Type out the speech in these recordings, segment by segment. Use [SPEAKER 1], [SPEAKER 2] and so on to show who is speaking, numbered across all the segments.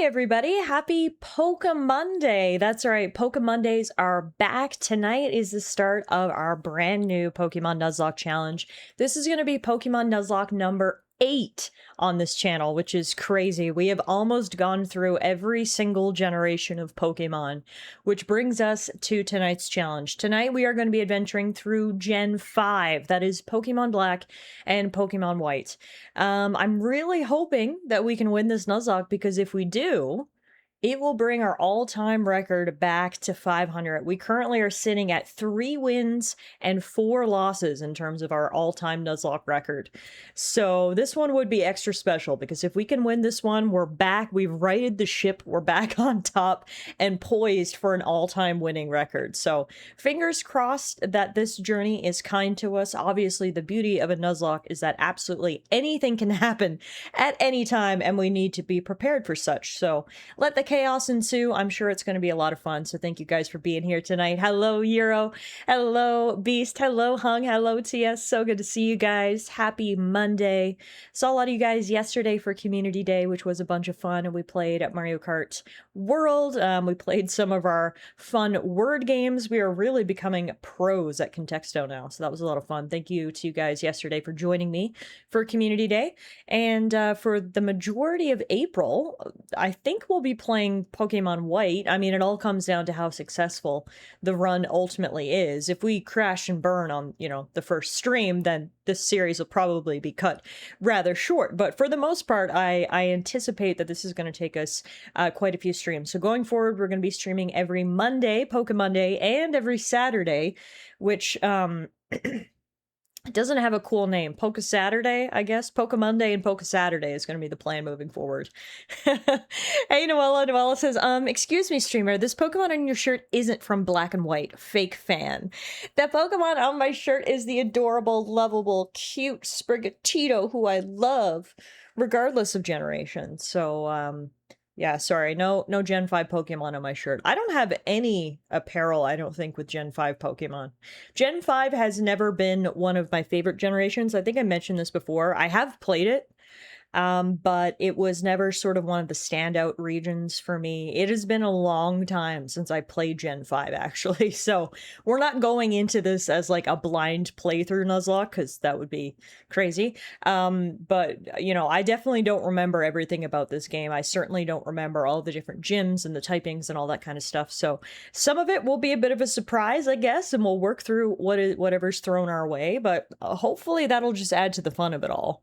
[SPEAKER 1] everybody. Happy Monday. That's right. Mondays are back. Tonight is the start of our brand new Pokemon Nuzlocke challenge. This is going to be Pokemon Nuzlocke number 8 on this channel, which is crazy. We have almost gone through every single generation of Pokemon, which brings us to tonight's challenge. Tonight we are going to be adventuring through Gen 5, that is Pokemon Black and Pokemon White. I'm really hoping that we can win this Nuzlocke, because if we do, it will bring our all-time record back to 500. We currently are sitting at 3 wins and 4 losses in terms of our all-time Nuzlocke record. So this one would be extra special, because if we can win this one, we're back. We've righted the ship. We're back on top and poised for an all-time winning record. So fingers crossed that this journey is kind to us. Obviously, the beauty of a Nuzlocke is that absolutely anything can happen at any time, and we need to be prepared for such. So let the chaos ensue. I'm sure it's going to be a lot of fun. So thank you guys for being here tonight. Hello, Euro. Hello, Beast. Hello, Hung. Hello, TS. So good to see you guys. Happy Monday. Saw a lot of you guys yesterday for Community Day, which was a bunch of fun. And we played at Mario Kart World. We played some of our fun word games. We are really becoming pros at Contexto now. So that was a lot of fun. Thank you to you guys yesterday for joining me for Community Day. And for the majority of April, I think we'll be playing Pokemon White. I mean, it all comes down to how successful the run ultimately is. If we crash and burn on, the first stream, then this series will probably be cut rather short. But for the most part, I anticipate that this is going to take us quite a few streams. So going forward, we're going to be streaming every Monday, Pokemonday, and every Saturday, which it doesn't have a cool name. Poke Saturday, I guess. Pokemonday and Poke Saturday is going to be the plan moving forward. Hey, Noella. Noella says, excuse me, streamer. This Pokemon on your shirt isn't from Black and White. Fake fan. That Pokemon on my shirt is the adorable, lovable, cute Sprigatito, who I love, regardless of generation. So, yeah, sorry, no Gen 5 Pokemon on my shirt. I don't have any apparel, I don't think, with Gen 5 Pokemon. Gen 5 has never been one of my favorite generations. I think I mentioned this before. I have played it, but it was never sort of one of the standout regions for me. It has been a long time since I played Gen 5, actually, so we're not going into this as like a blind playthrough Nuzlocke, because that would be crazy. But, I definitely don't remember everything about this game. I certainly don't remember all the different gyms and the typings and all that kind of stuff, so some of it will be a bit of a surprise, I guess, and we'll work through whatever's thrown our way, but hopefully that'll just add to the fun of it all.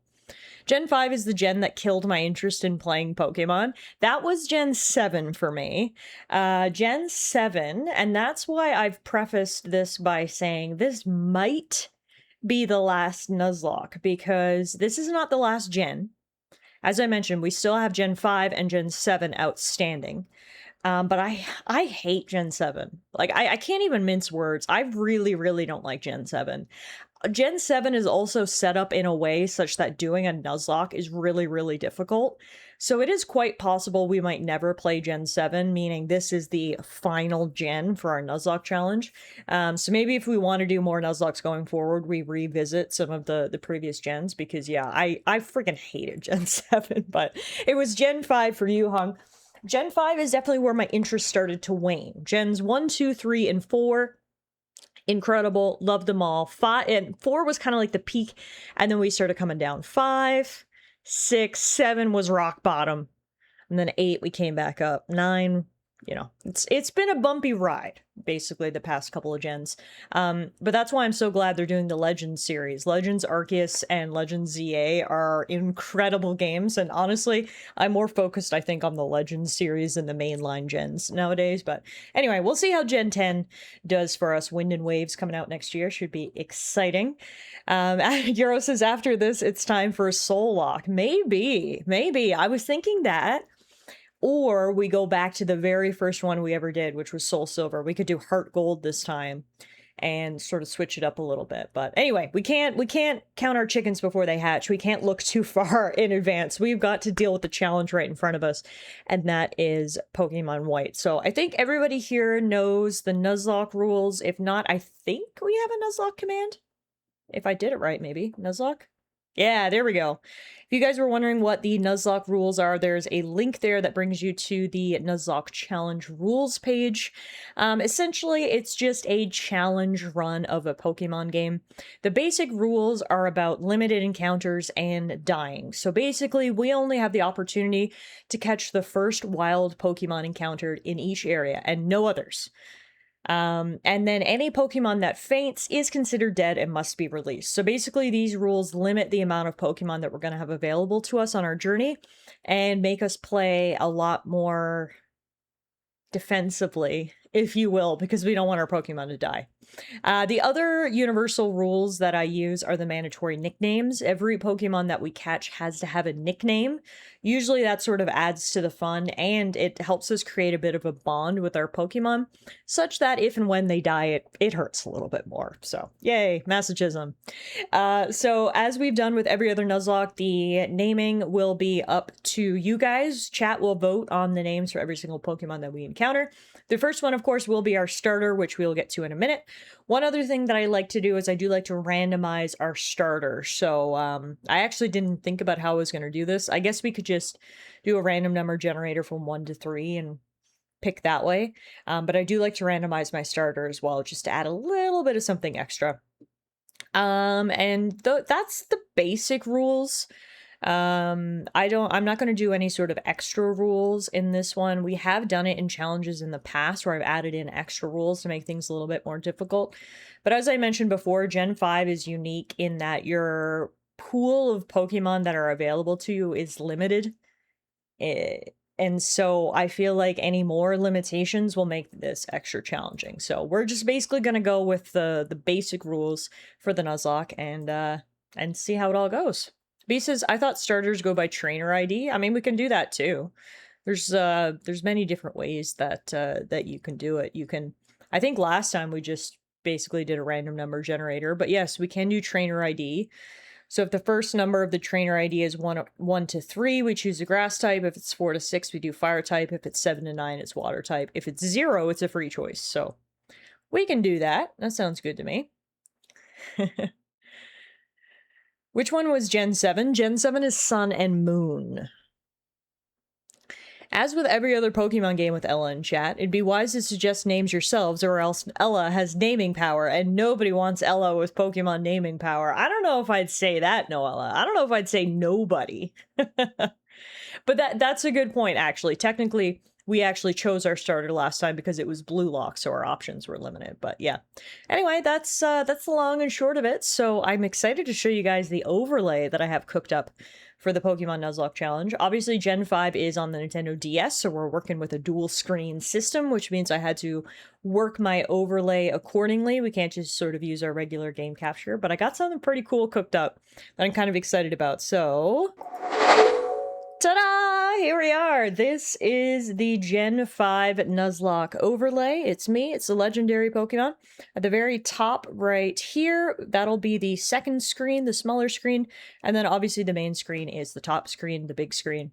[SPEAKER 1] Gen 5 is the gen that killed my interest in playing Pokemon. That was Gen 7 for me. Gen 7, and that's why I've prefaced this by saying this might be the last Nuzlocke, because this is not the last gen. As I mentioned, we still have Gen 5 and Gen 7 outstanding. But I hate Gen 7. Like, I can't even mince words. I really, really don't like Gen 7. Gen 7 is also set up in a way such that doing a Nuzlocke is really, really difficult. So it is quite possible we might never play Gen 7, meaning this is the final gen for our Nuzlocke challenge. So maybe if we want to do more Nuzlockes going forward, we revisit some of the previous gens, because yeah, I freaking hated Gen 7, but it was Gen 5 for you, Hung. Gen 5 is definitely where my interest started to wane. Gens 1, 2, 3, and 4, incredible, loved them all. 5 and 4 was kind of like the peak, and then we started coming down. 5, 6, 7 was rock bottom, and then 8 we came back up. 9, it's been a bumpy ride, basically, the past couple of gens. But that's why I'm so glad they're doing the Legends series. Legends Arceus and Legends ZA are incredible games, and honestly, I'm more focused, I think, on the Legends series than the mainline gens nowadays. But anyway, we'll see how Gen 10 does for us. Wind and Waves coming out next year should be exciting. Euro says, after this, it's time for a Soul Lock. Maybe. I was thinking that. Or we go back to the very first one we ever did, which was Soul Silver. We could do Heart Gold this time and sort of switch it up a little bit. But anyway, we can't count our chickens before they hatch. We can't look too far in advance. We've got to deal with the challenge right in front of us, and that is Pokemon White. So I think everybody here knows the Nuzlocke rules. If not, I think we have a Nuzlocke command. If I did it right, maybe. Nuzlocke? Yeah, there we go. If you guys were wondering what the Nuzlocke rules are, there's a link there that brings you to the Nuzlocke challenge rules page. Essentially, it's just a challenge run of a Pokemon game. The basic rules are about limited encounters and dying. So basically, we only have the opportunity to catch the first wild Pokemon encountered in each area and no others. And then any Pokemon that faints is considered dead and must be released. So basically, these rules limit the amount of Pokemon that we're going to have available to us on our journey and make us play a lot more defensively, if you will, because we don't want our Pokemon to die. The other universal rules that I use are the mandatory nicknames. Every Pokemon that we catch has to have a nickname. Usually that sort of adds to the fun, and it helps us create a bit of a bond with our Pokemon, such that if and when they die, it hurts a little bit more. So, yay, masochism. So as we've done with every other Nuzlocke, the naming will be up to you guys. Chat will vote on the names for every single Pokemon that we encounter. The first one, of course, will be our starter, which we'll get to in a minute. One other thing that I like to do is I do like to randomize our starter. So I actually didn't think about how I was going to do this. I guess we could just do a random number generator from 1 to 3 and pick that way. But I do like to randomize my starter as well, just to add a little bit of something extra. And that's the basic rules. I'm not going to do any sort of extra rules in this one. We have done it in challenges in the past where I've added in extra rules to make things a little bit more difficult. But as I mentioned before, Gen 5 is unique in that your pool of Pokemon that are available to you is limited. And so I feel like any more limitations will make this extra challenging. So we're just basically going to go with the basic rules for the Nuzlocke and see how it all goes. B says, I thought starters go by trainer ID. I mean, we can do that too. There's many different ways that you can do it. You can, I think last time we just basically did a random number generator, but yes, we can do trainer ID. So if the first number of the trainer ID is 1 to 3, we choose a grass type. If it's 4 to 6, we do fire type. If it's 7 to 9, it's water type. If it's 0, it's a free choice. So we can do that. That sounds good to me. Which one was Gen 7? Gen 7 is Sun and Moon. As with every other Pokemon game with Ella in chat, it'd be wise to suggest names yourselves, or else Ella has naming power, and nobody wants Ella with Pokemon naming power. I don't know if I'd say that, Noella. I don't know if I'd say nobody. But that's a good point, actually. Technically, we actually chose our starter last time because it was blue lock, so our options were limited. But yeah. Anyway, that's the long and short of it. So I'm excited to show you guys the overlay that I have cooked up for the Pokemon Nuzlocke Challenge. Obviously, Gen 5 is on the Nintendo DS, so we're working with a dual screen system, which means I had to work my overlay accordingly. We can't just sort of use our regular game capture, but I got something pretty cool cooked up that I'm kind of excited about. So, ta-da! Here we are. This is the Gen 5 Nuzlocke overlay. It's me. It's a legendary Pokemon. At the very top right here, that'll be the second screen, the smaller screen, and then obviously the main screen is the top screen, the big screen.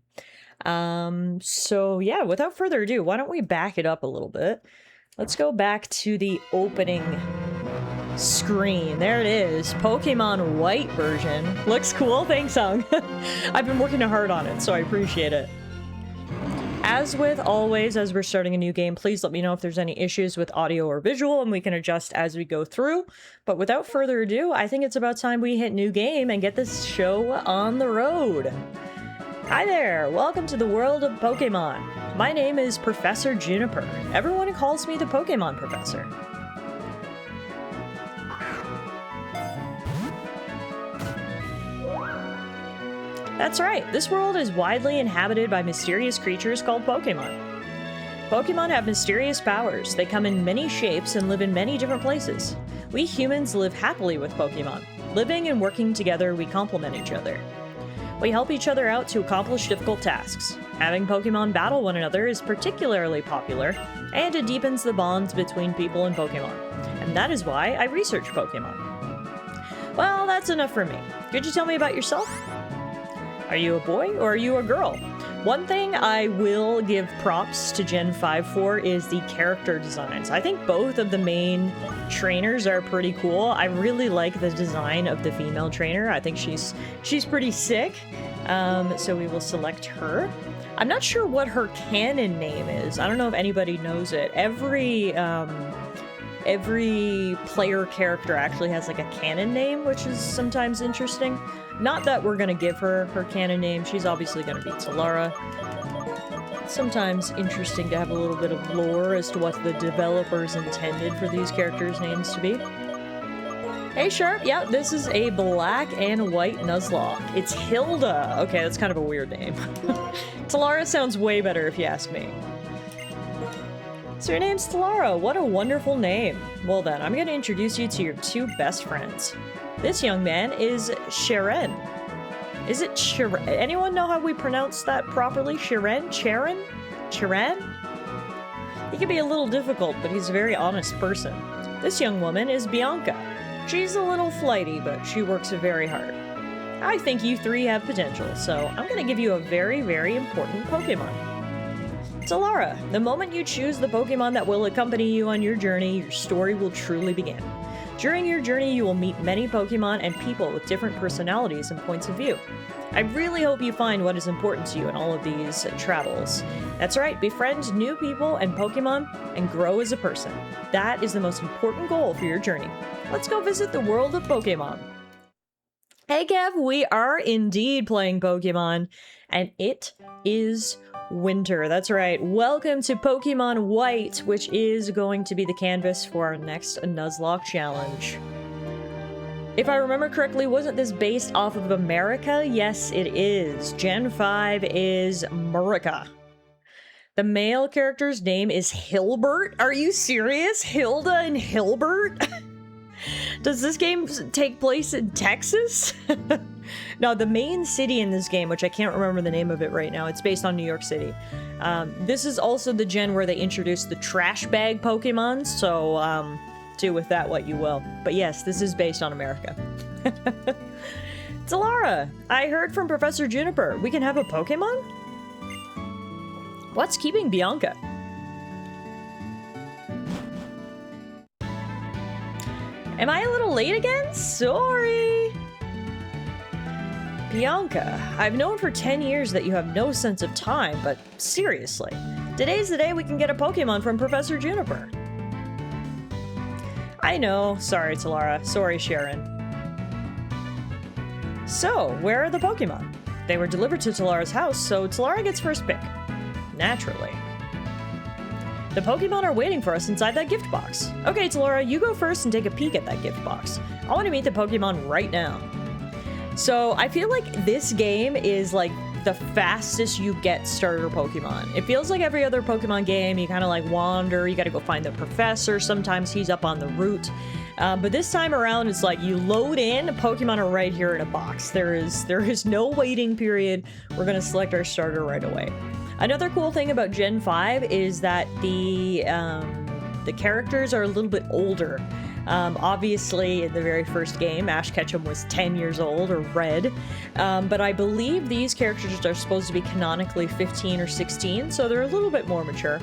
[SPEAKER 1] So yeah, without further ado, why don't we back it up a little bit? Let's go back to the opening screen. There it is. Pokemon White version. Looks cool. Thanks, Hung. I've been working hard on it, so I appreciate it. As with always, as we're starting a new game, please let me know if there's any issues with audio or visual, and we can adjust as we go through. But without further ado, I think it's about time we hit new game and get this show on the road. Hi there! Welcome to the world of Pokemon. My name is Professor Juniper. Everyone calls me the Pokemon Professor. That's right, this world is widely inhabited by mysterious creatures called Pokemon. Pokemon have mysterious powers. They come in many shapes and live in many different places. We humans live happily with Pokemon. Living and working together, we complement each other. We help each other out to accomplish difficult tasks. Having Pokemon battle one another is particularly popular, and it deepens the bonds between people and Pokemon. And that is why I research Pokemon. Well, that's enough for me. Could you tell me about yourself? Are you a boy or are you a girl? One thing I will give props to Gen 5 for is the character designs. I think both of the main trainers are pretty cool. I really like the design of the female trainer. I think she's pretty sick. So we will select her. I'm not sure what her canon name is. I don't know if anybody knows it. Every player character actually has like a canon name, which is sometimes interesting. Not that we're gonna give her her canon name. She's obviously gonna be Tallara. Sometimes interesting to have a little bit of lore as to what the developers intended for these characters' names to be. Hey Sharp, yeah, this is a black and white Nuzlocke. It's Hilda. Okay, that's kind of a weird name. Tallara sounds way better if you ask me. So your name's Tallara. What a wonderful name. Well then, I'm gonna introduce you to your two best friends. This young man is Sharon. Is it Sharon? Anyone know how we pronounce that properly? Sharon? Sharon? Sharon? He can be a little difficult, but he's a very honest person. This young woman is Bianca. She's a little flighty, but she works very hard. I think you three have potential, so I'm gonna give you a very, very important Pokemon. Tallara, the moment you choose the Pokemon that will accompany you on your journey, your story will truly begin. During your journey, you will meet many Pokemon and people with different personalities and points of view. I really hope you find what is important to you in all of these travels. That's right, befriend new people and Pokemon and grow as a person. That is the most important goal for your journey. Let's go visit the world of Pokemon. Hey Kev, we are indeed playing Pokemon, and it is winter. That's right. Welcome to Pokemon White, which is going to be the canvas for our next Nuzlocke challenge. If I remember correctly, wasn't this based off of America? Yes, it is. Gen 5 is America. The male character's name is Hilbert. Are you serious? Hilda and Hilbert? Does this game take place in Texas? No, the main city in this game, which I can't remember the name of it right now, it's based on New York City. This is also the gen where they introduced the trash bag Pokemon, so do with that what you will. But yes, this is based on America. Tallara, I heard from Professor Juniper, we can have a Pokemon? What's keeping Bianca? Am I a little late again? Sorry! Bianca, I've known for 10 years that you have no sense of time, but seriously, today's the day we can get a Pokemon from Professor Juniper. I know. Sorry, Tallara. Sorry, Sharon. So, where are the Pokemon? They were delivered to Talara's house, so Tallara gets first pick. Naturally. The Pokemon are waiting for us inside that gift box. Okay, Tallara, you go first and take a peek at that gift box. I want to meet the Pokemon right now. So, I feel like this game is like the fastest you get starter Pokemon. It feels like every other Pokemon game, you kind of like wander, you gotta go find the professor, sometimes he's up on the route. But this time around, it's like you load in, Pokemon are right here in a box. There is no waiting period. We're gonna select our starter right away. Another cool thing about Gen 5 is that the characters are a little bit older. Obviously, in the very first game, Ash Ketchum was 10 years old, or Red, but I believe these characters are supposed to be canonically 15 or 16, so they're a little bit more mature.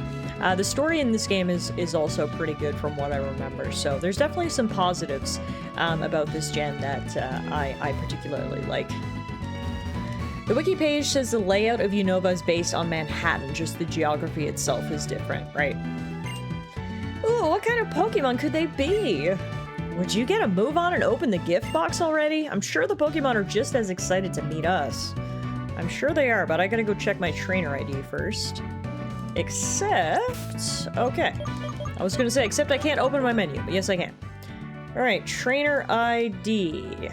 [SPEAKER 1] The story in this game is also pretty good from what I remember, so there's definitely some positives about this gen that I particularly like. The wiki page says the layout of Unova is based on Manhattan, just the geography itself is different, right? Ooh, what kind of Pokemon could they be? Would you get a move on and open the gift box already? I'm sure the Pokemon are just as excited to meet us. I'm sure they are, but I gotta go check my trainer ID first. Except... okay. I was gonna say, except I can't open my menu, but yes I can. Alright, trainer ID.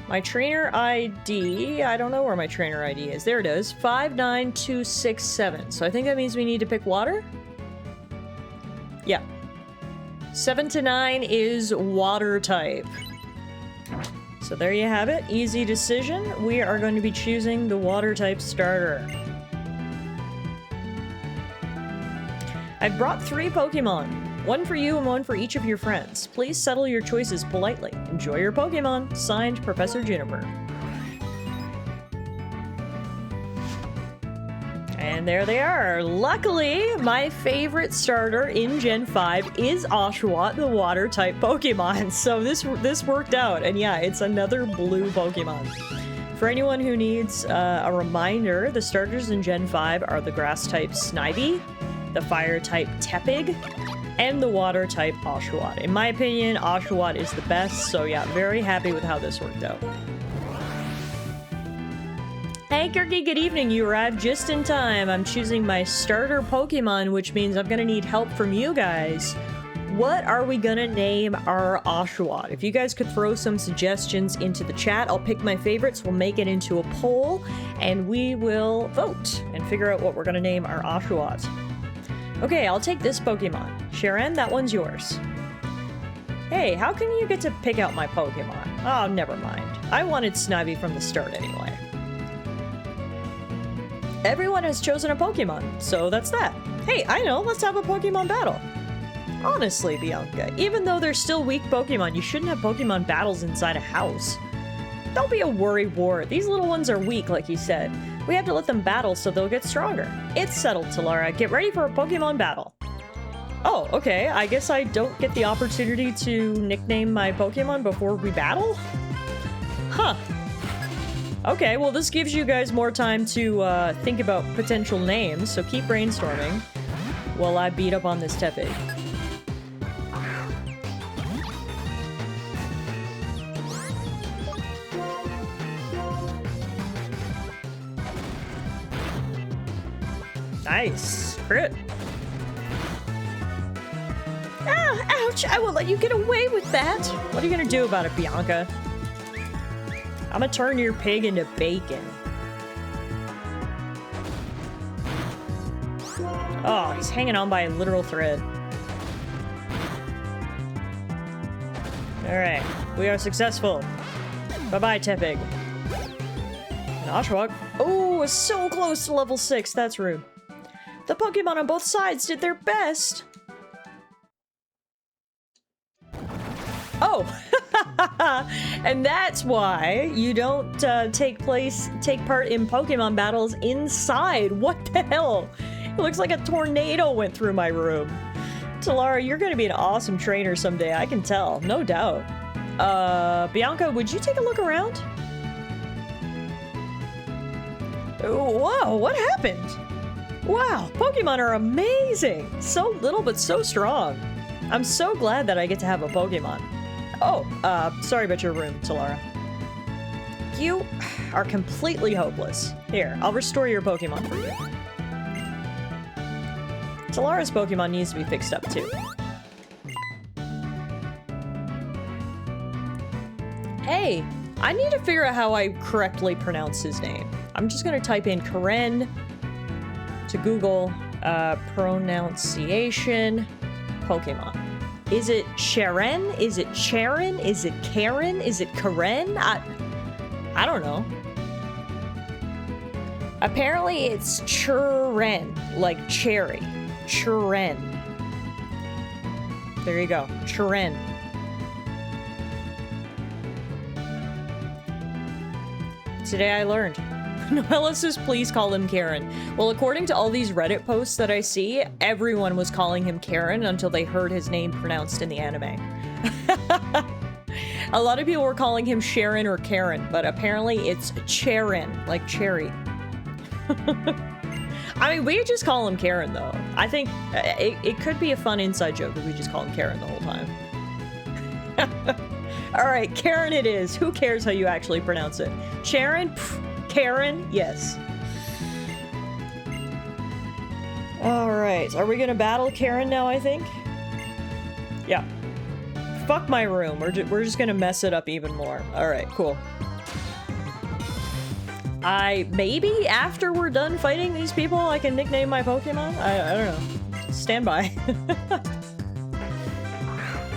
[SPEAKER 1] My trainer ID, I don't know where my trainer ID is. There it is, 59267. So I think that means we need to pick water? Yeah. 7 to 9 is water type. So there you have it. Easy decision. We are going to be choosing the water type starter. I brought 3 Pokemon. One for you and one for each of your friends. Please settle your choices politely. Enjoy your Pokemon. Signed, Professor Juniper. And there they are. Luckily, my favorite starter in Gen 5 is Oshawott, the water-type Pokemon. So this worked out. And yeah, it's another blue Pokemon. For anyone who needs a reminder, the starters in Gen 5 are the grass-type Snivy, the fire-type Tepig, and the water-type Oshawott. In my opinion, Oshawott is the best. So yeah, very happy with how this worked out. Hey Kirky, good evening. You arrived just in time. I'm choosing my starter Pokemon, which means I'm gonna need help from you guys. What are we gonna name our Oshawott? If you guys could throw some suggestions into the chat, I'll pick my favorites, we'll make it into a poll, and we will vote and figure out what we're gonna name our Oshawott. Okay, I'll take this Pokemon. Sharon, that one's yours. Hey, how can you get to pick out my Pokemon? Oh, never mind. I wanted Snivy from the start anyway. Everyone has chosen a Pokemon, so that's that. Hey, I know, let's have a Pokemon battle. Honestly, Bianca, even though they're still weak Pokemon, you shouldn't have Pokemon battles inside a house. Don't be a worry wart. These little ones are weak, like you said. We have to let them battle so they'll get stronger. It's settled, Tallara. Get ready for a Pokemon battle. Oh, okay. I guess I don't get the opportunity to nickname my Pokemon before we battle? Huh. Okay, well this gives you guys more time to think about potential names, so keep brainstorming while I beat up on this Tepig. Nice. Crit. Ah, ouch! I won't let you get away with that! What are you gonna do about it, Bianca? I'm gonna turn your pig into bacon. Oh, he's hanging on by a literal thread. Alright, we are successful. Bye-bye, Tepig. And Oshawott. Oh, it's so close to level 6. That's rude. The Pokemon on both sides did their best. Oh! And that's why you don't take part in Pokemon battles inside. What the hell? It looks like a tornado went through my room. Tallara, you're gonna be an awesome trainer someday, I can tell, no doubt. Bianca, would you take a look around? Whoa, what happened? Wow, Pokemon are amazing! So little but so strong. I'm so glad that I get to have a Pokemon. Oh, sorry about your room, Tallara. You are completely hopeless. Here, I'll restore your Pokemon for you. Talara's Pokemon needs to be fixed up, too. Hey, I need to figure out how I correctly pronounce his name. I'm just gonna type in Karen to Google, pronunciation, Pokemon. Is it Sharon? Is it Charon? Is it Karen? Is it Karen? I don't know. Apparently it's Churen, like cherry. Churen. There you go. Churen. Today I learned. Noella says, please call him Karen. Well, according to all these Reddit posts that I see, everyone was calling him Karen until they heard his name pronounced in the anime. A lot of people were calling him Sharon or Karen, but apparently it's Charon, like cherry. I mean, we could just call him Karen, though. I think it could be a fun inside joke if we just call him Karen the whole time. Alright, Karen it is. Who cares how you actually pronounce it? Sharon? Pfft. Karen? Yes. Alright, are we gonna battle Karen now, I think? Yeah. Fuck my room. We're just gonna mess it up even more. Alright, cool. Maybe after we're done fighting these people, I can nickname my Pokemon? I don't know. Stand by.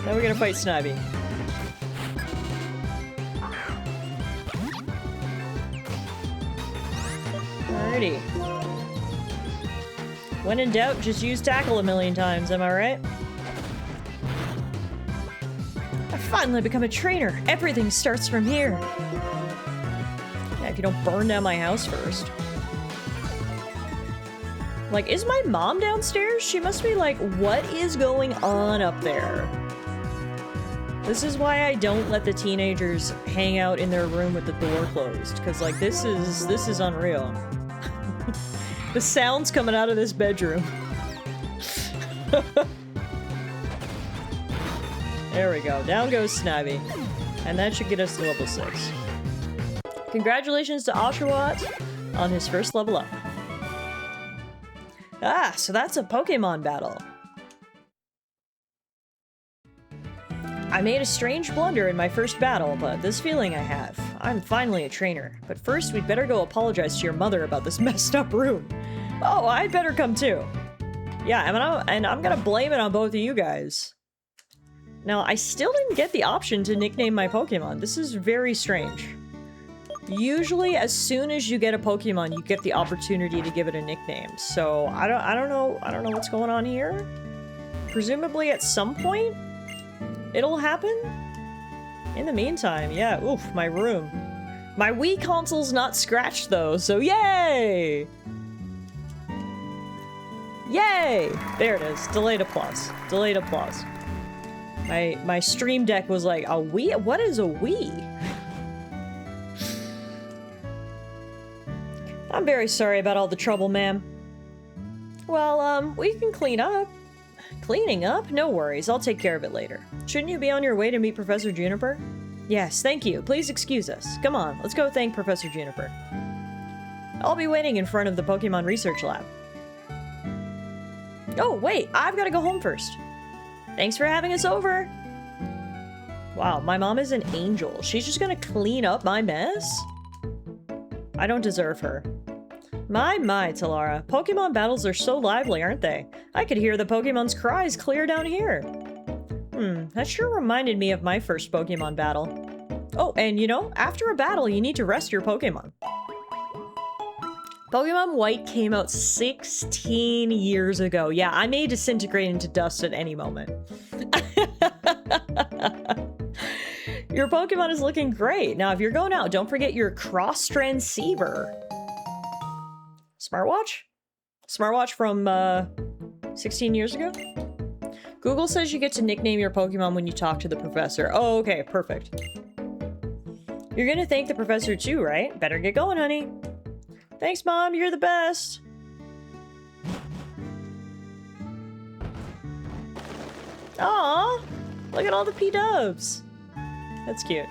[SPEAKER 1] Now we're gonna fight Snivy. Alrighty. When in doubt, just use tackle a million times, am I right? I finally become a trainer. Everything starts from here. Yeah, if you don't burn down my house first. Like, is my mom downstairs? She must be like, what is going on up there? This is why I don't let the teenagers hang out in their room with the door closed, because like this is unreal. The sounds coming out of this bedroom. There we go. Down goes Snivy. And that should get us to level 6. Congratulations to Oshawott on his first level up. Ah, so that's a Pokemon battle. I made a strange blunder in my first battle, but this feeling I have. I'm finally a trainer. But first, we'd better go apologize to your mother about this messed up room. Oh, I'd better come too. Yeah, and I'm gonna blame it on both of you guys. Now, I still didn't get the option to nickname my Pokemon. This is very strange. Usually, as soon as you get a Pokemon, you get the opportunity to give it a nickname. So, I don't know what's going on here. Presumably at some point, it'll happen? In the meantime, yeah, oof, my room. My Wii console's not scratched though, so yay! Yay! There it is. Delayed applause. Delayed applause. My stream deck was like, a Wii? What is a Wii? I'm very sorry about all the trouble, ma'am. Well, we can clean up. Cleaning up? No worries, I'll take care of it later. Shouldn't you be on your way to meet Professor Juniper? Yes, thank you. Please excuse us. Come on, let's go thank Professor Juniper. I'll be waiting in front of the Pokemon Research Lab. Oh, wait, I've got to go home first. Thanks for having us over. Wow, my mom is an angel. She's just gonna clean up my mess? I don't deserve her. My, Tallara. Pokemon battles are so lively, aren't they? I could hear the Pokemon's cries clear down here. That sure reminded me of my first Pokemon battle. Oh, and you know, after a battle, you need to rest your Pokemon. Pokemon White came out 16 years ago. Yeah, I may disintegrate into dust at any moment. Your Pokemon is looking great. Now, if you're going out, don't forget your cross transceiver. Smartwatch? Smartwatch from, 16 years ago? Google says you get to nickname your Pokemon when you talk to the professor. Oh, okay, perfect. You're gonna thank the professor too, right? Better get going, honey. Thanks, Mom, you're the best. Aw, look at all the P-dubs. That's cute.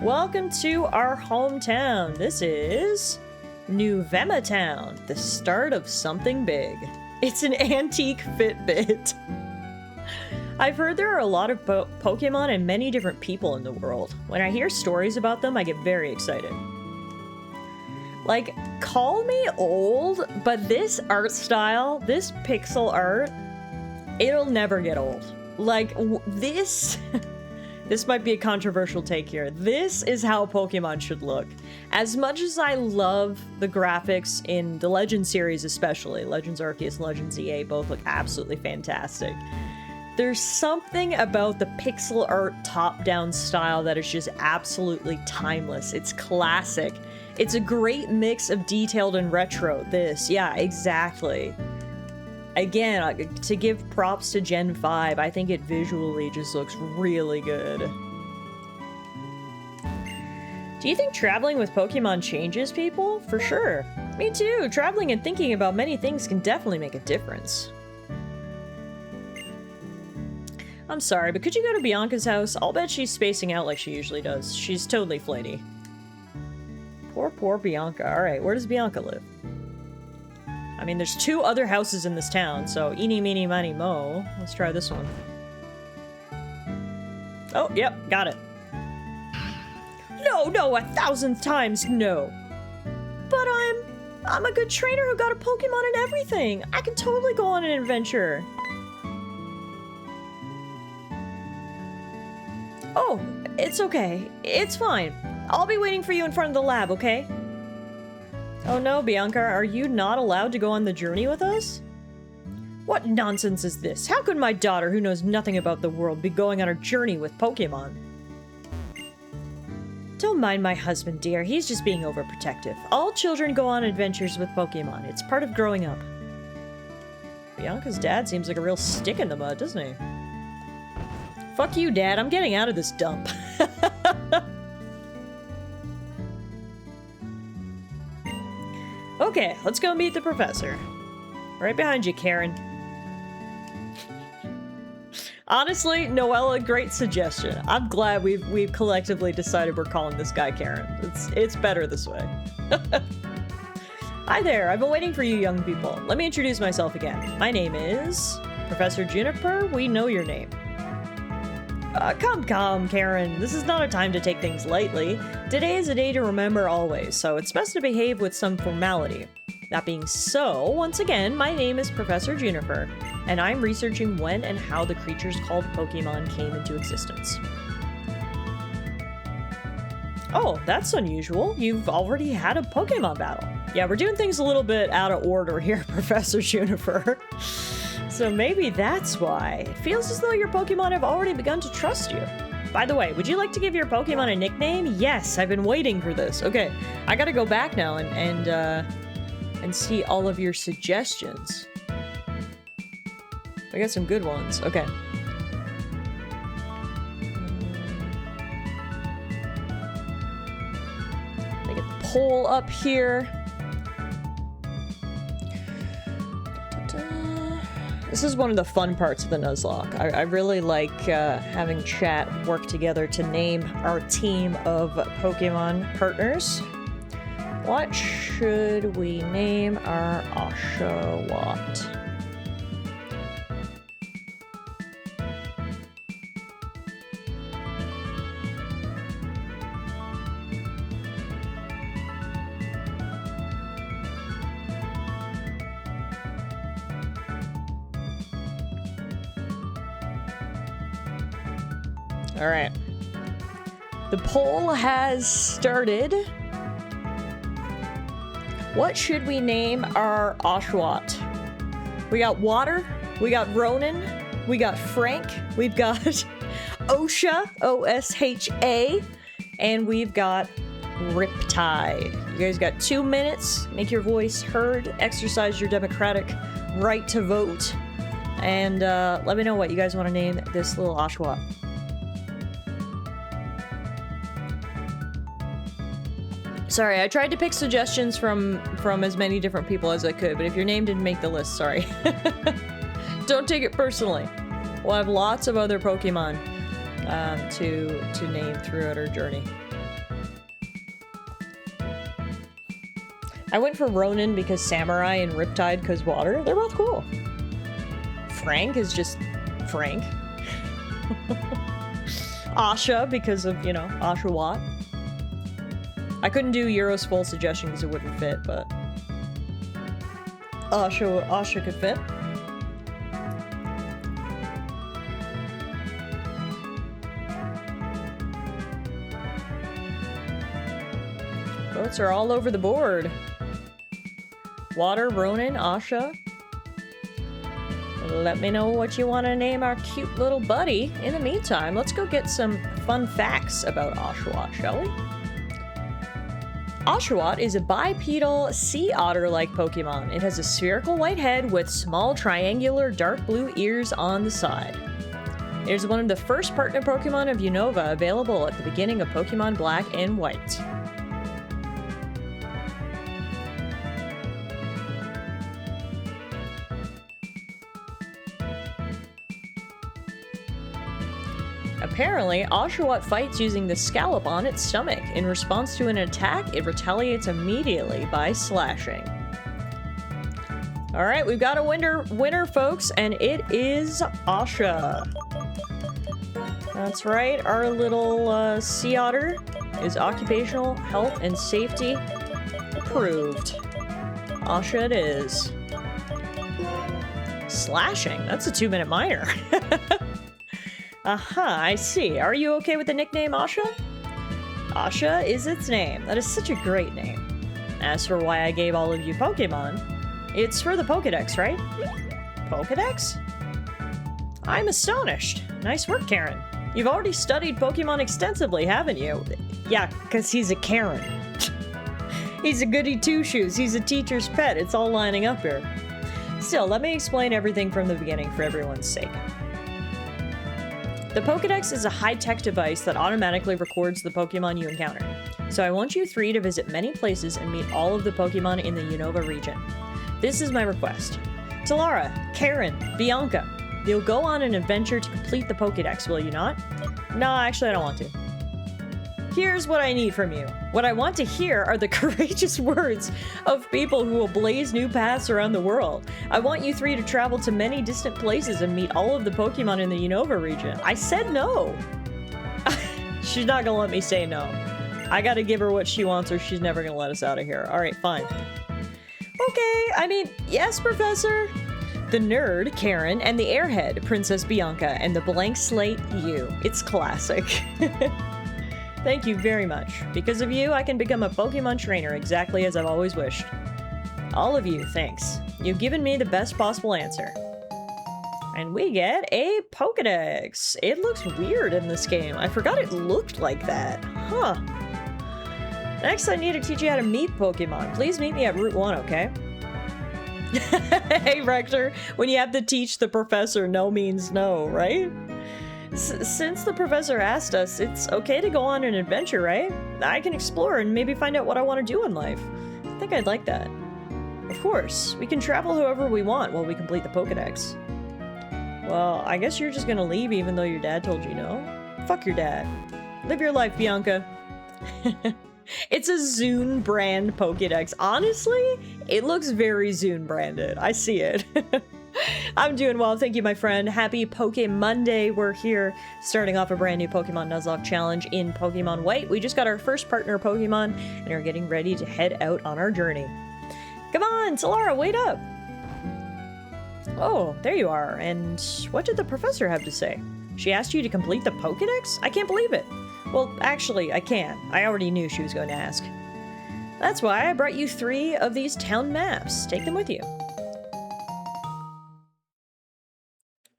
[SPEAKER 1] Welcome to our hometown. This is New Vema Town, the start of something big. It's an antique Fitbit. I've heard there are a lot of Pokemon and many different people in the world. When I hear stories about them, I get very excited. Like, call me old, but this art style, this pixel art, it'll never get old. Like, this... This might be a controversial take here. This is how Pokemon should look. As much as I love the graphics in the Legends series especially, Legends Arceus and Legends EA both look absolutely fantastic. There's something about the pixel art top-down style that is just absolutely timeless. It's classic. It's a great mix of detailed and retro. This, yeah, exactly. Again, to give props to Gen 5, I think it visually just looks really good. Do you think traveling with Pokemon changes people? For sure. Me too. Traveling and thinking about many things can definitely make a difference. I'm sorry, but could you go to Bianca's house? I'll bet she's spacing out like she usually does. She's totally flighty. Poor Bianca. Alright, where does Bianca live? I mean, there's 2 other houses in this town, so eeny, meeny, miny, mo. Let's try this one. Oh, yep, got it. No, 1,000th times no. But I'm a good trainer who got a Pokemon and everything. I can totally go on an adventure. Oh, it's okay. It's fine. I'll be waiting for you in front of the lab, okay? Oh no, Bianca, are you not allowed to go on the journey with us? What nonsense is this? How could my daughter, who knows nothing about the world, be going on a journey with Pokemon? Don't mind my husband, dear. He's just being overprotective. All children go on adventures with Pokemon. It's part of growing up. Bianca's dad seems like a real stick in the mud, doesn't he? Fuck you, Dad. I'm getting out of this dump. Okay, let's go meet the professor. Right behind you, Karen. Honestly, Noella, great suggestion. I'm glad we've collectively decided we're calling this guy Karen. It's better this way. Hi there, I've been waiting for you young people. Let me introduce myself again. My name is Professor Juniper. We know your name. Come, Karen. This is not a time to take things lightly. Today is a day to remember always, so it's best to behave with some formality. That being so, once again, my name is Professor Juniper, and I'm researching when and how the creatures called Pokemon came into existence. Oh, that's unusual. You've already had a Pokemon battle. Yeah, we're doing things a little bit out of order here, Professor Juniper. So maybe that's why. It feels as though your Pokemon have already begun to trust you. By the way, would you like to give your Pokemon a nickname? Yes, I've been waiting for this. Okay, I gotta go back now and see all of your suggestions. I got some good ones. Okay. Let me get the poll up here. This is one of the fun parts of the Nuzlocke. I really like having chat work together to name our team of Pokemon partners. What should we name our Oshawott? All right. The poll has started. What should we name our Oshawott? We got Water, we got Ronan, we got Frank, we've got Osha, O-S-H-A, and we've got Riptide. You guys got 2 minutes. Make your voice heard, exercise your democratic right to vote, and let me know what you guys want to name this little Oshawott. Sorry, I tried to pick suggestions from as many different people as I could, but if your name didn't make the list, sorry. Don't take it personally. We'll have lots of other Pokemon to name throughout our journey. I went for Ronin because Samurai and Riptide because water. They're both cool. Frank is just Frank. Asha because of, you know, Oshawott. I couldn't do Euro's full suggestion because it wouldn't fit, but Asha could fit. Votes are all over the board. Water, Ronan, Asha. Let me know what you want to name our cute little buddy. In the meantime, let's go get some fun facts about Oshawott, shall we? Oshawott is a bipedal sea otter-like Pokemon. It has a spherical white head with small triangular dark blue ears on the side. It is one of the first partner Pokemon of Unova available at the beginning of Pokemon Black and White. Apparently, Oshawott fights using the scallop on its stomach. In response to an attack, it retaliates immediately by slashing. Alright, we've got a winner, folks, and it is Asha. That's right, our little sea otter is occupational health and safety approved. Asha it is. Slashing, that's a 2-minute minor. Aha, I see. Are you okay with the nickname Asha? Asha is its name. That is such a great name. As for why I gave all of you Pokemon, it's for the Pokedex, right? Pokedex? I'm astonished. Nice work, Karen. You've already studied Pokemon extensively, haven't you? Yeah, because he's a Karen. He's a goody two-shoes. He's a teacher's pet. It's all lining up here. Still, let me explain everything from the beginning for everyone's sake. The Pokédex is a high-tech device that automatically records the Pokemon you encounter. So I want you three to visit many places and meet all of the Pokemon in the Unova region. This is my request. Tallara, Karen, Bianca, you'll go on an adventure to complete the Pokédex, will you not? No, actually I don't want to. Here's what I need from you. What I want to hear are the courageous words of people who will blaze new paths around the world. I want you three to travel to many distant places and meet all of the Pokemon in the Unova region. I said no. She's not gonna let me say no. I gotta give her what she wants or she's never gonna let us out of here. Alright, fine. Okay, I mean, yes, Professor. The nerd, Karen, and the airhead, Princess Bianca, and the blank slate, you. It's classic. Thank you very much. Because of you, I can become a Pokemon trainer exactly as I've always wished. All of you, thanks. You've given me the best possible answer. And we get a Pokédex. It looks weird in this game. I forgot it looked like that. Huh. Next, I need to teach you how to meet Pokemon. Please meet me at Route 1, okay? Hey, Rector, when you have to teach the professor, no means no, right? Since the professor asked us, it's okay to go on an adventure, right? I can explore and maybe find out what I want to do in life. I think I'd like that. Of course, we can travel however we want while we complete the Pokédex. Well, I guess you're just gonna leave even though your dad told you no? Fuck your dad. Live your life, Bianca. It's a Zune brand Pokédex. Honestly, it looks very Zune branded. I see it. I'm doing well, thank you, my friend. Happy Poké Monday. We're here starting off a brand new Pokemon Nuzlocke challenge in Pokemon White. We just got our first partner Pokemon and are getting ready to head out on our journey. Come on, Tallara, wait up. Oh, there you are. And what did the professor have to say? She asked you to complete the Pokédex? I can't believe it. Well, actually, I can. I already knew she was going to ask. That's why I brought you 3 of these town maps. Take them with you.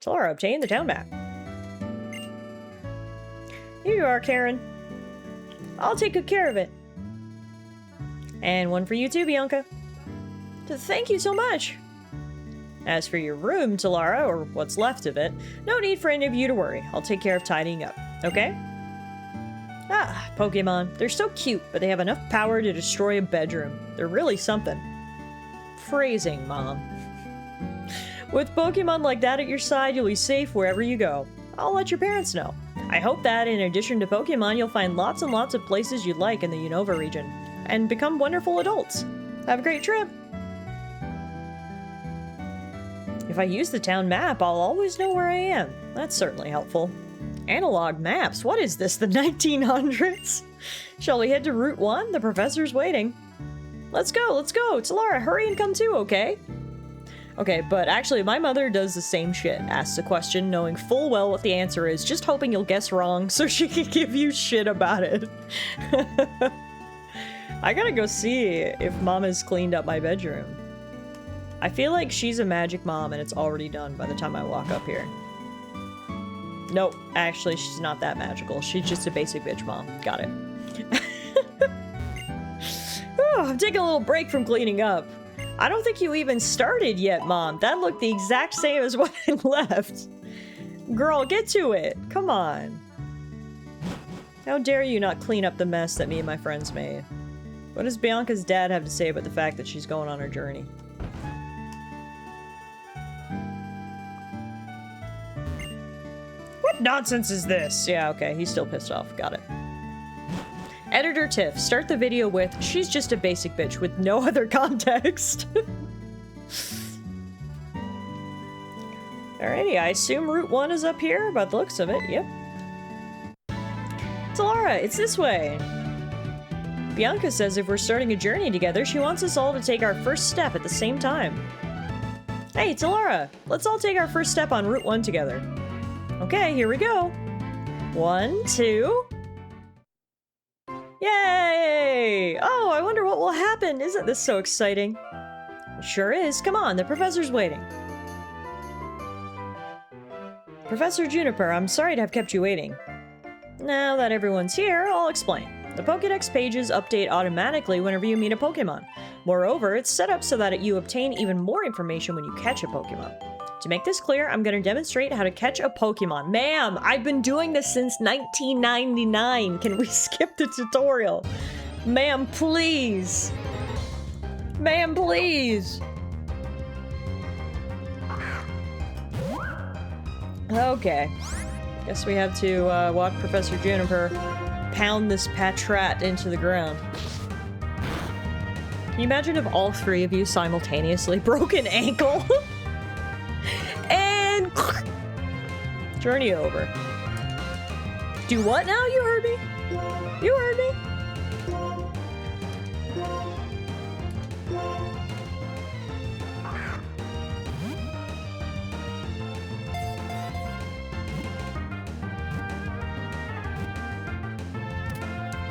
[SPEAKER 1] Tallara, obtain the town map. Here you are, Karen. I'll take good care of it. And one for you too, Bianca. Thank you so much. As for your room, Tallara, or what's left of it, no need for any of you to worry. I'll take care of tidying up, okay? Ah, Pokemon. They're so cute, but they have enough power to destroy a bedroom. They're really something. Phrasing, Mom. With Pokemon like that at your side, you'll be safe wherever you go. I'll let your parents know. I hope that, in addition to Pokemon, you'll find lots and lots of places you'd like in the Unova region, and become wonderful adults. Have a great trip! If I use the town map, I'll always know where I am. That's certainly helpful. Analog maps? What is this, the 1900s? Shall we head to Route 1? The professor's waiting. Let's go, let's go! Tallara, hurry and come too, okay? Okay, but actually my mother does the same shit. Asks a question knowing full well what the answer is, just hoping you'll guess wrong so she can give you shit about it. I gotta go see if Mom has cleaned up my bedroom. I feel like she's a magic mom and it's already done by the time I walk up here. Nope, actually she's not that magical. She's just a basic bitch mom. Got it. Oh, I'm taking a little break from cleaning up. I don't think you even started yet, Mom. That looked the exact same as what I left. Girl, get to it. Come on. How dare you not clean up the mess that me and my friends made? What does Bianca's dad have to say about the fact that she's going on her journey? What nonsense is this? Yeah, okay, he's still pissed off. Got it. Editor Tiff, start the video with, she's just a basic bitch with no other context. Alrighty, I assume Route 1 is up here, by the looks of it, yep. Tallara, it's this way. Bianca says if we're starting a journey together, she wants us all to take our first step at the same time. Hey, Tallara, let's all take our first step on Route 1 together. Okay, here we go. 1, 2... Yay! Oh, I wonder what will happen. Isn't this so exciting? It sure is. Come on, the professor's waiting. Professor Juniper, I'm sorry to have kept you waiting. Now that everyone's here, I'll explain. The Pokédex pages update automatically whenever you meet a Pokémon. Moreover, it's set up so that you obtain even more information when you catch a Pokemon. To make this clear, I'm going to demonstrate how to catch a Pokemon. Ma'am, I've been doing this since 1999. Can we skip the tutorial? Ma'am, please. Ma'am, please. Okay. Guess we have to watch Professor Juniper pound this Patrat into the ground. Can you imagine if all three of you simultaneously broke an ankle? And journey over. Do what now? You heard me? You heard me?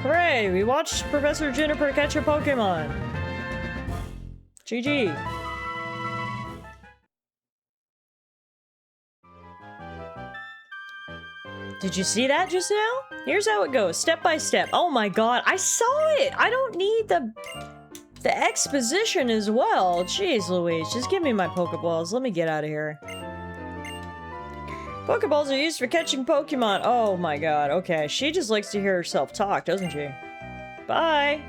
[SPEAKER 1] Hooray! We watched Professor Juniper catch a Pokemon. GG. Did you see that just now? Here's how it goes, step by step. Oh my god, I saw it! I don't need the exposition as well. Jeez Louise, just give me my Pokeballs. Let me get out of here. Pokeballs are used for catching Pokemon. Oh my god, okay. She just likes to hear herself talk, doesn't she? Bye!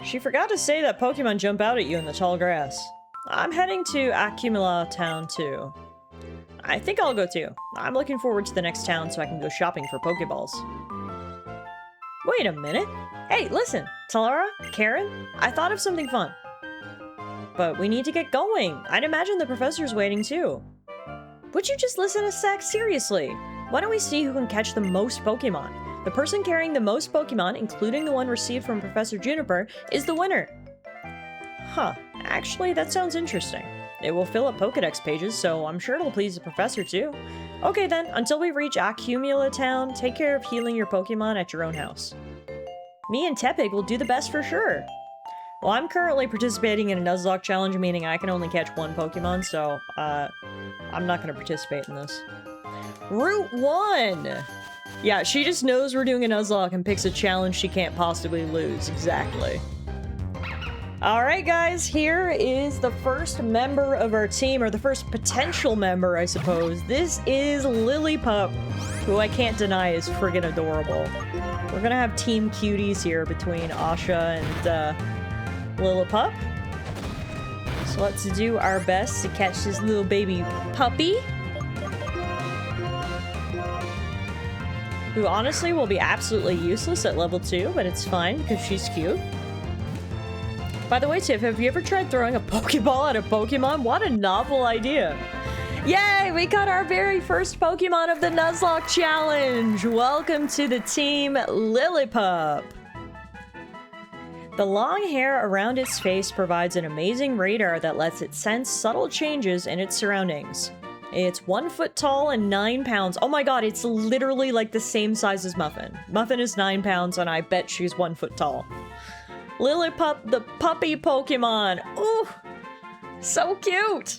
[SPEAKER 1] She forgot to say that Pokemon jump out at you in the tall grass. I'm heading to Accumula Town too. I think I'll go too. I'm looking forward to the next town so I can go shopping for Pokeballs. Wait a minute. Hey, listen. Tallara? Karen? I thought of something fun. But we need to get going. I'd imagine the professor's waiting too. Would you just listen a sec? Seriously. Why don't we see who can catch the most Pokemon? The person carrying the most Pokemon, including the one received from Professor Juniper, is the winner. Huh. Actually, that sounds interesting. It will fill up Pokedex pages, so I'm sure it'll please the professor too. Okay then, until we reach Accumula Town, take care of healing your Pokemon at your own house. Me and Tepig will do the best for sure. Well, I'm currently participating in a Nuzlocke challenge, meaning I can only catch one Pokemon, so, I'm not gonna participate in this. Route 1! Yeah, she just knows we're doing a Nuzlocke and picks a challenge she can't possibly lose. Exactly. Alright guys, here is the first member of our team, or the first potential member, I suppose. This is Lillipup, who I can't deny is friggin' adorable. We're gonna have team cuties here between Asha and Lillipup. So let's do our best to catch this little baby puppy. Who honestly will be absolutely useless at level 2, but it's fine because she's cute. By the way, Tiff, have you ever tried throwing a Pokeball at a Pokemon? What a novel idea. Yay, we got our very first Pokemon of the Nuzlocke Challenge. Welcome to the team, Lillipup. The long hair around its face provides an amazing radar that lets it sense subtle changes in its surroundings. It's 1 foot tall and 9 pounds. Oh my god, it's literally like the same size as Muffin. Muffin is 9 pounds and I bet she's 1 foot tall. Lillipup, the puppy Pokemon. Ooh, so cute.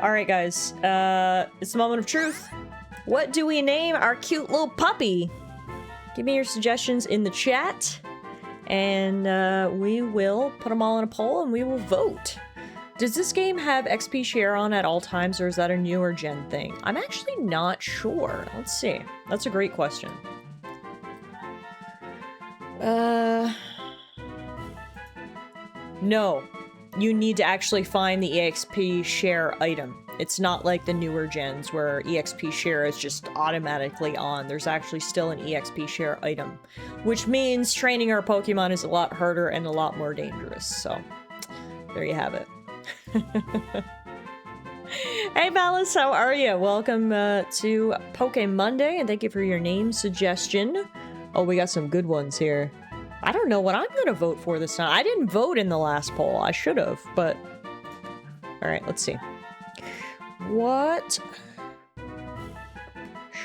[SPEAKER 1] All right, guys, it's the moment of truth. What do we name our cute little puppy? Give me your suggestions in the chat, and we will put them all in a poll and we will vote. Does this game have XP share on at all times, or is that a newer gen thing? I'm actually not sure. Let's see. That's a great question. No, you need to actually find the EXP share item. It's not like the newer gens where EXP share is just automatically on. There's actually still an EXP share item, which means training our Pokemon is a lot harder and a lot more dangerous. So there you have it. Hey Malice, how are you? Welcome to Poke Monday, and thank you for your name suggestion. Oh, we got some good ones here. I don't know what I'm gonna vote for this time. I didn't vote in the last poll. I should have, but... Alright, let's see. What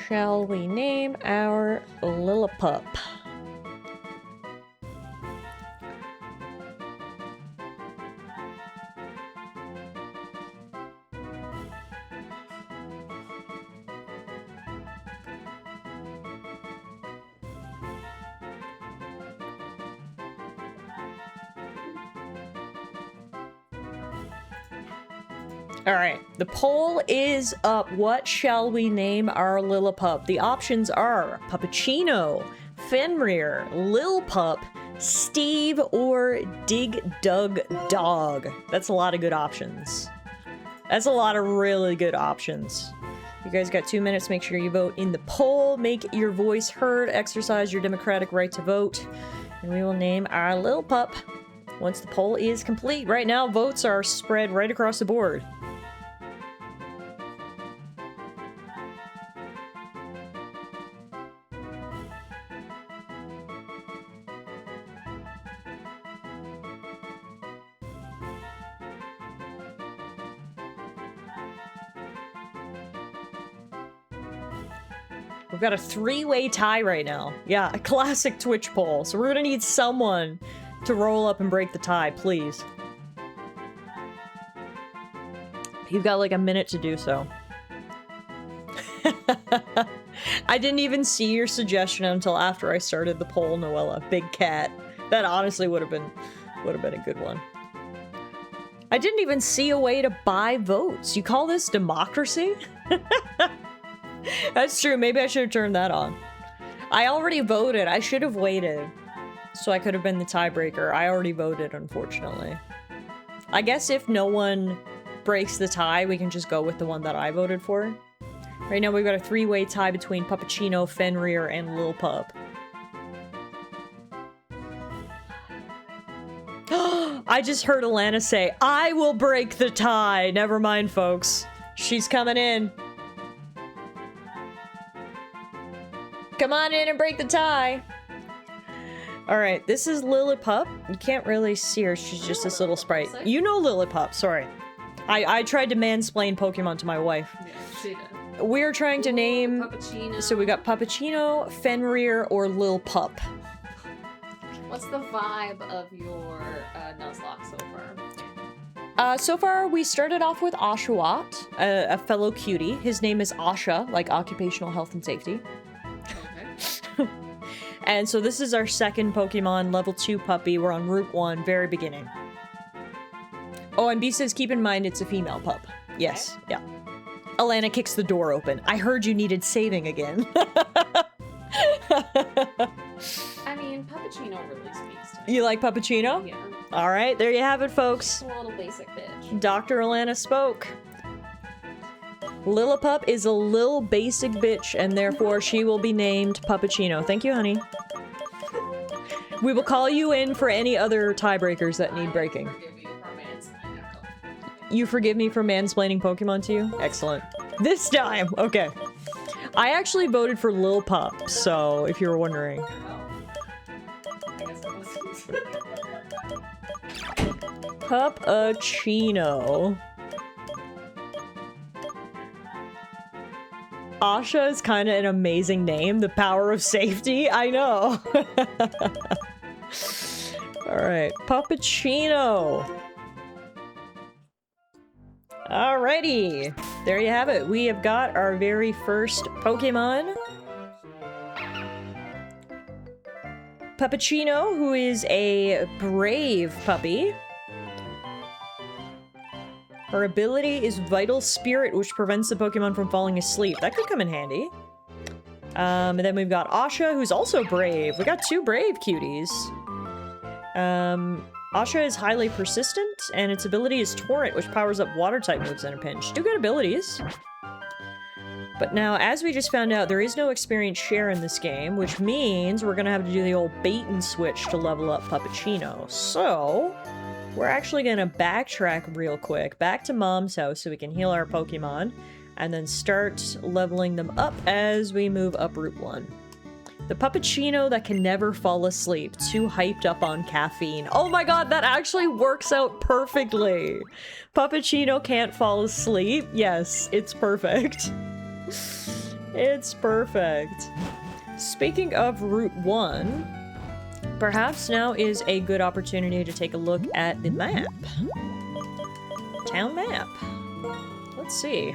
[SPEAKER 1] shall we name our Lillipup? All right, the poll is up. What shall we name our Lillipup? The options are Puppuccino, Fenrir, Lilpup, Steve, or Dig Dug Dog. That's a lot of good options. That's a lot of really good options. You guys got 2 minutes. Make sure you vote in the poll. Make your voice heard. Exercise your democratic right to vote. And we will name our Lillipup once the poll is complete. Right now, votes are spread right across the board. We've got a 3-way tie right now. Yeah, a classic Twitch poll. So we're gonna need someone to roll up and break the tie, please. You've got like a minute to do so. I didn't even see your suggestion until after I started the poll, Noella. Big cat. That honestly would have been a good one. I didn't even see a way to buy votes. You call this democracy? That's true. Maybe I should have turned that on. I already voted. I should have waited so I could have been the tiebreaker. I already voted, unfortunately. I guess if no one breaks the tie, we can just go with the one that I voted for. Right now, we've got a 3-way tie between Puppuccino, Fenrir, and Lilpup. I just heard Alana say, I will break the tie. Never mind, folks. She's coming in. Come on in and break the tie. Alright, this is Lillipup. You can't really see her. She's just this little sprite. You know Lillipup, sorry. I tried to mansplain Pokemon to my wife.
[SPEAKER 2] Yeah, she did.
[SPEAKER 1] We're trying to name...
[SPEAKER 2] Puppuccino.
[SPEAKER 1] So we got Puppuccino, Fenrir, or Lilpup.
[SPEAKER 2] What's the vibe of your Nuzlocke so far?
[SPEAKER 1] So far, we started off with Oshawott, a fellow cutie. His name is Asha, like Occupational Health and Safety.
[SPEAKER 2] Okay.
[SPEAKER 1] And so this is our second Pokemon, level 2 puppy. We're on Route 1, very beginning. Oh, and B says, keep in mind it's a female pup. Yes, okay. Yeah. Alana kicks the door open. I heard you needed saving again.
[SPEAKER 2] I mean, Puppuccino really speaks to me.
[SPEAKER 1] You like Puppuccino?
[SPEAKER 2] Yeah.
[SPEAKER 1] All right, there you have it, folks.
[SPEAKER 2] Just a little basic bitch.
[SPEAKER 1] Dr. Alana spoke. Lillipup is a little basic bitch, and therefore she will be named Puppuccino. Thank you, honey. We will call you in for any other tiebreakers that need breaking. You forgive me for mansplaining Pokemon to you? Excellent. This time! Okay. I actually voted for Lillipup, so if you were wondering. Puppuccino. Asha is kind of an amazing name. The power of safety. I know. Alright. Puppuccino. Alrighty. There you have it. We have got our very first Pokemon. Puppuccino, who is a brave puppy. Her ability is Vital Spirit, which prevents the Pokemon from falling asleep. That could come in handy. And then we've got Asha, who's also brave. We got 2 brave cuties. Asha is highly persistent, and its ability is Torrent, which powers up Water-type moves in a pinch. 2 good abilities. But now, as we just found out, there is no experience share in this game, which means we're gonna have to do the old bait and switch to level up Puppuccino. So... we're actually gonna backtrack real quick back to Mom's house so we can heal our Pokemon and then start leveling them up as we move up Route 1. The Puppuccino that can never fall asleep, too hyped up on caffeine. Oh my god, that actually works out perfectly! Puppuccino can't fall asleep? Yes, it's perfect. It's perfect. Speaking of Route 1, perhaps now is a good opportunity to take a look at the map. Town map. Let's see.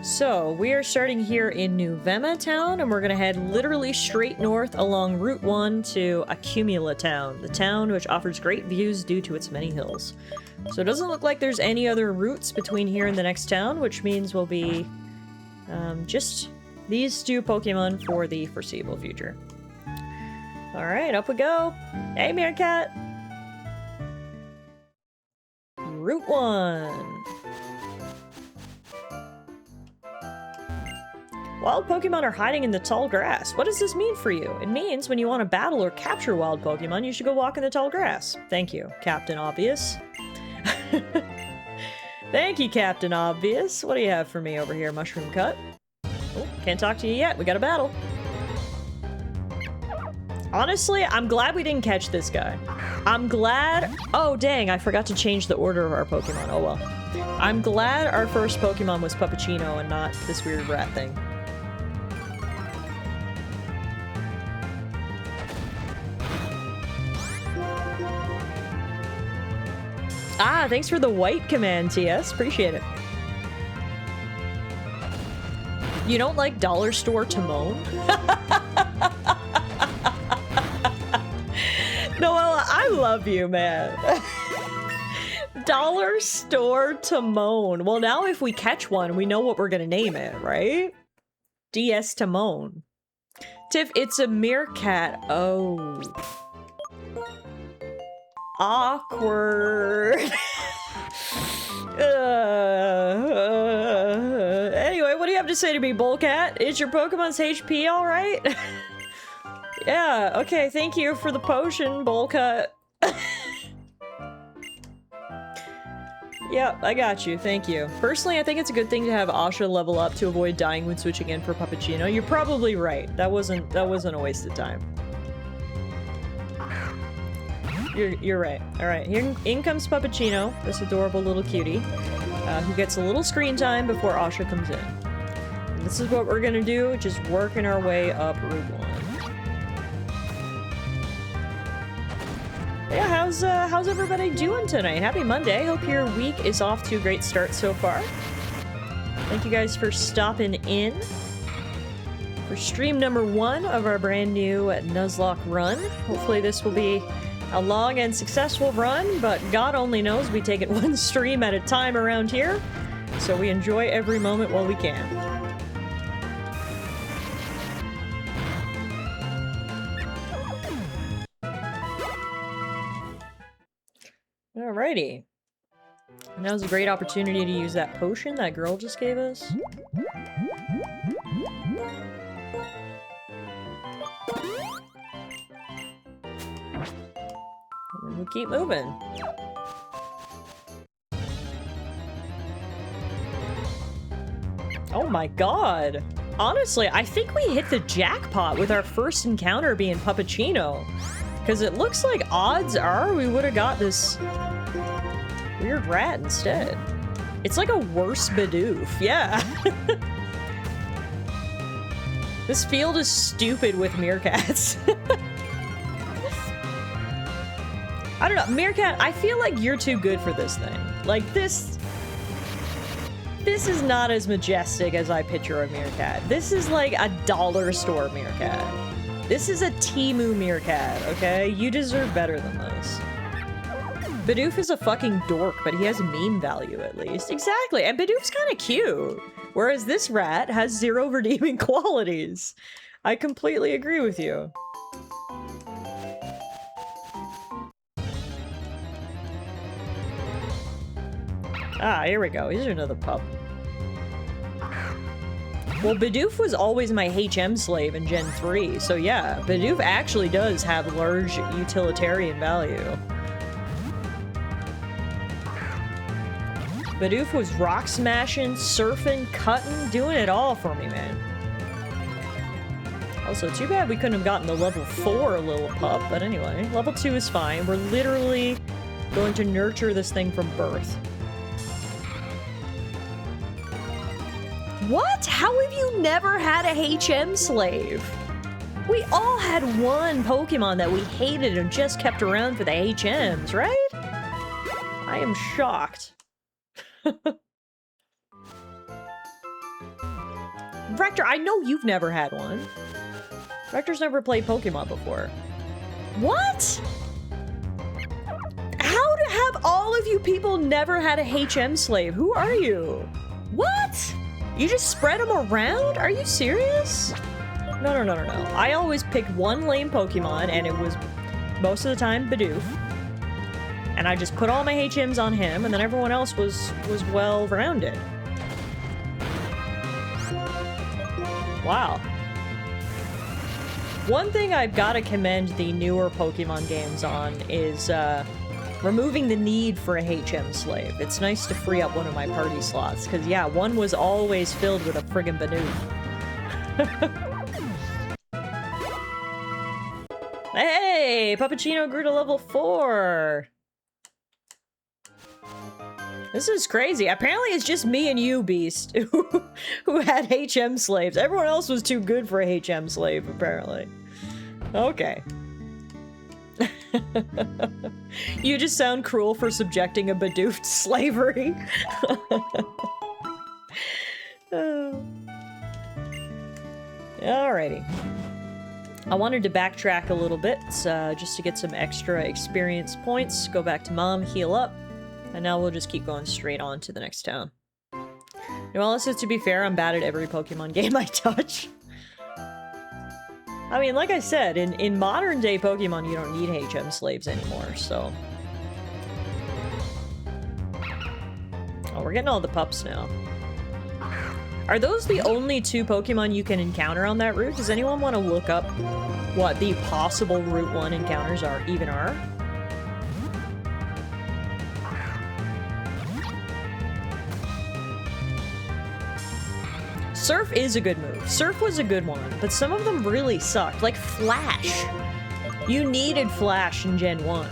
[SPEAKER 1] So, we are starting here in New Vema Town, and we're gonna head literally straight north along Route 1 to Accumula Town, the town which offers great views due to its many hills. So it doesn't look like there's any other routes between here and the next town, which means we'll be just these two Pokemon for the foreseeable future. Alright, up we go! Hey, Meerkat! Route 1! Wild Pokemon are hiding in the tall grass. What does this mean for you? It means when you want to battle or capture wild Pokemon, you should go walk in the tall grass. Thank you, Captain Obvious. Thank you, Captain Obvious. What do you have for me over here, Mushroom Cut? Oh, can't talk to you yet. We got a battle. Honestly, I'm glad we didn't catch this guy. I'm glad... Oh, dang, I forgot to change the order of our Pokemon. Oh, well. I'm glad our first Pokemon was Puppachino and not this weird rat thing. Ah, thanks for the white command, TS. Appreciate it. You don't like Dollar Store Timon? Noella, I love you, man. Dollar Store Timon. Well, now if we catch one, we know what we're gonna name it, right? DS Timon. Tiff, it's a meerkat. Oh. Awkward. Anyway, what do you have to say to me, Bullcat? Is your Pokemon's HP alright? Yeah, okay, thank you for the potion, Bullcat. Yep, I got you, thank you. Personally, I think it's a good thing to have Asha level up to avoid dying when switching in for Puppachino. You're probably right. That wasn't a waste of time. You're right. Alright, here in comes Puppachino, this adorable little cutie, who gets a little screen time before Asha comes in. And this is what we're gonna do, just working our way up Route 1. Yeah, how's everybody doing tonight? Happy Monday. Hope your week is off to a great start so far. Thank you guys for stopping in for stream number 1 of our brand new Nuzlocke run. Hopefully this will be a long and successful run, but God only knows we take it one stream at a time around here, so we enjoy every moment while we can. Alrighty. Now's a great opportunity to use that potion that girl just gave us. And we'll keep moving. Oh my god! Honestly, I think we hit the jackpot with our first encounter being Puppachino. Because it looks like odds are we would have got this weird rat instead. It's like a worse Bidoof, yeah. This field is stupid with meerkats. I don't know, Meerkat, I feel like you're too good for this thing. Like, this is not as majestic as I picture a meerkat. This is like a dollar store meerkat. This is a Temu meerkat, okay? You deserve better than this. Bidoof is a fucking dork, but he has meme value at least. Exactly, and Bidoof's kind of cute. Whereas this rat has 0 redeeming qualities. I completely agree with you. Ah, here we go. Here's another pup. Well, Bidoof was always my HM slave in Gen 3, so yeah, Bidoof actually does have large utilitarian value. Bidoof was rock smashing, surfing, cutting, doing it all for me, man. Also, too bad we couldn't have gotten the level 4 little pup, but anyway, level 2 is fine. We're literally going to nurture this thing from birth. What? How have you never had a HM slave? We all had one Pokemon that we hated and just kept around for the HMs, right? I am shocked. Rector, I know you've never had one. Rector's never played Pokemon before. What? How have all of you people never had a HM slave? Who are you? What? You just spread them around? Are you serious? No. I always picked one lame Pokemon, and it was most of the time Bidoof. And I just put all my HMs on him, and then everyone else was well-rounded. Wow. One thing I've got to commend the newer Pokemon games on is removing the need for a HM slave. It's nice to free up one of my party slots, because yeah, one was always filled with a friggin' Bidoof. Hey! Puppuccino grew to level 4! This is crazy. Apparently it's just me and you, Beast, who had HM slaves. Everyone else was too good for a HM slave, apparently. Okay. You just sound cruel for subjecting a Bidoof to slavery. Alrighty. I wanted to backtrack a little bit, just to get some extra experience points, go back to Mom, heal up, and now we'll just keep going straight on to the next town. Well, also, to be fair, I'm bad at every Pokemon game I touch. I mean, like I said, in modern-day Pokemon, you don't need HM slaves anymore, so... Oh, we're getting all the pups now. Are those the only 2 Pokemon you can encounter on that route? Does anyone want to look up what the possible Route 1 encounters are? Surf is a good move. Surf was a good one, but some of them really sucked. Like Flash. You needed Flash in Gen 1.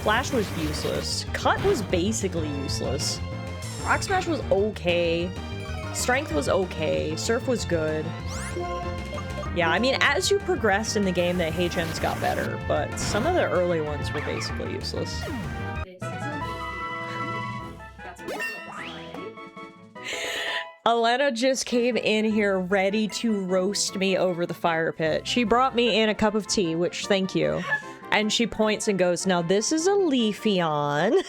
[SPEAKER 1] Flash was useless. Cut was basically useless. Rock Smash was okay. Strength was okay. Surf was good. Yeah, I mean, as you progressed in the game, the HMs got better, but some of the early ones were basically useless. Alana just came in here ready to roast me over the fire pit. She brought me in a cup of tea, which, thank you. And she points and goes, now this is a Leafeon.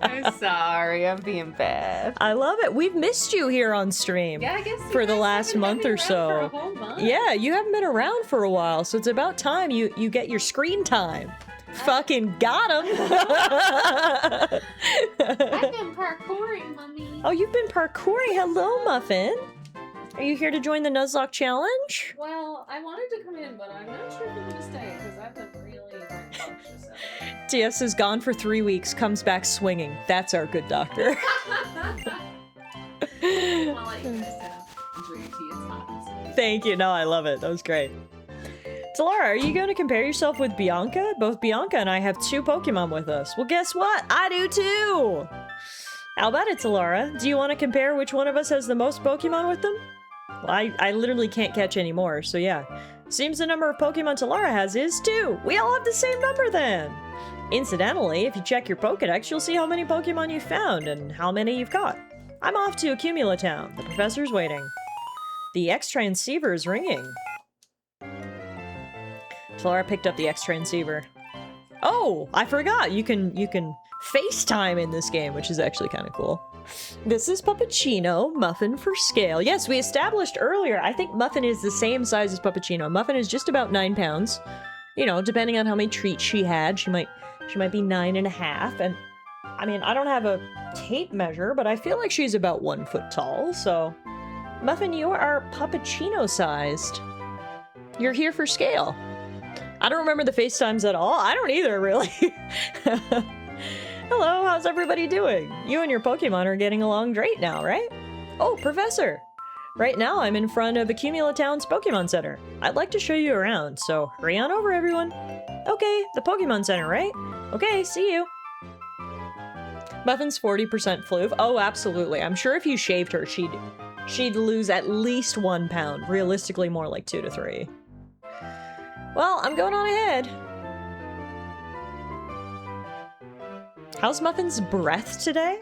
[SPEAKER 2] I'm sorry, I'm being bad.
[SPEAKER 1] I love it. We've missed you here on stream.
[SPEAKER 2] Yeah, I guess
[SPEAKER 1] for the last month or so.
[SPEAKER 2] For a whole month.
[SPEAKER 1] Yeah, you haven't been around for a while, so it's about time you get your screen time. Fucking got him.
[SPEAKER 2] I've been parkouring, Mummy.
[SPEAKER 1] Oh, you've been parkouring. Hello, Muffin. Are you here to join the Nuzlocke challenge?
[SPEAKER 2] Well, I wanted to come in, but I'm not sure if I'm gonna stay because I've been really rambunctious at it.
[SPEAKER 1] TS is gone for 3 weeks, comes back swinging. That's our good doctor.
[SPEAKER 2] I'll let you guys enjoy your tea. It's hot.
[SPEAKER 1] Thank you. No, I love it. That was great. Tallara, are you going to compare yourself with Bianca? Both Bianca and I have 2 Pokemon with us. Well, guess what? I do too! How about it, Tallara? Do you want to compare which one of us has the most Pokemon with them? Well, I literally can't catch any more, so yeah. Seems the number of Pokemon Tallara has is 2! We all have the same number then! Incidentally, if you check your Pokedex, you'll see how many Pokemon you've found and how many you've caught. I'm off to Accumula Town. The professor's waiting. The X-Transceiver is ringing. Tallara picked up the X-Transceiver. Oh, I forgot. You can FaceTime in this game, which is actually kind of cool. This is Puppuccino, Muffin for scale. Yes, we established earlier, I think Muffin is the same size as Puppuccino. Muffin is just about 9 pounds. You know, depending on how many treats she had, she might be 9.5. And I mean, I don't have a tape measure, but I feel like she's about 1 foot tall. So, Muffin, you are Puppuccino sized. You're here for scale. I don't remember the FaceTimes at all. I don't either, really. Hello, how's everybody doing? You and your Pokemon are getting along great now, right? Oh, Professor! Right now, I'm in front of Accumula Town's Pokemon Center. I'd like to show you around, so hurry on over, everyone. Okay, the Pokemon Center, right? Okay, see you. Muffin's 40% fluve. Oh, absolutely. I'm sure if you shaved her, she'd lose at least 1 pound. Realistically, more like 2 to 3. Well, I'm going on ahead. How's Muffin's breath today?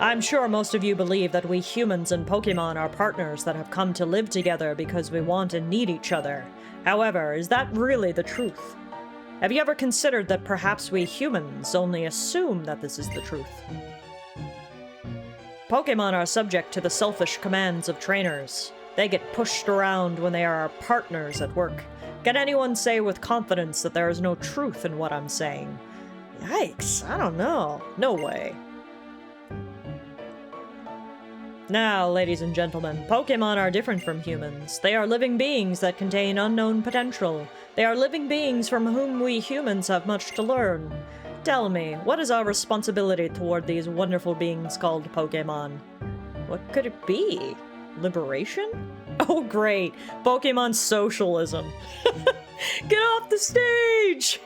[SPEAKER 1] I'm sure most of you believe that we humans and Pokémon are partners that have come to live together because we want and need each other. However, is that really the truth? Have you ever considered that perhaps we humans only assume that this is the truth? Pokémon are subject to the selfish commands of trainers. They get pushed around when they are our partners at work. Can anyone say with confidence that there is no truth in what I'm saying? Yikes, I don't know. No way. Now, ladies and gentlemen, Pokémon are different from humans. They are living beings that contain unknown potential. They are living beings from whom we humans have much to learn. Tell me, what is our responsibility toward these wonderful beings called Pokémon? What could it be? Liberation? Oh great, Pokémon socialism. Get off the stage!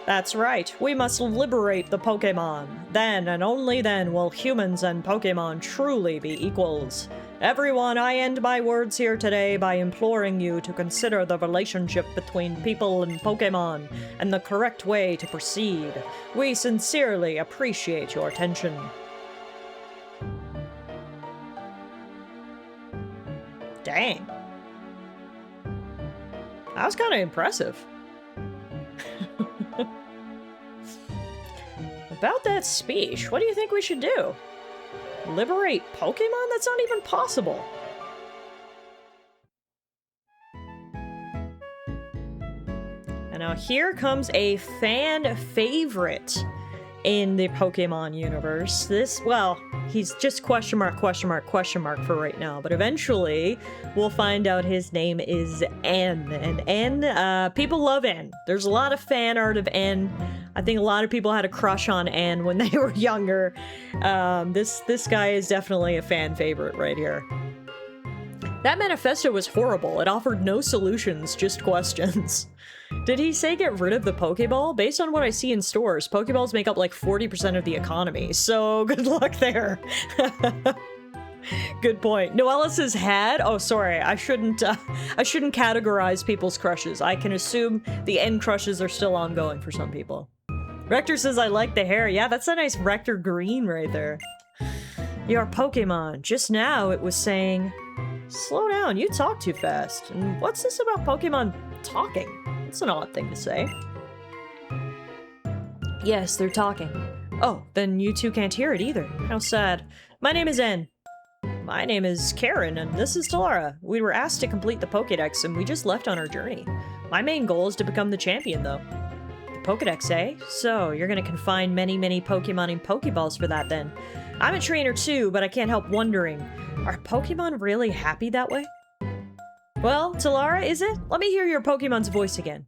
[SPEAKER 1] That's right, we must liberate the Pokémon. Then and only then will humans and Pokémon truly be equals. Everyone, I end my words here today by imploring you to consider the relationship between people and Pokémon and the correct way to proceed. We sincerely appreciate your attention. Dang. That was kind of impressive. About that speech, what do you think we should do? Liberate Pokemon? That's not even possible. And now here comes a fan favorite in the Pokemon universe. This, well, he's just question mark for right now, but eventually we'll find out his name is N. And N, people love N. There's a lot of fan art of N. I think a lot of people had a crush on N when they were younger. This guy is definitely a fan favorite right here. That manifesto was horrible. It offered no solutions, just questions. Did he say get rid of the Pokeball? Based on what I see in stores, Pokeballs make up like 40% of the economy, so good luck there. Good point. Noelis's had? Oh, sorry. I shouldn't categorize people's crushes. I can assume the end crushes are still ongoing for some people. Rector says I like the hair. Yeah, that's a nice Rector green right there. Your Pokemon. Just now it was saying, slow down, you talk too fast. And what's this about Pokemon talking? It's an odd thing to say. Yes, they're talking. Oh, then you two can't hear it either. How sad. My name is N. My name is Karen, and this is Tallara. We were asked to complete the Pokédex, and we just left on our journey. My main goal is to become the champion, though. The Pokédex, eh? So, you're gonna confine many Pokemon in Pokeballs for that, then. I'm a trainer, too, but I can't help wondering, are Pokemon really happy that way? Well, Tallara, is it? Let me hear your Pokemon's voice again.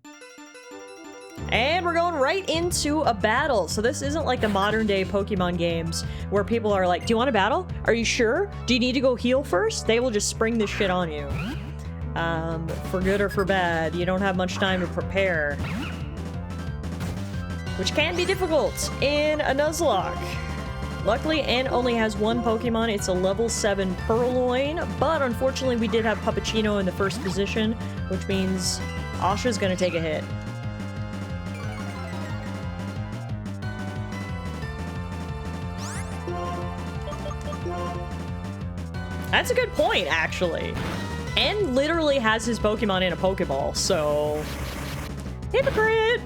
[SPEAKER 1] And we're going right into a battle. So this isn't like the modern day Pokemon games where people are like, do you want a battle? Are you sure? Do you need to go heal first? They will just spring this shit on you. For good or for bad, you don't have much time to prepare. Which can be difficult in a Nuzlocke. Luckily, N only has one Pokemon. It's a level 7 Purloin, but unfortunately we did have Puppuccino in the first position, which means Asha's gonna take a hit. That's a good point, actually. N literally has his Pokemon in a Pokeball, so... Hypocrite!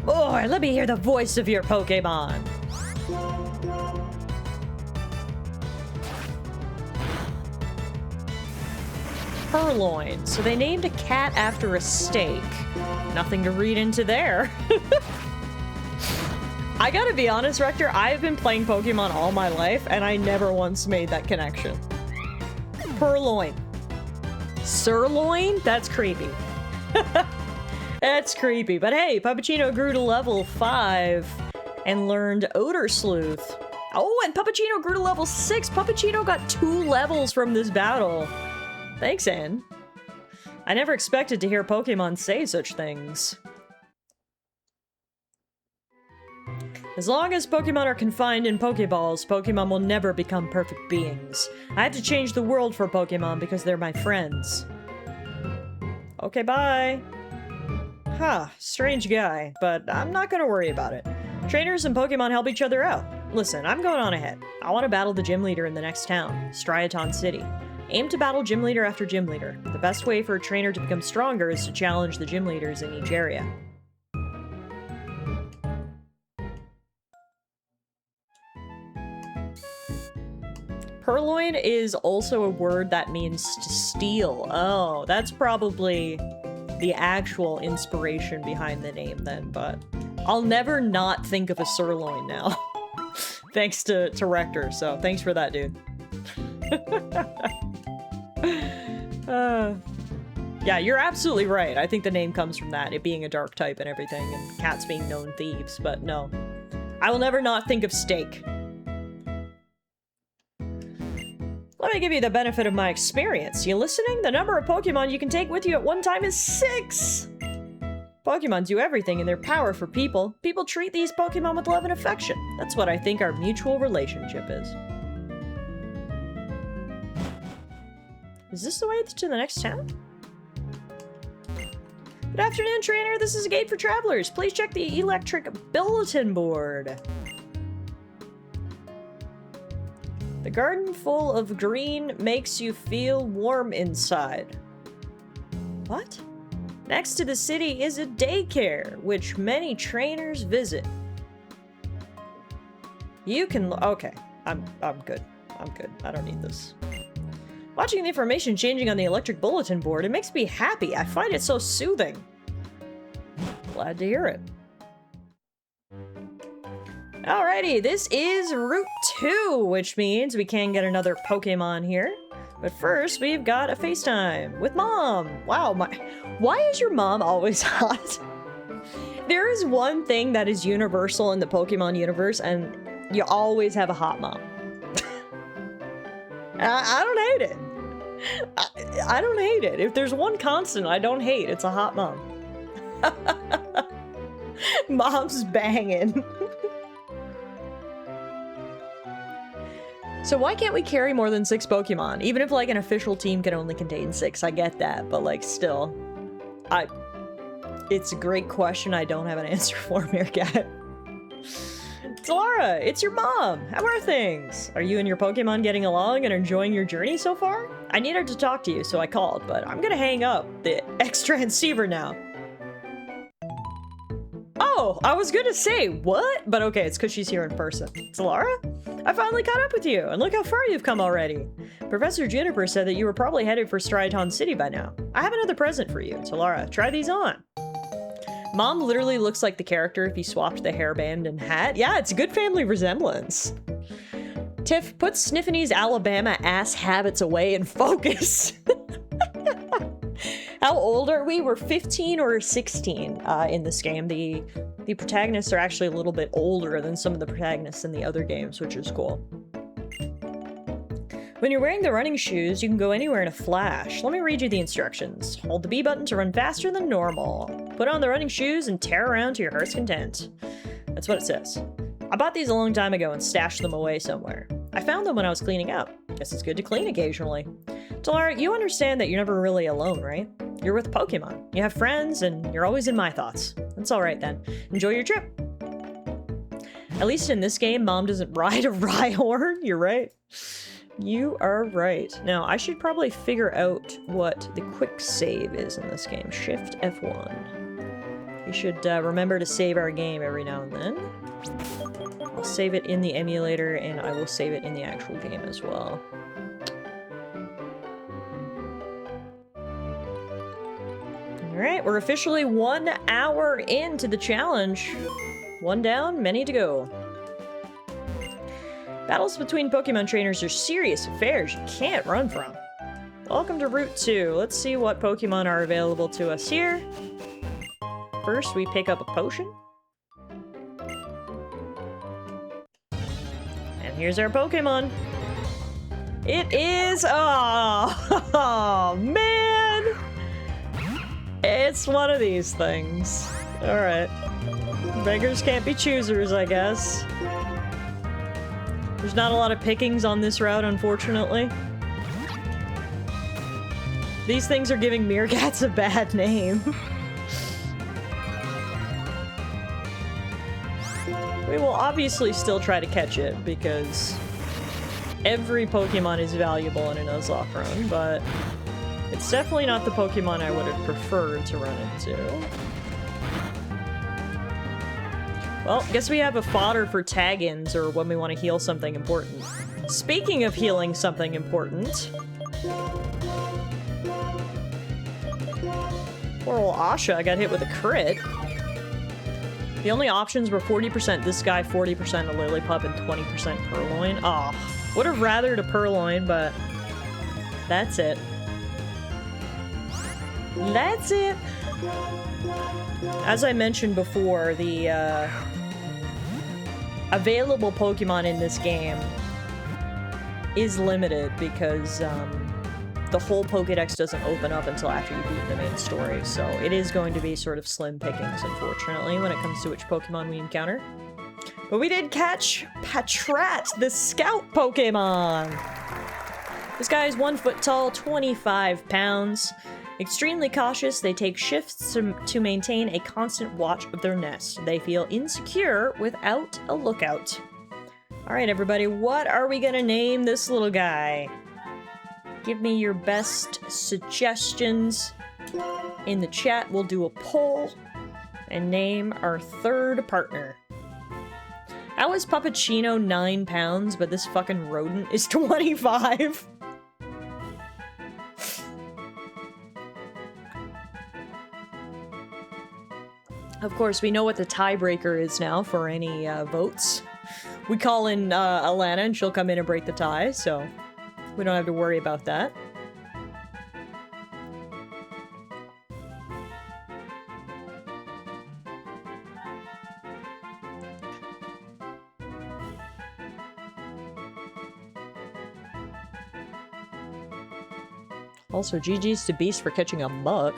[SPEAKER 1] Boy, let me hear the voice of your Pokemon. Purloin. So they named a cat after a steak. Nothing to read into there. I gotta be honest, Rector, I've been playing Pokemon all my life, and I never once made that connection. Purloin. Sirloin? That's creepy. That's creepy. But hey, Puppuccino grew to level 5 and learned Odor Sleuth. Oh, and Puppuccino grew to level 6. Puppuccino got 2 levels from this battle. Thanks, Anne. I never expected to hear Pokemon say such things. As long as Pokemon are confined in Pokeballs, Pokemon will never become perfect beings. I have to change the world for Pokemon because they're my friends. Okay, bye. Huh, strange guy, but I'm not gonna worry about it. Trainers and Pokemon help each other out. Listen, I'm going on ahead. I want to battle the gym leader in the next town, Striaton City. Aim to battle gym leader after gym leader. The best way for a trainer to become stronger is to challenge the gym leaders in each area. Purloin is also a word that means to steal. Oh, that's probably the actual inspiration behind the name then, but I'll never not think of a sirloin now. Thanks to Rector, so thanks for that, dude. Yeah, you're absolutely right. I think the name comes from that, it being a dark type and everything, and cats being known thieves, but no. I will never not think of steak. Let me give you the benefit of my experience. You listening? The number of Pokemon you can take with you at one time is 6! Pokemon do everything in their power for people. People treat these Pokemon with love and affection. That's what I think our mutual relationship is. Is this the way to the next town? Good afternoon, trainer. This is a gate for travelers. Please check the electric bulletin board. The garden full of green makes you feel warm inside. What? Next to the city is a daycare, which many trainers visit. You can... Okay, I'm good. I'm good. I don't need this. Watching the information changing on the electric bulletin board, it makes me happy. I find it so soothing. Glad to hear it. Alrighty, this is Route 2, which means we can get another Pokemon here. But first, we've got a FaceTime with Mom. Wow, why is your mom always hot? There is one thing that is universal in the Pokemon universe, and you always have a hot mom. I don't hate it. I don't hate it. If there's one constant I don't hate, it's a hot mom. Mom's banging. So why can't we carry more than 6 Pokemon? Even if, like, an official team can only contain 6, I get that, but, like, still. It's a great question I don't have an answer for, Meerkat. Tallara, it's your mom! How are things? Are you and your Pokemon getting along and enjoying your journey so far? I needed to talk to you, so I called, but I'm gonna hang up the extra transceiver now. Oh, I was gonna say, what? But okay, it's because she's here in person. Tallara? I finally caught up with you, and look how far you've come already. Professor Juniper said that you were probably headed for Striaton City by now. I have another present for you. Tallara, try these on. Mom literally looks like the character if you swapped the hairband and hat. Yeah, it's a good family resemblance. Tiff, put Sniffany's Alabama ass habits away and focus. How old are we? We're 15 or 16 in this game. The protagonists are actually a little bit older than some of the protagonists in the other games, which is cool. When you're wearing the running shoes, you can go anywhere in a flash. Let me read you the instructions. Hold the B button to run faster than normal. Put on the running shoes and tear around to your heart's content. That's what it says. I bought these a long time ago and stashed them away somewhere. I found them when I was cleaning up. Guess it's good to clean occasionally. Tallara, you understand that you're never really alone, right? You're with Pokemon. You have friends, and you're always in my thoughts. That's alright then. Enjoy your trip. At least in this game, Mom doesn't ride a Rhyhorn. You're right. You are right. Now, I should probably figure out what the quick save is in this game. Shift F1. We should remember to save our game every now and then. I'll save it in the emulator, and I will save it in the actual game as well. Alright, we're officially 1 hour into the challenge. 1 down, many to go. Battles between Pokemon trainers are serious affairs you can't run from. Welcome to Route 2. Let's see what Pokemon are available to us here. First, we pick up a potion. And here's our Pokemon. It is... Oh, man! It's one of these things. Alright. Beggars can't be choosers, I guess. There's not a lot of pickings on this route, unfortunately. These things are giving meerkats a bad name. We will obviously still try to catch it, because every Pokemon is valuable in a Nuzlocke run, but it's definitely not the Pokemon I would have preferred to run into. Well, guess we have a fodder for tag-ins, or when we want to heal something important. Speaking of healing something important... Poor old Asha got hit with a crit. The only options were 40% this guy, 40% a Lillipup, and 20% Purloin. Aw, would have rathered a Purloin, but that's it. That's it! As I mentioned before, the available Pokemon in this game is limited because the whole Pokédex doesn't open up until after you beat the main story, so it is going to be sort of slim pickings, unfortunately, when it comes to which Pokemon we encounter. But we did catch Patrat, the Scout Pokemon! This guy is 1 foot tall, 25 pounds. Extremely cautious, they take shifts to maintain a constant watch of their nest. They feel insecure without a lookout. Alright everybody, what are we gonna name this little guy? Give me your best suggestions in the chat. We'll do a poll and name our third partner. How is Puppuccino 9 pounds, but this fucking rodent is 25? Of course, we know what the tiebreaker is now for any votes. We call in Alana and she'll come in and break the tie, so we don't have to worry about that. Also, GG's to Beast for catching a bug.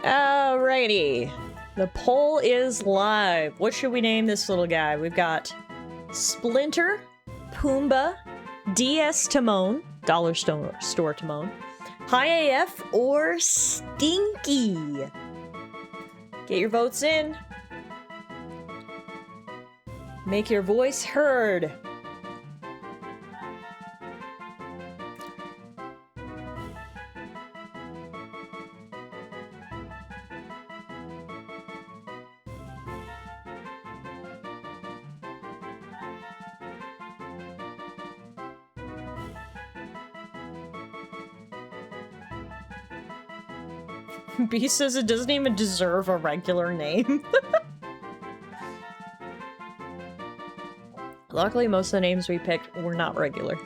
[SPEAKER 1] Alrighty. The poll is live. What should we name this little guy? We've got Splinter, Pumbaa, DS Timon, Dollar Store Timon, High AF, or Stinky. Get your votes in. Make your voice heard. B says it doesn't even deserve a regular name. Luckily, most of the names we picked were not regular.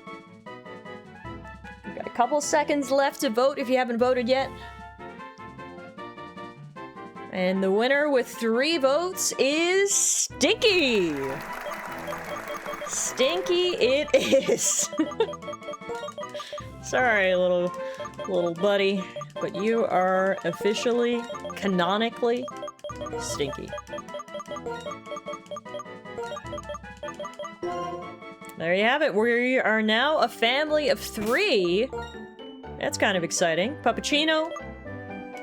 [SPEAKER 1] We've got a couple seconds left to vote if you haven't voted yet. And the winner with 3 votes is Stinky! Stinky it is! Sorry, little buddy. But you are officially, canonically, Stinky. There you have it. We are now a family of 3. That's kind of exciting. Puppuccino,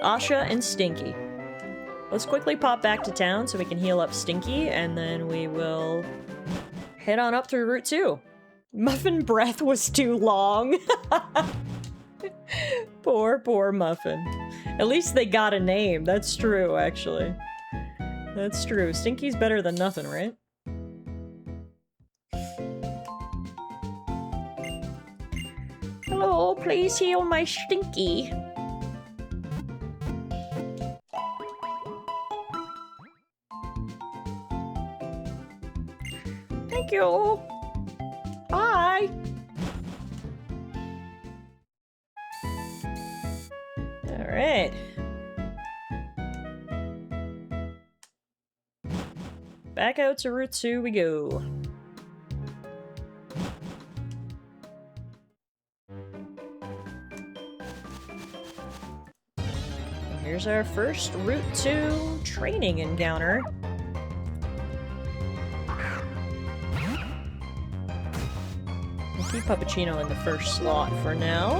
[SPEAKER 1] Asha, and Stinky. Let's quickly pop back to town so we can heal up Stinky, and then we will head on up through Route 2. Muffin breath was too long. Poor Muffin. At least they got a name. That's true, actually. That's true. Stinky's better than nothing, right? Hello, please heal my Stinky. Thank you. Bye. Alright. Back out to Route 2 we go. Here's our first Route 2 training encounter. We'll keep Puppuccino in the first slot for now.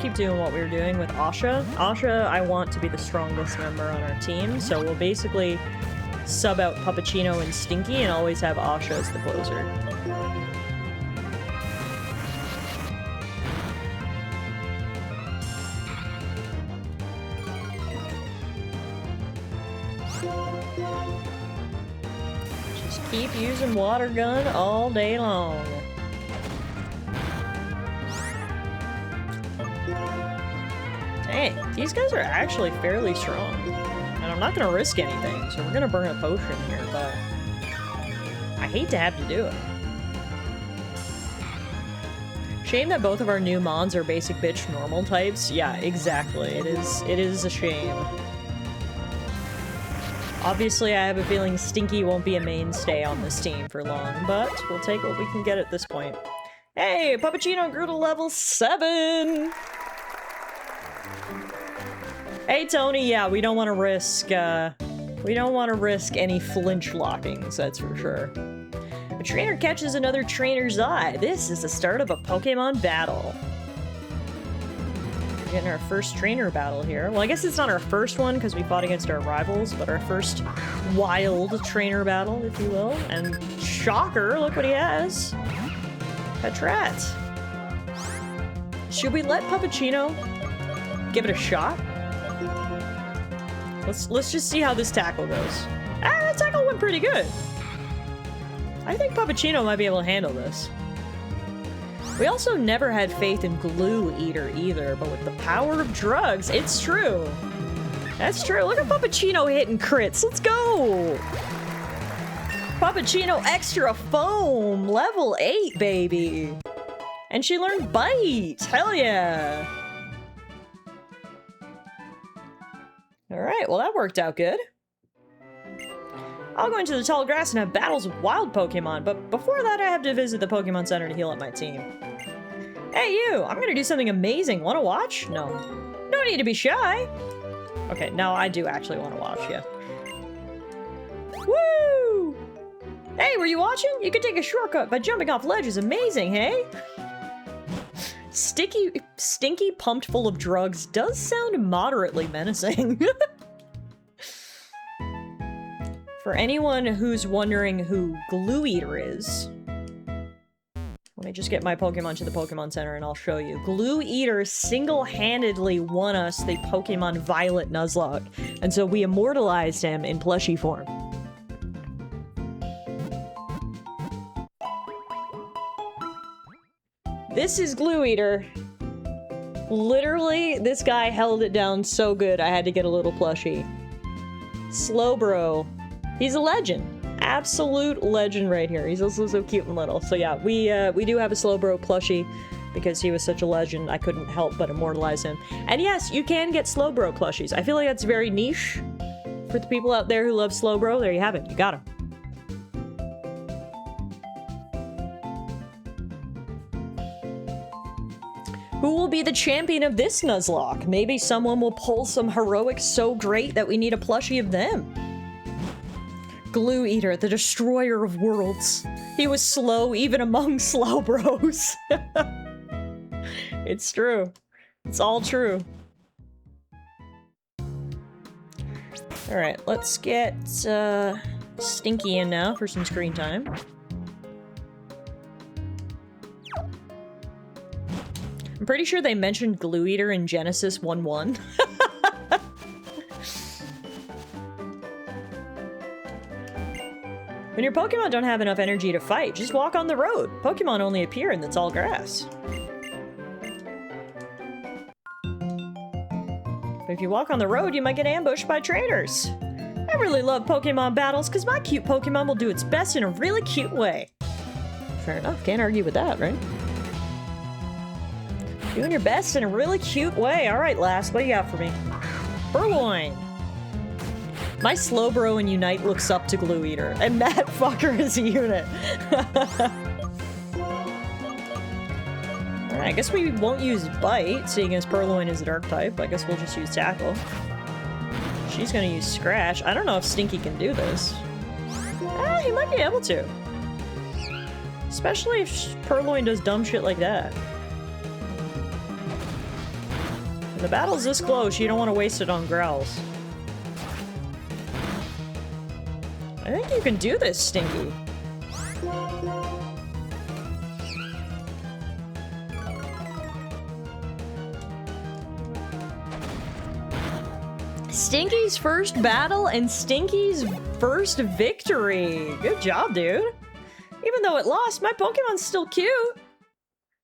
[SPEAKER 1] Keep doing what we were doing with Asha. Asha, I want to be the strongest member on our team, so we'll basically sub out Puppuccino and Stinky and always have Asha as the closer. Just keep using water gun all day long. Dang, these guys are actually fairly strong. And I'm not gonna risk anything, so we're gonna burn a potion here, but I hate to have to do it. Shame that both of our new mons are basic bitch normal types. Yeah, exactly. It is a shame. Obviously, I have a feeling Stinky won't be a mainstay on this team for long, but we'll take what we can get at this point. Hey, Puppuccino grew to level 7! Hey, Tony, yeah, we don't want to risk any flinch lockings, that's for sure. A trainer catches another trainer's eye. This is the start of a Pokemon battle. We're getting our first trainer battle here. Well, I guess it's not our first one because we fought against our rivals, but our first wild trainer battle, if you will. And shocker, look what he has. Patrat. Should we let Puppuccino give it a shot? Let's just see how this tackle goes. Ah, that tackle went pretty good. I think Puppuccino might be able to handle this. We also never had faith in Glue Eater either, but with the power of drugs, it's true. That's true. Look at Puppuccino hitting crits. Let's go! Puppuccino extra foam, level 8, baby. And she learned Bite. Hell yeah. Alright, well that worked out good. I'll go into the tall grass and have battles with wild Pokemon, but before that I have to visit the Pokemon Center to heal up my team. Hey you! I'm gonna do something amazing. Wanna watch? No. No need to be shy! Okay, no, I do actually want to watch, yeah. Woo! Hey, were you watching? You could take a shortcut by jumping off ledges. Amazing, hey? Stinky pumped full of drugs does sound moderately menacing. For anyone who's wondering who Glue Eater is, let me just get my Pokemon to the Pokemon Center and I'll show you. Glue Eater single-handedly won us the Pokemon Violet Nuzlocke, and so we immortalized him in plushie form. This is Glue Eater. Literally, this guy held it down so good I had to get a little plushie. Slowbro. He's a legend. Absolute legend right here. He's also so cute and little. So yeah, we do have a Slowbro plushie because he was such a legend. I couldn't help but immortalize him. And yes, you can get Slowbro plushies. I feel like that's very niche for the people out there who love Slowbro. There you have it. You got him. Who will be the champion of this Nuzlocke? Maybe someone will pull some heroics so great that we need a plushie of them. Glue Eater, the destroyer of worlds. He was slow even among slow bros. It's true. It's all true. Alright, let's get Stinky in now for some screen time. I'm pretty sure they mentioned Glue Eater in Genesis 1-1. When your Pokemon don't have enough energy to fight, just walk on the road. Pokemon only appear in the tall grass. But if you walk on the road, you might get ambushed by trainers. I really love Pokemon battles because my cute Pokemon will do its best in a really cute way. Fair enough, can't argue with that, right? Doing your best in a really cute way. Alright, Lass, what do you got for me? Burloin! My Slowbro in Unite looks up to Glue Eater, and that fucker is a unit. Alright, I guess we won't use Bite, seeing as Purloin is a dark type. I guess we'll just use Tackle. She's gonna use Scratch. I don't know if Stinky can do this. Ah, he might be able to. Especially if Purloin does dumb shit like that. When the battle's this close, you don't want to waste it on Growls. I think you can do this, Stinky. Stinky's first battle and Stinky's first victory. Good job, dude. Even though it lost, my Pokemon's still cute.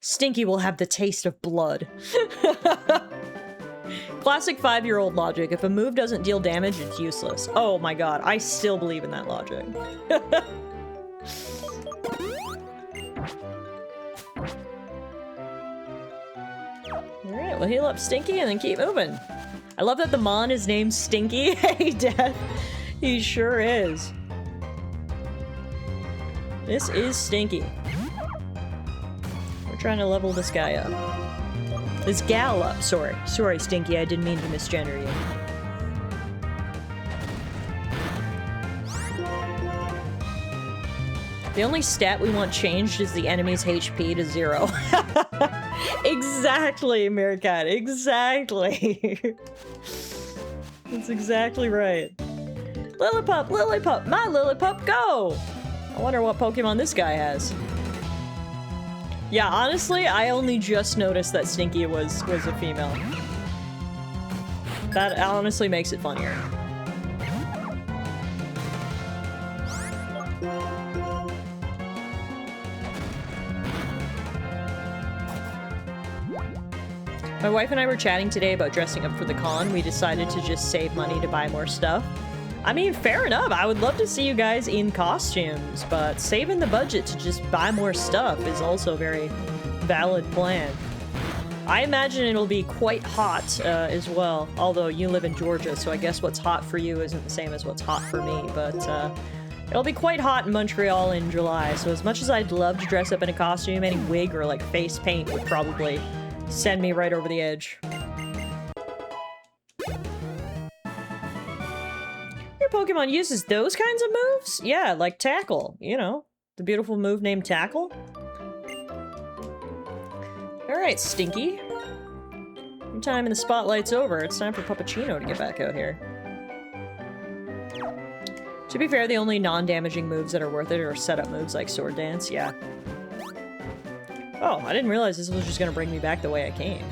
[SPEAKER 1] Stinky will have the taste of blood. Classic 5-year-old logic. If a move doesn't deal damage, it's useless. Oh my god, I still believe in that logic. Alright, we'll heal up Stinky and then keep moving. I love that the Mon is named Stinky. Hey, Death. He sure is. This is Stinky. We're trying to level this guy up. This gal up, sorry. Sorry, Stinky, I didn't mean to misgender you. The only stat we want changed is the enemy's HP to 0. Exactly, Meerkat, exactly. That's exactly right. Lillipup, Lillipup, my Lillipup, go! I wonder what Pokemon this guy has. Yeah, honestly, I only just noticed that Stinky was a female. That honestly makes it funnier. My wife and I were chatting today about dressing up for the con. We decided to just save money to buy more stuff. I mean, fair enough. I would love to see you guys in costumes, but saving the budget to just buy more stuff is also a very valid plan. I imagine it'll be quite hot as well, although you live in Georgia, so I guess what's hot for you isn't the same as what's hot for me, but it'll be quite hot in Montreal in July, so as much as I'd love to dress up in a costume, any wig or like face paint would probably send me right over the edge. Your Pokemon uses those kinds of moves? Yeah, like Tackle, you know, the beautiful move named Tackle. Alright, Stinky. Your time in the spotlight's over. It's time for Puppuccino to get back out here. To be fair, the only non-damaging moves that are worth it are setup moves like Sword Dance, yeah. Oh, I didn't realize this was just gonna bring me back the way I came.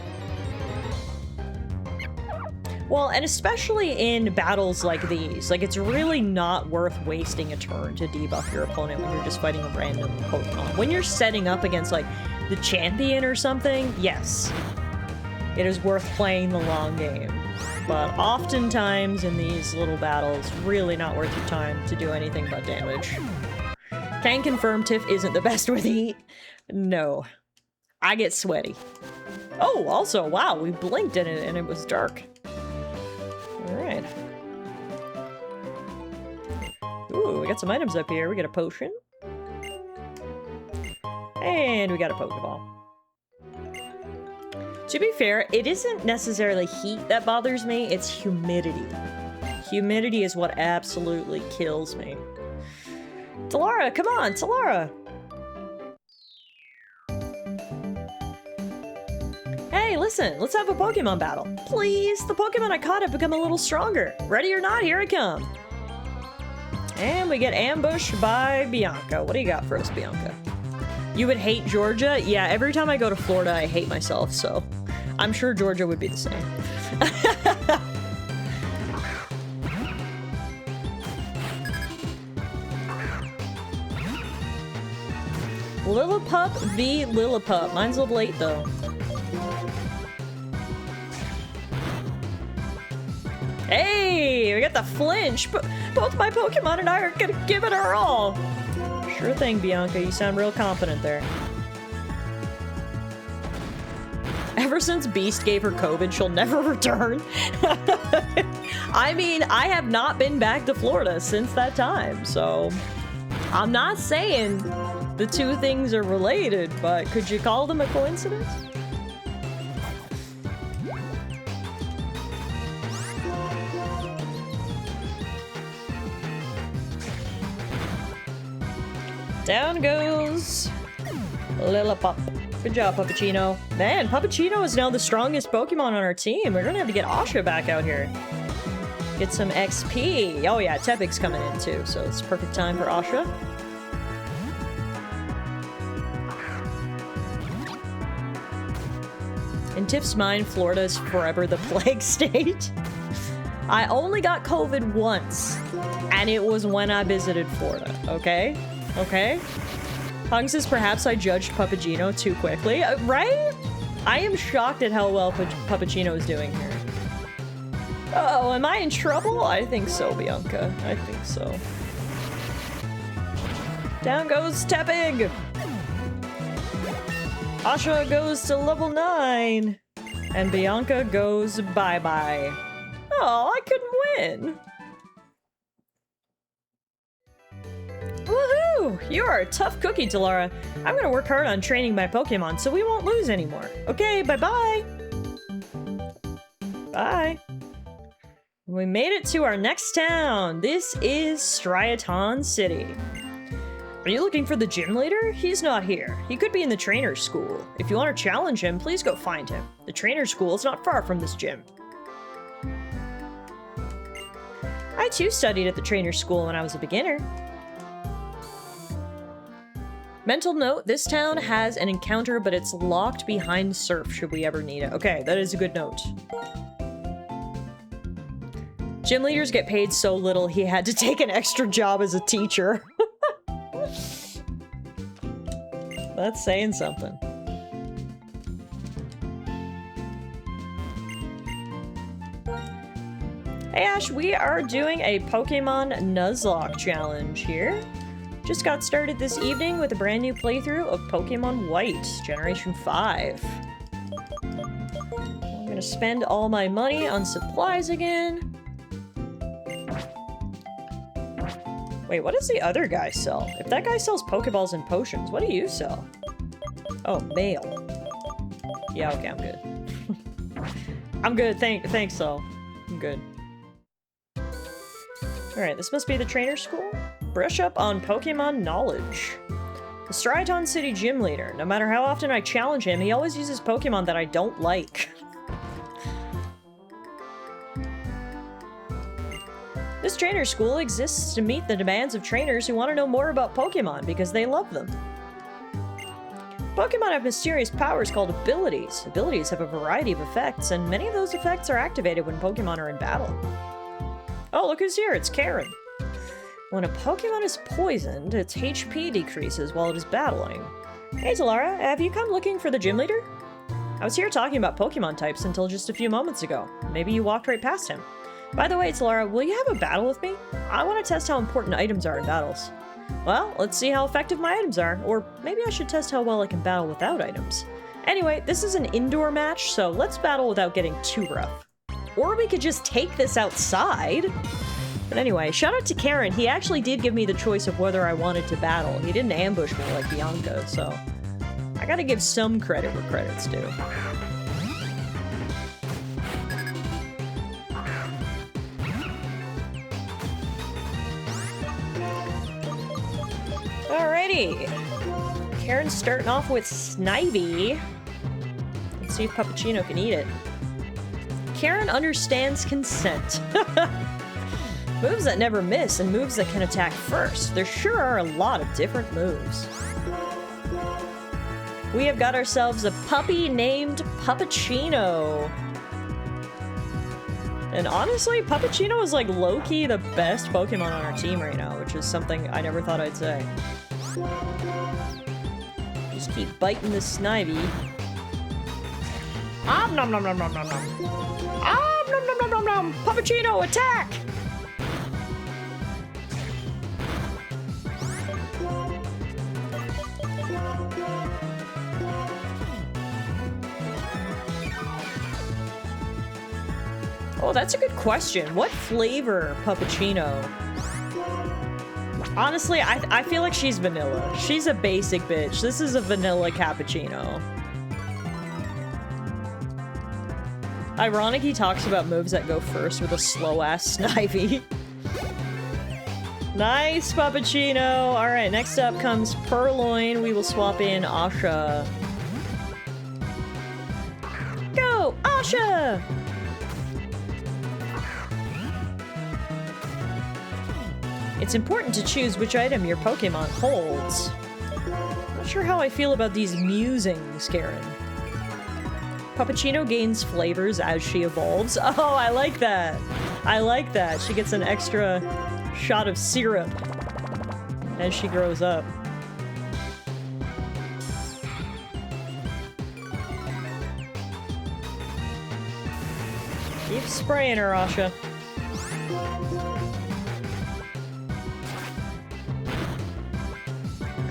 [SPEAKER 1] Well, and especially in battles like these, like, it's really not worth wasting a turn to debuff your opponent when you're just fighting a random Pokemon. When you're setting up against, like, the champion or something, yes, it is worth playing the long game. But oftentimes in these little battles, really not worth your time to do anything but damage. Can confirm Tiff isn't the best with heat. No. I get sweaty. Oh, also, wow, we blinked in it and it was dark. Alright. Ooh, we got some items up here. We got a potion. And we got a Pokeball. To be fair, it isn't necessarily heat that bothers me, it's humidity. Humidity is what absolutely kills me. Tallara, come on, Tallara! Hey, listen, let's have a Pokemon battle. Please, the Pokemon I caught have become a little stronger. Ready or not, here I come. And we get ambushed by Bianca. What do you got for us, Bianca? You would hate Georgia? Yeah, every time I go to Florida, I hate myself, so I'm sure Georgia would be the same. Lillipup v. Lillipup. Mine's a little late, though. Hey, we got the flinch. Both my Pokemon and I are gonna give it our all. Sure thing, Bianca. You sound real confident there. Ever since Beast gave her COVID, she'll never return. I mean, I have not been back to Florida since that time, so I'm not saying the two things are related, but could you call them a coincidence? Down goes Lillipop. Good job, Puppuccino. Man, Puppuccino is now the strongest Pokemon on our team. We're gonna have to get Asha back out here. Get some XP. Oh yeah, Tepig's coming in too, so it's perfect time for Asha. In Tiff's mind, Florida is forever the plague state. I only got COVID once, and it was when I visited Florida, okay? Okay? Hung says, perhaps I judged Puppuccino too quickly. Right? I am shocked at how well Puppuccino is doing here. Uh-oh, am I in trouble? I think so, Bianca. I think so. Down goes Tepig! Asha goes to level 9. And Bianca goes bye-bye. Oh, I couldn't win. Woohoo! You are a tough cookie, Tallara. I'm gonna work hard on training my Pokemon so we won't lose anymore. Okay, bye-bye! Bye. We made it to our next town. This is Striaton City. Are you looking for the gym leader? He's not here. He could be in the trainer's school. If you want to challenge him, please go find him. The trainer's school is not far from this gym. I too studied at the trainer's school when I was a beginner. Mental note, this town has an encounter, but it's locked behind Surf should we ever need it. Okay, that is a good note. Gym leaders get paid so little he had to take an extra job as a teacher. That's saying something. Hey Ash, we are doing a Pokemon Nuzlocke challenge here. Just got started this evening with a brand new playthrough of Pokemon White, Generation 5. I'm gonna spend all my money on supplies again. Wait, what does the other guy sell? If that guy sells Pokeballs and potions, what do you sell? Oh, mail. Yeah, okay, I'm good. I'm good, thanks, though. I'm good. Alright, this must be the trainer school? Brush up on Pokemon knowledge. The Striaton City gym leader. No matter how often I challenge him, he always uses Pokemon that I don't like. This trainer school exists to meet the demands of trainers who want to know more about Pokemon because they love them. Pokemon have mysterious powers called abilities. Abilities have a variety of effects, and many of those effects are activated when Pokemon are in battle. Oh, look who's here, it's Karen. When a Pokemon is poisoned, its HP decreases while it is battling. Hey Tallara, have you come looking for the gym leader? I was here talking about Pokemon types until just a few moments ago. Maybe you walked right past him. By the way, Tallara, will you have a battle with me? I want to test how important items are in battles. Well, let's see how effective my items are, or maybe I should test how well I can battle without items. Anyway, this is an indoor match, so let's battle without getting too rough. Or we could just take this outside. But anyway, shout out to Karen. He actually did give me the choice of whether I wanted to battle. He didn't ambush me like Bianca, so I gotta give some credit where credit's due. Alrighty. Karen's starting off with Snivy. Let's see if Puppuccino can eat it. Karen understands consent. Moves that never miss and moves that can attack first. There sure are a lot of different moves. We have got ourselves a puppy named Puppuccino. And honestly, Puppuccino is like low-key the best Pokemon on our team right now, which is something I never thought I'd say. Just keep biting this Snivy. Nom nom nom nom nom nom nom. Nom nom nom nom nom. Puppuccino, attack! Oh, that's a good question. What flavor Puppuccino? Honestly, I feel like she's vanilla. She's a basic bitch. This is a vanilla cappuccino. Ironic he talks about moves that go first with a slow-ass Snivy. Nice, Puppuccino. All right, next up comes Purloin. We will swap in Asha. Go, Asha! It's important to choose which item your Pokemon holds. Not sure how I feel about these musings, Karen. Puppuccino gains flavors as she evolves. Oh, I like that. I like that. She gets an extra shot of syrup as she grows up. Keep spraying her, Asha.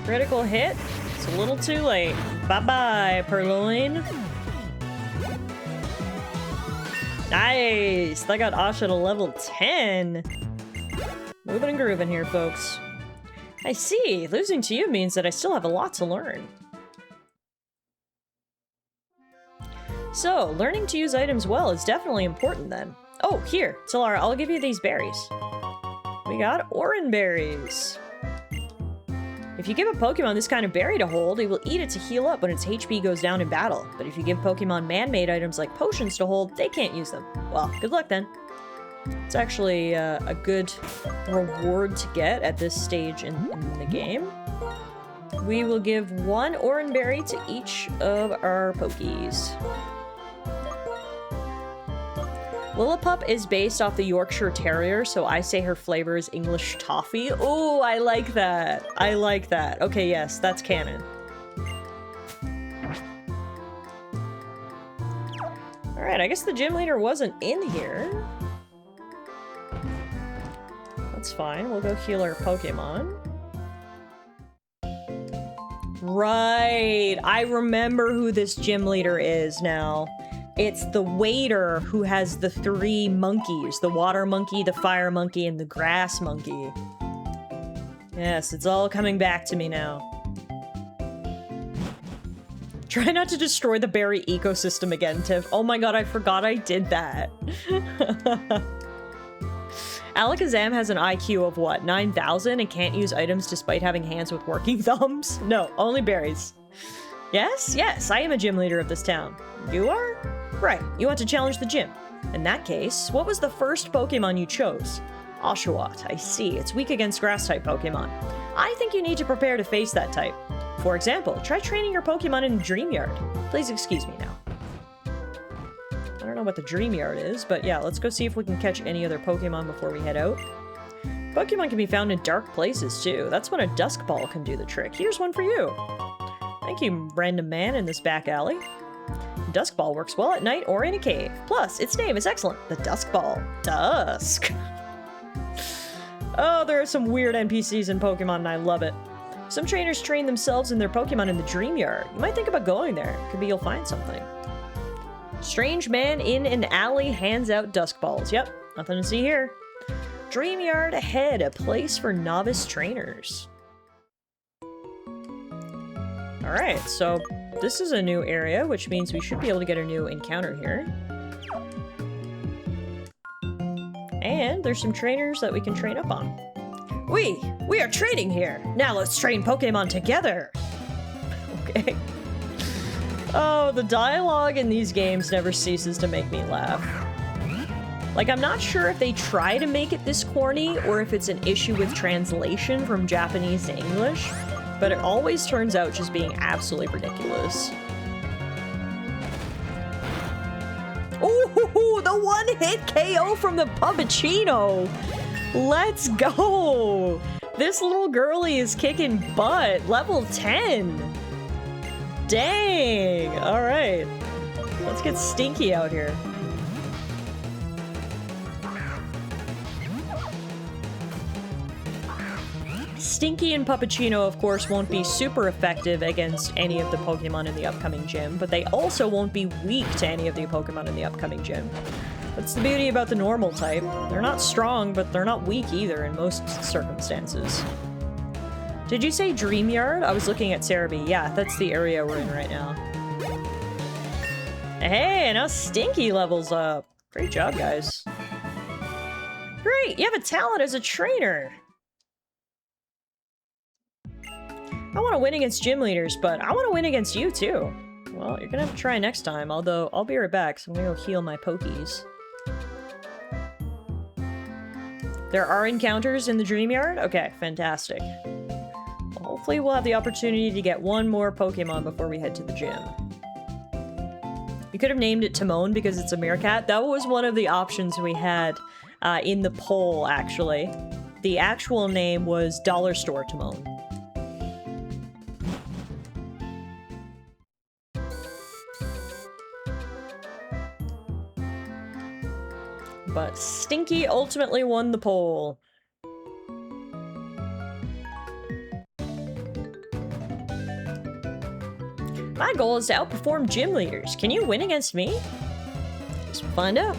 [SPEAKER 1] Critical hit? It's a little too late. Bye-bye, Purloin. Nice! That got Asha to level 10. Moving and grooving here, folks. I see. Losing to you means that I still have a lot to learn. So, learning to use items well is definitely important then. Oh, here, Tallara, I'll give you these berries. We got Oran berries. If you give a Pokemon this kind of berry to hold, it will eat it to heal up when its HP goes down in battle. But if you give Pokemon man-made items like potions to hold, they can't use them. Well, good luck then. It's actually a good reward to get at this stage in the game. We will give one Oran berry to each of our Pokies. Lillipup is based off the Yorkshire Terrier, so I say her flavor is English toffee. Oh, I like that. I like that. Okay, yes, that's canon. Alright, I guess the gym leader wasn't in here. That's fine. We'll go heal our Pokemon. Right. I remember who this gym leader is now. It's the waiter who has the 3 monkeys. The water monkey, the fire monkey, and the grass monkey. Yes, it's all coming back to me now. Try not to destroy the berry ecosystem again, Tiff. Oh my god, I forgot I did that. Alakazam has an IQ of what, 9,000 and can't use items despite having hands with working thumbs? No, only berries. Yes, yes, I am a gym leader of this town. You are? Right, you want to challenge the gym. In that case, what was the first Pokemon you chose? Oshawott, I see. It's weak against grass-type Pokemon. I think you need to prepare to face that type. For example, try training your Pokemon in the Dream Yard. Please excuse me now. I don't know what the Dream Yard is, but yeah, let's go see if we can catch any other Pokemon before we head out. Pokemon can be found in dark places, too. That's when a Dusk Ball can do the trick. Here's one for you. Thank you, random man in this back alley. Dusk Ball works well at night or in a cave. Plus, its name is excellent. The Dusk Ball. Dusk. Oh, there are some weird NPCs in Pokemon and I love it. Some trainers train themselves and their Pokemon in the Dream Yard. You might think about going there. Could be you'll find something. Strange man in an alley hands out Dusk Balls. Yep, nothing to see here. Dream Yard ahead, a place for novice trainers. Alright, so this is a new area, which means we should be able to get a new encounter here. And there's some trainers that we can train up on. We are training here! Now let's train Pokemon together! Okay. Oh, the dialogue in these games never ceases to make me laugh. Like, I'm not sure if they try to make it this corny, or if it's an issue with translation from Japanese to English, but it always turns out just being absolutely ridiculous. Ooh, the one-hit KO from the Puppuccino! Let's go! This little girlie is kicking butt. Level 10! Dang! Alright. Let's get stinky out here. Stinky and Puppuccino, of course, won't be super effective against any of the Pokemon in the upcoming gym, but they also won't be weak to any of the Pokemon in the upcoming gym. That's the beauty about the normal type. They're not strong, but they're not weak either in most circumstances. Did you say Dream Yard? I was looking at Cerebi. Yeah, that's the area we're in right now. Hey, now Stinky levels up. Great job, guys. Great, you have a talent as a trainer. I want to win against gym leaders, but I want to win against you too. Well, you're gonna have to try next time, although I'll be right back, so I'm gonna go heal my Pokies. There are encounters in the Dream Yard? Okay, fantastic. Well, hopefully we'll have the opportunity to get one more Pokemon before we head to the gym. You could have named it Timon because it's a meerkat. That was one of the options we had in the poll, actually. The actual name was Dollar Store Timon. But Stinky ultimately won the poll. My goal is to outperform gym leaders. Can you win against me? Let's find out.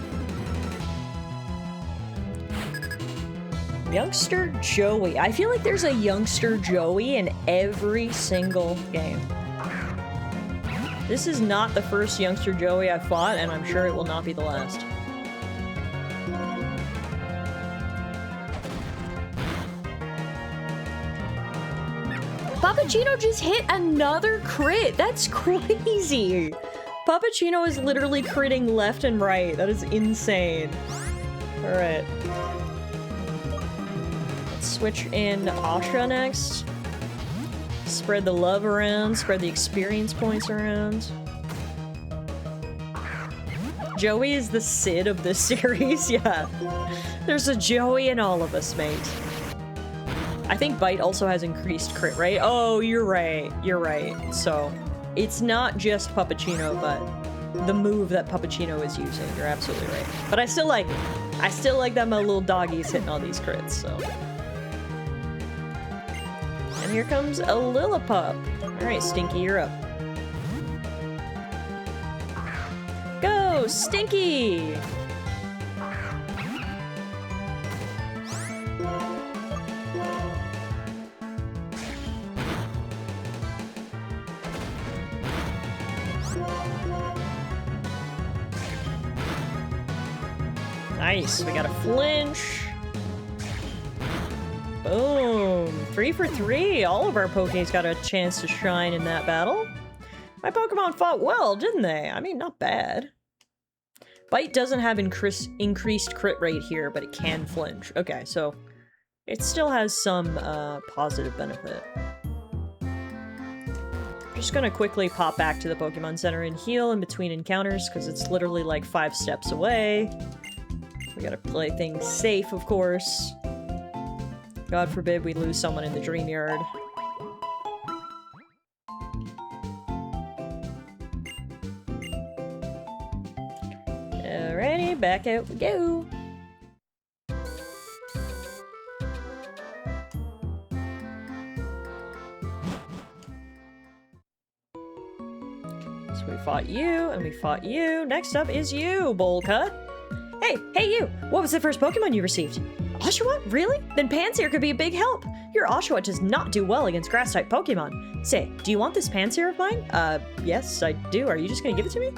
[SPEAKER 1] Youngster Joey. I feel like there's a Youngster Joey in every single game. This is not the first Youngster Joey I've fought, and I'm sure it will not be the last. Pappuccino just hit another crit. That's crazy. Pappuccino is literally critting left and right. That is insane. All right. Let's switch in Asha next. Spread the love around. Spread the experience points around. Joey is the Sid of this series. Yeah. There's a Joey in all of us, mate. I think Bite also has increased crit rate. Oh, you're right. You're right. So, it's not just Pappuccino, but the move that Pappuccino is using. You're absolutely right. But I still like it. I still like that my little doggy's hitting all these crits, so. And here comes a Lillipup. Alright, Stinky, you're up. Go, Stinky! Nice, we got a flinch. Boom. 3 for 3. All of our Pokés got a chance to shine in that battle. My Pokemon fought well, didn't they? I mean, not bad. Bite doesn't have increased crit rate here, but it can flinch. Okay, so it still has some positive benefit. Just gonna quickly pop back to the Pokemon Center and heal in between encounters, because it's literally like 5 steps away. We gotta play things safe, of course. God forbid we lose someone in the Dream Yard. Alrighty, back out we go. So we fought you, and we fought you. Next up is you, Bowl-Cut. Hey, you! What was the first Pokemon you received? Oshawott? Really? Then Pansear could be a big help! Your Oshawott does not do well against Grass-type Pokemon. Say, do you want this Pansear of mine? Yes, I do. Are you just gonna give it to me?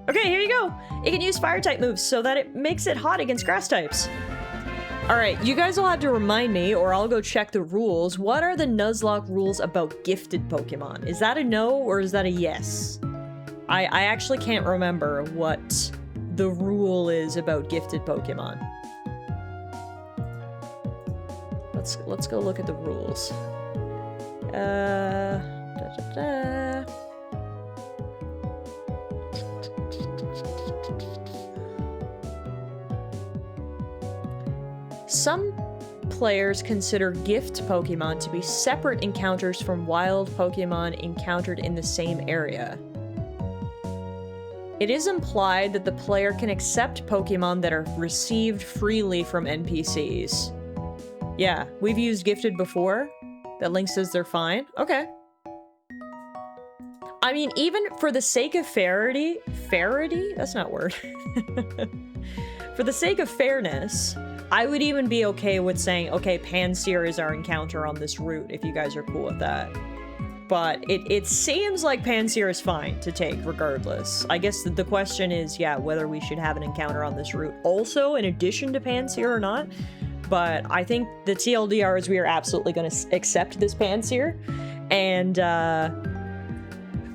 [SPEAKER 1] Okay, here you go! It can use Fire-type moves so that it makes it hot against Grass-types. Alright, you guys will have to remind me, or I'll go check the rules. What are the Nuzlocke rules about gifted Pokemon? Is that a no, or is that a yes? I actually can't remember what the rule is about gifted Pokemon. Let's go look at the rules. Some players consider gift Pokemon to be separate encounters from wild Pokemon encountered in the same area. It is implied that the player can accept Pokemon that are received freely from NPCs. Yeah, we've used gifted before. That Link says they're fine. Okay. I mean, even for the sake of fairity? That's not a word. For the sake of fairness, I would even be okay with saying, okay, Pansear is our encounter on this route, if you guys are cool with that. But it seems like Pansear is fine to take regardless. I guess the question is, yeah, whether we should have an encounter on this route also in addition to Pansear or not. But I think the TLDR is we are absolutely going to accept this Pansear. And,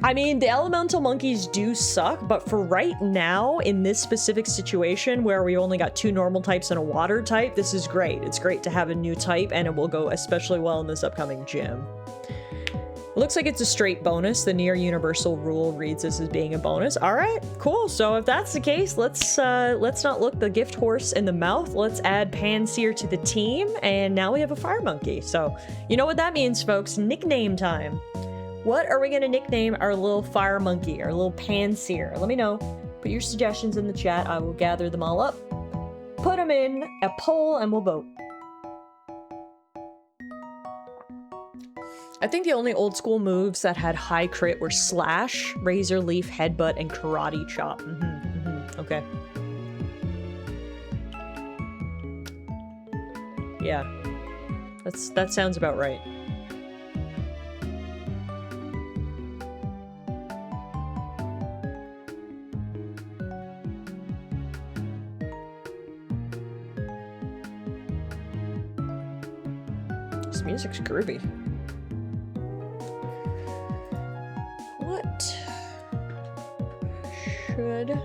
[SPEAKER 1] I mean, the elemental monkeys do suck, but for right now, in this specific situation where we only got 2 normal types and a water type, this is great. It's great to have a new type, and it will go especially well in this upcoming gym. It looks like it's a straight bonus. The near universal rule reads this as being a bonus. All right, cool. So if that's the case, let's not look the gift horse in the mouth. Let's add Panseer to the team, and now we have a fire monkey. So you know what that means, folks. Nickname time. What are we going to nickname our little fire monkey, our little Panseer? Let me know. Put your suggestions in the chat. I will gather them all up, put them in a poll, and we'll vote. I think the only old school moves that had high crit were Slash, Razor Leaf, Headbutt, and Karate Chop. Okay. Yeah. That sounds about right. This music's groovy. What should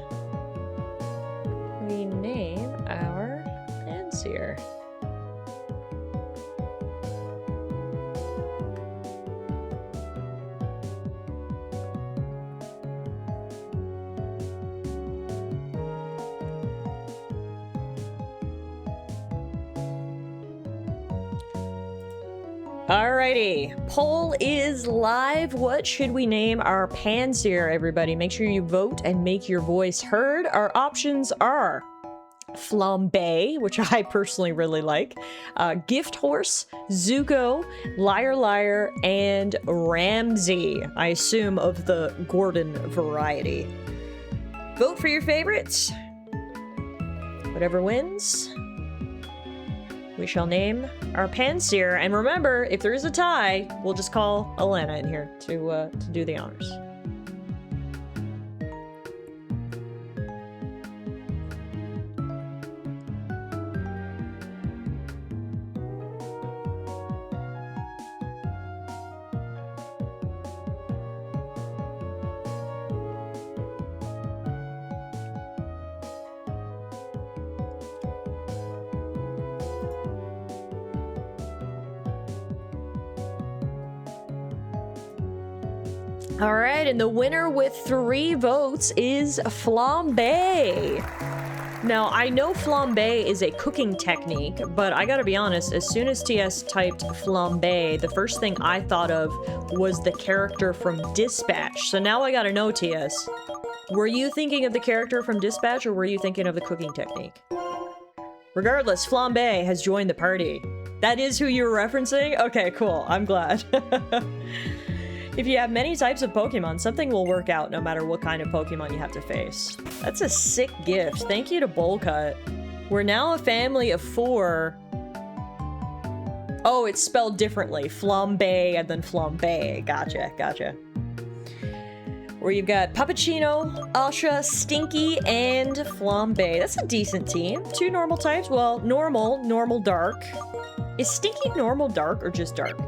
[SPEAKER 1] we name our Panseer? Alrighty, poll is live. What should we name our Panseer, everybody? Make sure you vote and make your voice heard. Our options are Flambe, which I personally really like, Gift Horse, Zuko, Liar Liar, and Ramsey, I assume of the Gordon variety. Vote for your favorites. Whatever wins, we shall name our Panseer. And remember, if there is a tie, we'll just call Alana in here to do the honors. All right, and the winner with 3 votes is Flambe. Now, I know Flambe is a cooking technique, but I gotta be honest, as soon as TS typed Flambe, the first thing I thought of was the character from Dispatch. So now I gotta know, TS, were you thinking of the character from Dispatch, or were you thinking of the cooking technique? Regardless, Flambe has joined the party. That is who you were referencing? Okay, cool. I'm glad. If you have many types of Pokemon, something will work out no matter what kind of Pokemon you have to face. That's a sick gift. Thank you to Bowlcut. We're now a family of 4. Oh, it's spelled differently. Flambe and then Flambe. Gotcha, gotcha. Where you've got Pappuccino, Asha, Stinky, and Flambe. That's a decent team. 2 normal types. Well, normal, normal, dark. Is Stinky normal, dark, or just dark?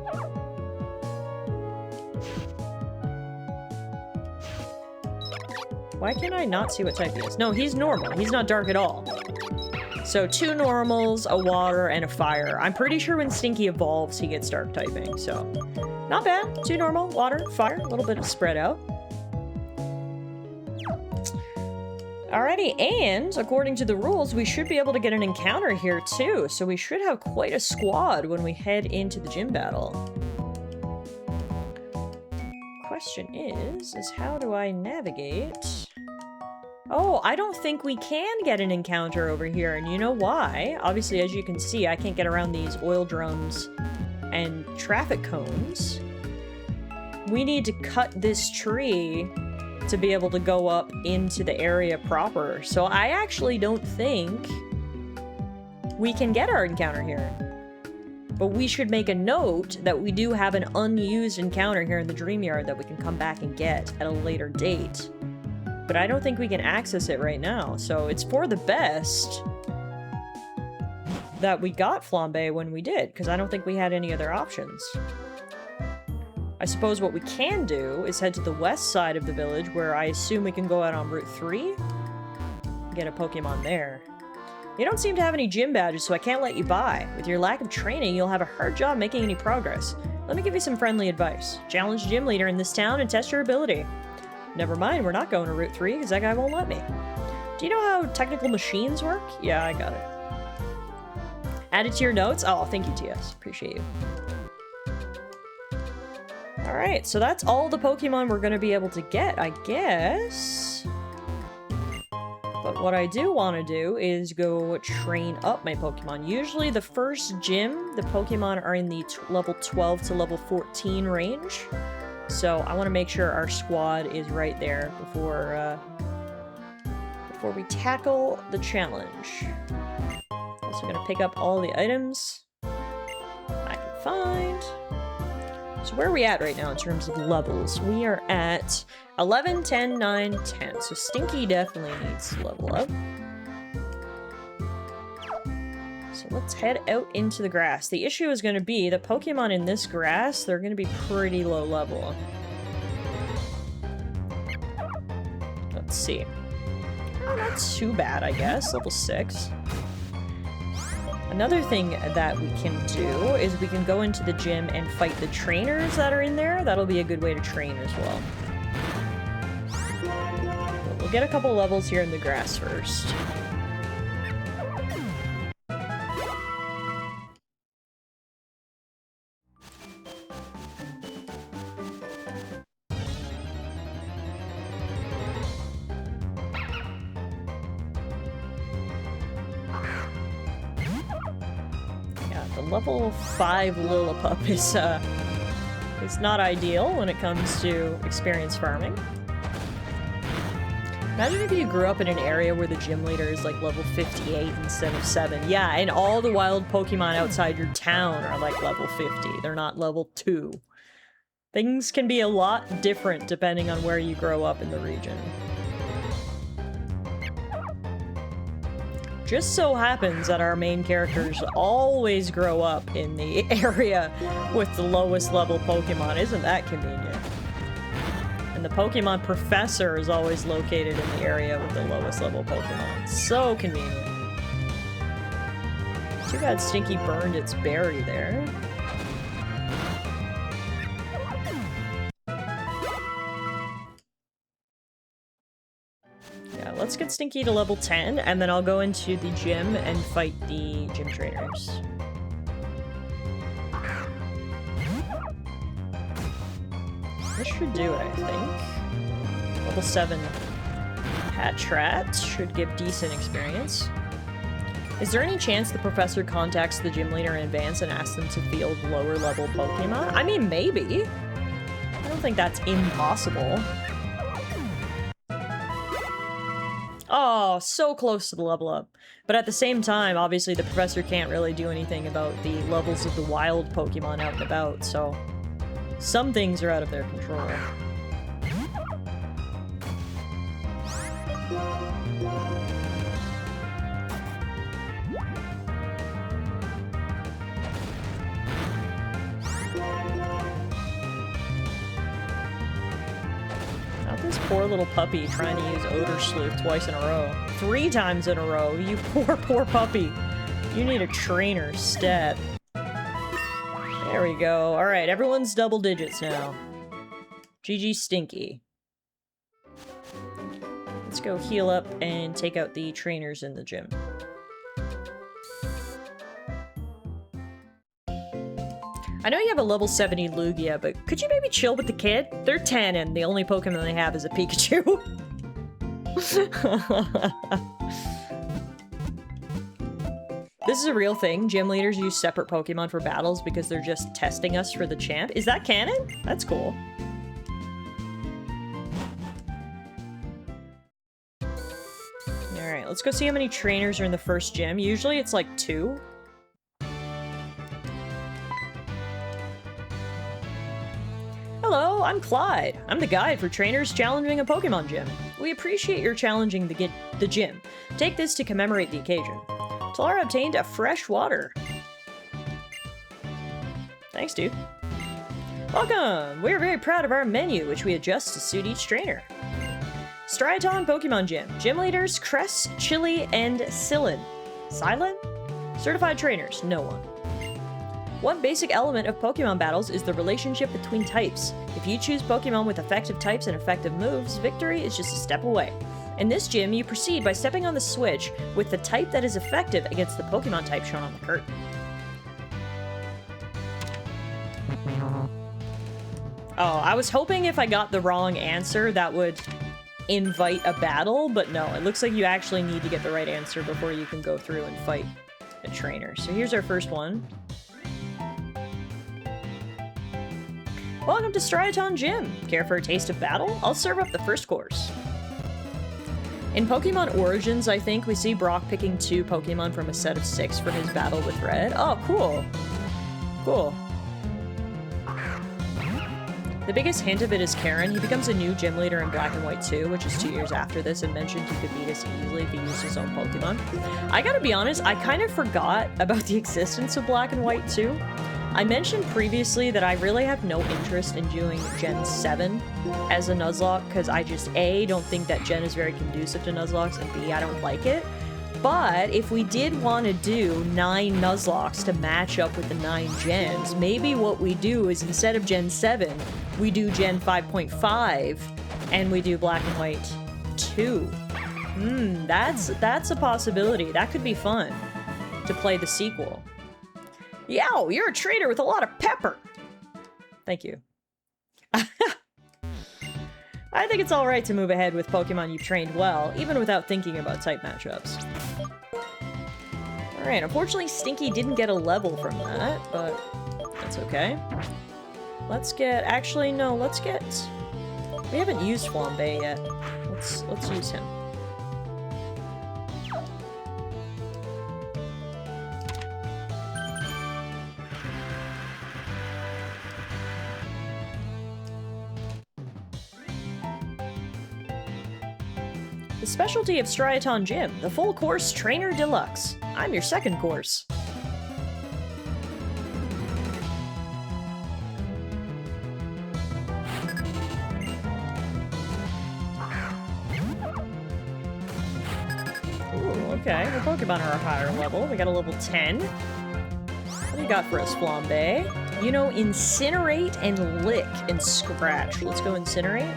[SPEAKER 1] Why can I not see what type he is? No, he's normal. He's not dark at all. So 2 normals, a water, and a fire. I'm pretty sure when Stinky evolves, he gets dark typing, so not bad. 2 normal, water, fire, a little bit of spread out. Alrighty, and according to the rules, we should be able to get an encounter here too, so we should have quite a squad when we head into the gym battle. Question is how do I navigate? Oh, I don't think we can get an encounter over here, and you know why? Obviously, as you can see, I can't get around these oil drums and traffic cones. We need to cut this tree to be able to go up into the area proper. So I actually don't think we can get our encounter here. But we should make a note that we do have an unused encounter here in the Dream Yard that we can come back and get at a later date. But I don't think we can access it right now, so it's for the best that we got Flambe when we did, because I don't think we had any other options. I suppose what we can do is head to the west side of the village, where I assume we can go out on Route 3. Get a Pokemon there. You don't seem to have any gym badges, so I can't let you by. With your lack of training, you'll have a hard job making any progress. Let me give you some friendly advice. Challenge the gym leader in this town and test your ability. Never mind, we're not going to Route 3, because that guy won't let me. Do you know how technical machines work? Yeah, I got it. Add it to your notes? Oh, thank you, TS. Appreciate you. Alright, so that's all the Pokemon we're going to be able to get, I guess. But what I do want to do is go train up my Pokemon. Usually the first gym, the Pokemon are in the level 12 to level 14 range. So I want to make sure our squad is right there before we tackle the challenge. Also going to pick up all the items I can find. So where are we at right now in terms of levels? We are at 11, 10, 9, 10. So Stinky definitely needs to level up. So let's head out into the grass. The issue is going to be the Pokemon in this grass, they're going to be pretty low level. Let's see. Oh, not too bad, I guess. Level 6. Another thing that we can do is we can go into the gym and fight the trainers that are in there. That'll be a good way to train as well. But we'll get a couple levels here in the grass first. Level 5 Lillipup is not ideal when it comes to experience farming. Imagine if you grew up in an area where the gym leader is like level 58 instead of 7. Yeah, and all the wild Pokemon outside your town are like level 50. They're not level 2. Things can be a lot different depending on where you grow up in the region. Just so happens that our main characters always grow up in the area with the lowest level Pokemon. Isn't that convenient? And the Pokemon Professor is always located in the area with the lowest level Pokemon. So convenient. Too bad Stinky burned its berry there. Let's get Stinky to level 10, and then I'll go into the gym and fight the gym trainers. This should do it, I think. Level 7 Patrat should give decent experience. Is there any chance the professor contacts the gym leader in advance and asks them to field lower level Pokemon? I mean, maybe. I don't think that's impossible. Oh, so close to the level up. But at the same time, obviously the professor can't really do anything about the levels of the wild Pokemon out and about, so some things are out of their control. This poor little puppy trying to use Odor Sleuth twice in a row. 3 times in a row. You poor puppy. You need a trainer stat. There we go. Alright, everyone's double digits now. GG Stinky. Let's go heal up and take out the trainers in the gym. I know you have a level 70 Lugia, but could you maybe chill with the kid? They're 10 and the only Pokemon they have is a Pikachu. This is a real thing. Gym leaders use separate Pokemon for battles because they're just testing us for the champ. Is that canon? That's cool. Alright, let's go see how many trainers are in the first gym. Usually it's like 2. Hello, I'm Clyde. I'm the guide for trainers challenging a Pokemon gym. We appreciate your challenging the gym. Take this to commemorate the occasion. Tallara obtained a fresh water. Thanks, dude. Welcome! We're very proud of our menu, which we adjust to suit each trainer. Striaton Pokemon Gym. Gym leaders, Cress, Chili, and Silent. Silent? Certified trainers, no one. One basic element of Pokemon battles is the relationship between types. If you choose Pokemon with effective types and effective moves, victory is just a step away. In this gym, you proceed by stepping on the switch with the type that is effective against the Pokemon type shown on the curtain. Oh, I was hoping if I got the wrong answer, that would invite a battle, but no, it looks like you actually need to get the right answer before you can go through and fight a trainer. So here's our first one. Welcome to Striaton Gym. Care for a taste of battle? I'll serve up the first course. In Pokemon Origins, I think, we see Brock picking 2 Pokemon from a set of 6 for his battle with Red. Oh, cool. Cool. The biggest hint of it is Karen. He becomes a new gym leader in Black and White 2, which is 2 years after this, and mentioned he could beat us easily if he used his own Pokemon. I gotta be honest, I kind of forgot about the existence of Black and White 2. I mentioned previously that I really have no interest in doing Gen 7 as a Nuzlocke, because I just, A, don't think that Gen is very conducive to Nuzlockes, and B, I don't like it. But if we did want to do 9 Nuzlockes to match up with the 9 gens, maybe what we do is instead of Gen 7, we do Gen 5.5, and we do Black and White 2. That's a possibility. That could be fun to play the sequel. Yow, you're a trainer with a lot of pepper! Thank you. I think it's alright to move ahead with Pokemon you've trained well, even without thinking about type matchups. Alright, unfortunately Stinky didn't get a level from that, but that's okay. Let's get... actually, no, let's get... we haven't used Flambe yet. Let's use him. The specialty of Striaton Gym, the full course Trainer Deluxe. I'm your second course. Ooh, okay, the Pokemon are a higher level. We got a level 10. What do you got for us, Flambe? You know, Incinerate and Lick and Scratch. Let's go Incinerate.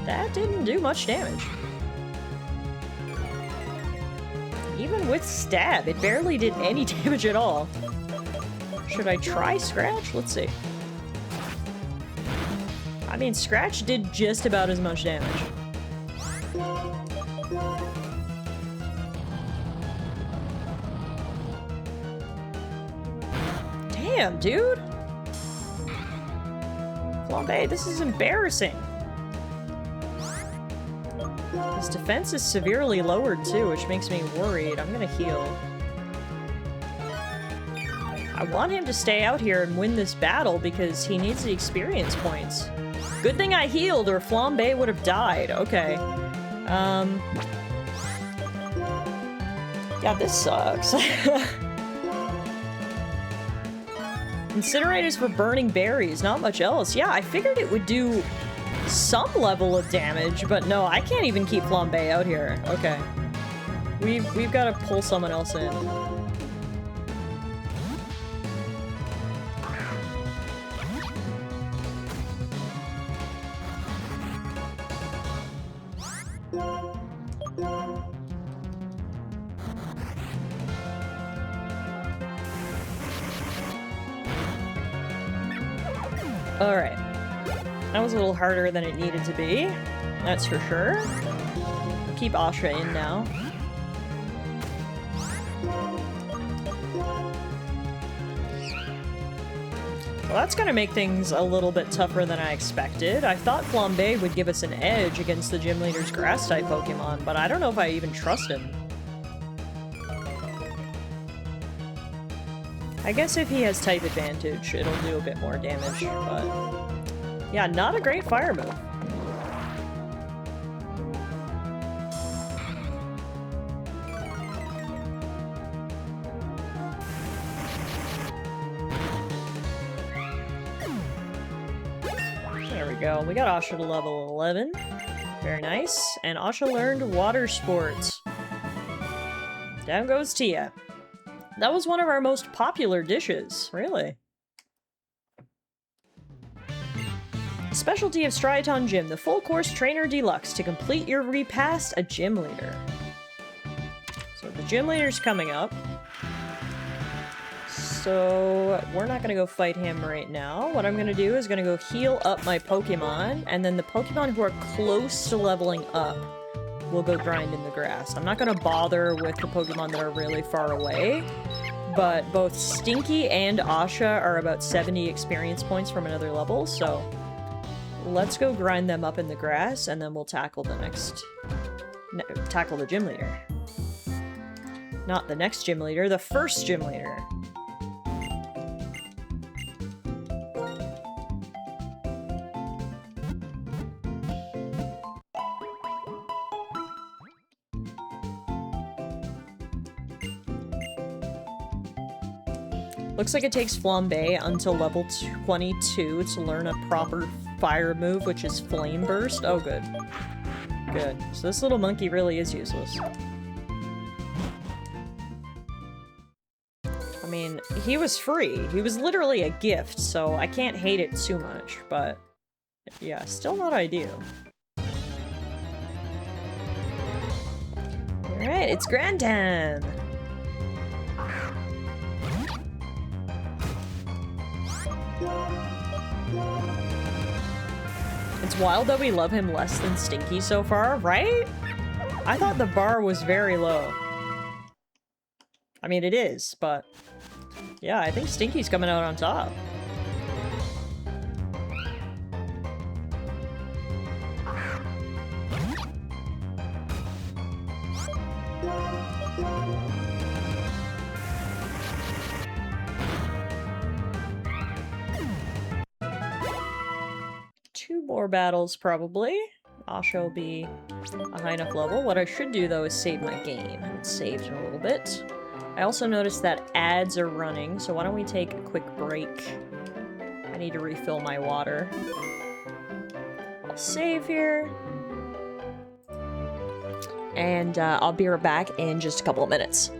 [SPEAKER 1] That didn't do much damage. Even with Stab, it barely did any damage at all. Should I try Scratch? Let's see. I mean, Scratch did just about as much damage. Damn, dude! Flambe, this is embarrassing. His defense is severely lowered too, which makes me worried. I'm gonna heal. I want him to stay out here and win this battle because he needs the experience points. Good thing I healed or Flambe would have died. Okay. Yeah, this sucks. Incinerate is for burning berries, not much else. Yeah, I figured it would do some level of damage, but no, I can't even keep Flambe out here. Okay. We've got to pull someone else in. Alright. That was a little harder than it needed to be. That's for sure. Keep Asha in now. Well, that's gonna make things a little bit tougher than I expected. I thought Flambe would give us an edge against the gym leader's grass-type Pokemon, but I don't know if I even trust him. I guess if he has type advantage, it'll do a bit more damage, but... yeah, not a great fire move. we go. We got Asha to level 11. Very nice. And Asha learned water sports. Down goes Tia. That was one of our most popular dishes, really. Specialty of Striaton Gym, the full course trainer deluxe. To complete your repast, a gym leader. So the gym leader's coming up. So we're not gonna go fight him right now. What I'm gonna do is gonna go heal up my Pokemon, and then the Pokemon who are close to leveling up will go grind in the grass. I'm not gonna bother with the Pokemon that are really far away, but both Stinky and Asha are about 70 experience points from another level, so let's go grind them up in the grass, and then we'll tackle the next... tackle the gym leader. Not the next gym leader, the first gym leader. Looks like it takes Flambe until level 22 to learn a proper fire move, which is Flame Burst. Oh, good. Good. So this little monkey really is useless. I mean, he was free. He was literally a gift, so I can't hate it too much, but yeah, still not ideal. Alright, it's grind time! It's wild that we love him less than Stinky so far, right? I thought the bar was very low. I mean, it is, but yeah, I think Stinky's coming out on top. Two more battles, probably. Asha will be a high enough level. What I should do, though, is save my game. I haven't saved in a little bit. I also noticed that ads are running, so why don't we take a quick break? I need to refill my water. I'll save here. And I'll be right back in just a couple of minutes.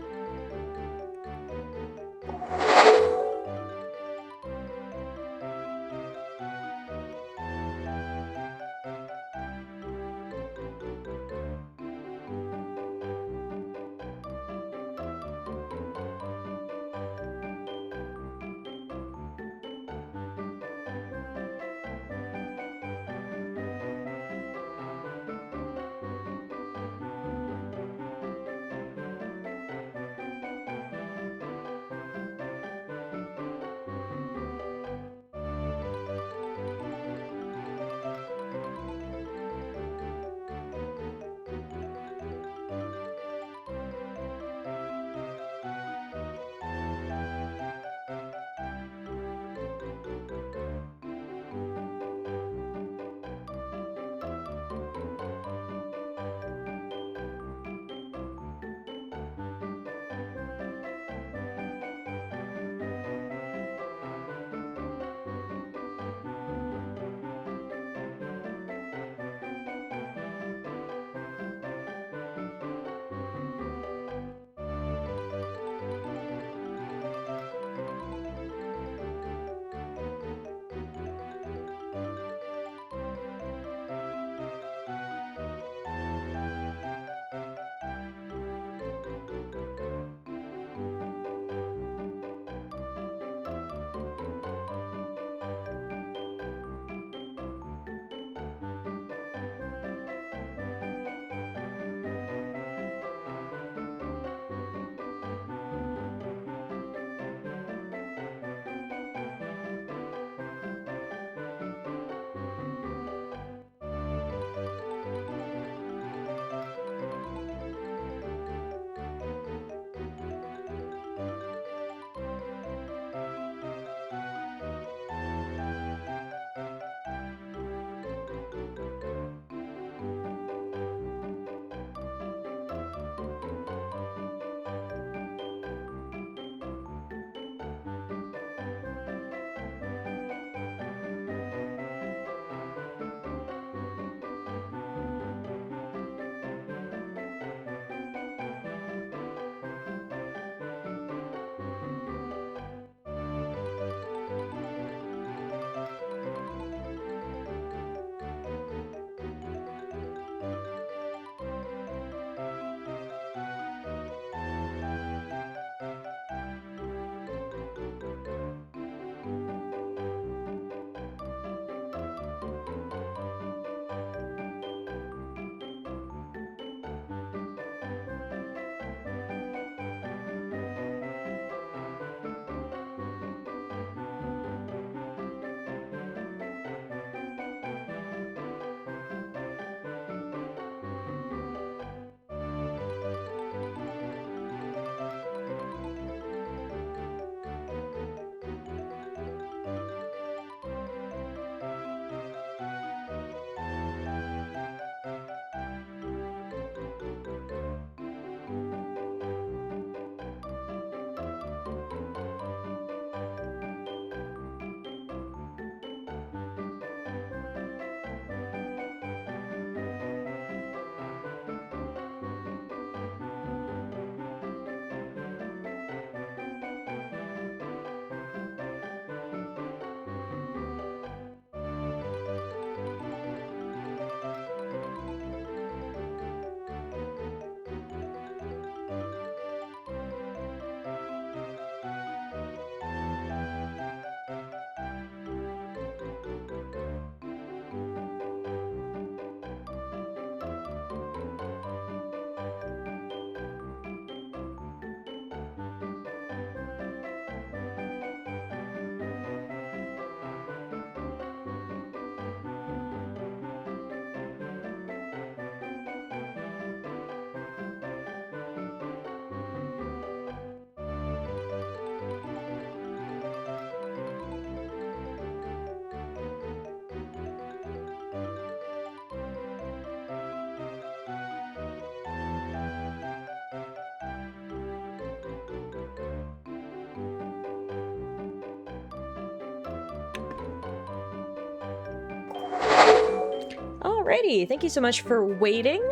[SPEAKER 1] Alrighty, thank you so much for waiting.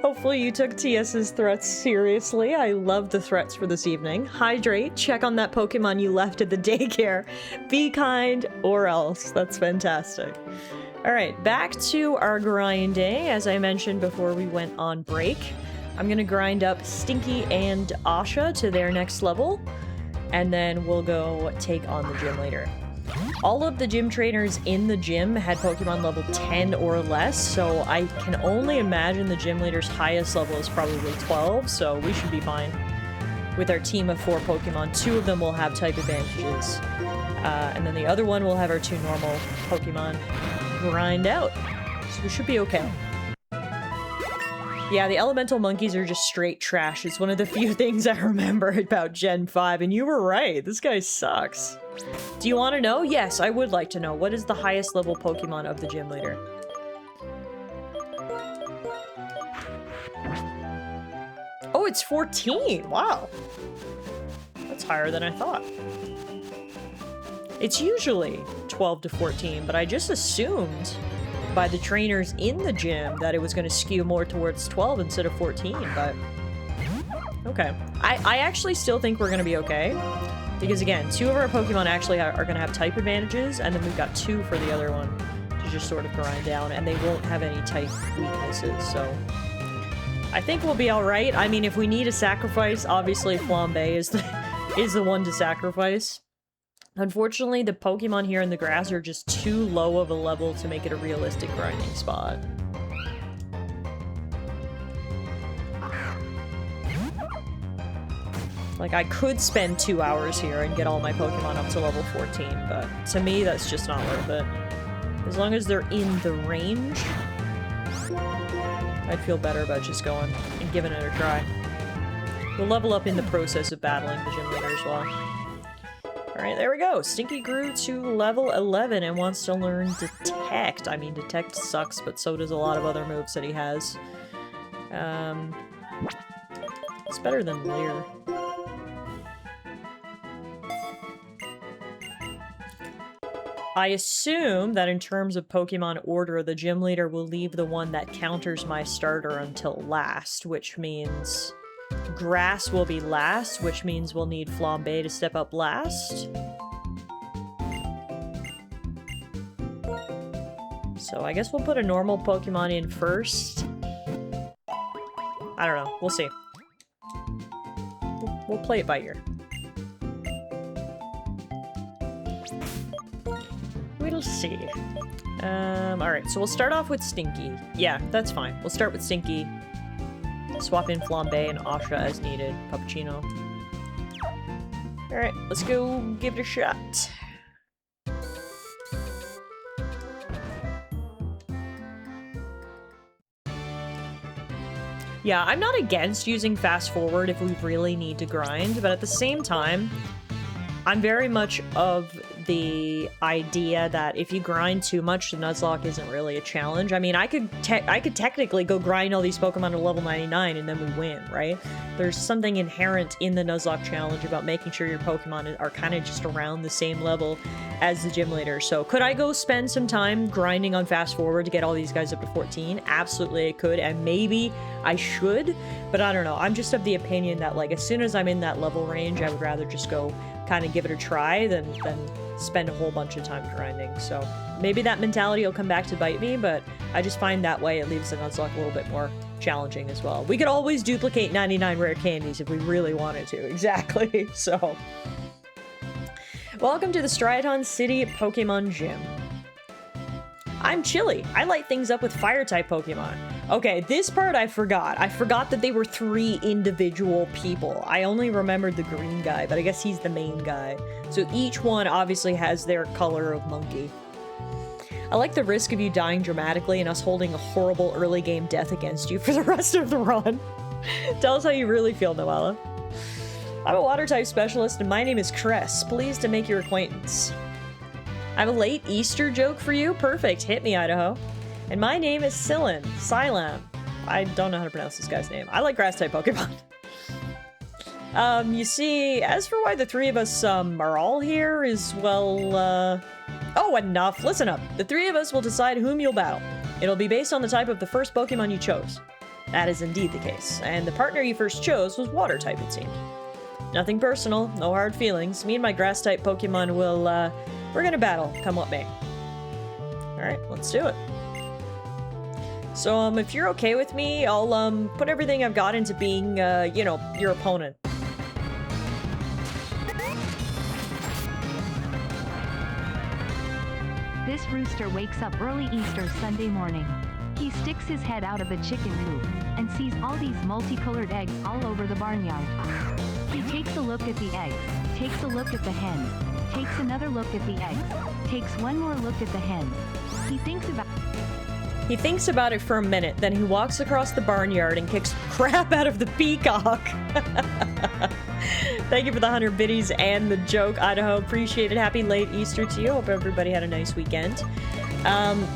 [SPEAKER 1] Hopefully you took TS's threats seriously. I love the threats for this evening. Hydrate, check on that Pokemon you left at the daycare. Be kind or else. That's fantastic. Alright, back to our grinding. As I mentioned before we went on break, I'm gonna grind up Stinky and Asha to their next level, and then we'll go take on the gym leader. All of the gym trainers in the gym had Pokemon level 10 or less, so I can only imagine the gym leader's highest level is probably 12, so we should be fine. With our team of 4 Pokemon, 2 of them will have type advantages, and then the other one will have our 2 normal Pokemon grind out, so we should be okay. Yeah, the elemental monkeys are just straight trash. It's one of the few things I remember about Gen 5, and you were right, this guy sucks. Do you want to know? Yes, I would like to know. What is the highest level Pokemon of the gym leader? Oh, it's 14! Wow. That's higher than I thought. It's usually 12 to 14, but I just assumed by the trainers in the gym that it was going to skew more towards 12 instead of 14, but... Okay. I actually still think we're going to be okay. Because again, 2 of our Pokemon actually are going to have type advantages, and then we've got 2 for the other one to just sort of grind down, and they won't have any type weaknesses, so... I think we'll be alright. I mean, if we need a sacrifice, obviously Flambe is the one to sacrifice. Unfortunately, the Pokemon here in the grass are just too low of a level to make it a realistic grinding spot. Like, I could spend 2 hours here and get all my Pokemon up to level 14, but to me, that's just not worth it. As long as they're in the range, I'd feel better about just going and giving it a try. We'll level up in the process of battling the gym leader as well. Alright, there we go. Stinky grew to level 11 and wants to learn Detect. I mean, Detect sucks, but so does a lot of other moves that he has. It's better than Leer. I assume that in terms of Pokemon order, the gym leader will leave the one that counters my starter until last, which means Grass will be last, which means we'll need Flambe to step up last. So I guess we'll put a normal Pokemon in first. I don't know. We'll see. We'll play it by ear. We'll see. Alright, so we'll start off with Stinky. Yeah, that's fine. We'll start with Stinky. Swap in Flambe and Asha as needed. Puppuccino. Alright, let's go give it a shot. Yeah, I'm not against using fast forward if we really need to grind, but at the same time, I'm very much of the idea that if you grind too much, the Nuzlocke isn't really a challenge. I mean, I could technically go grind all these Pokemon to level 99 and then we win, right? There's something inherent in the Nuzlocke challenge about making sure your Pokemon are kind of just around the same level as the gym leader. So could I go spend some time grinding on fast forward to get all these guys up to 14? Absolutely I could, and maybe I should, but I don't know. I'm just of the opinion that, like, as soon as I'm in that level range, I would rather just go kind of give it a try than spend a whole bunch of time grinding. So maybe that mentality will come back to bite me, but I just find that way it leaves the Nuzlocke a little bit more challenging as well. We could always duplicate 99 rare candies if we really wanted to. Exactly. So welcome to the Striaton City Pokemon Gym. I'm Chili. I light things up with fire-type Pokemon. Okay, this part I forgot. I forgot that they were 3 individual people. I only remembered the green guy, but I guess he's the main guy. So each one obviously has their color of monkey. I like the risk of you dying dramatically and us holding a horrible early game death against you for the rest of the run. Tell us how you really feel, Noella. I'm a water-type specialist and my name is Cress. Pleased to make your acquaintance. I have a late Easter joke for you. Perfect. Hit me, Idaho. And my name is Silam. I don't know how to pronounce this guy's name. I like grass-type Pokemon. You see, as for why the 3 of us, are all here is, well, Oh, enough. Listen up. The 3 of us will decide whom you'll battle. It'll be based on the type of the first Pokemon you chose. That is indeed the case, and the partner you first chose was water type, it seemed. Nothing personal, no hard feelings. Me and my grass type Pokemon will, we're gonna battle, come what may. Alright, let's do it. So, if you're okay with me, I'll, put everything I've got into being, you know, your opponent.
[SPEAKER 3] This rooster wakes up early Easter Sunday morning. He sticks his head out of the chicken coop and sees all these multicolored eggs all over the barnyard. He takes a look at the eggs, takes a look at the hens, takes another look at the eggs, takes one more look at the hens. He thinks about it for a minute, then he walks across the barnyard and kicks crap out of the peacock. Thank you for the 100 biddies and the joke, Idaho. Appreciate it. Happy late Easter to you. Hope everybody had a nice weekend.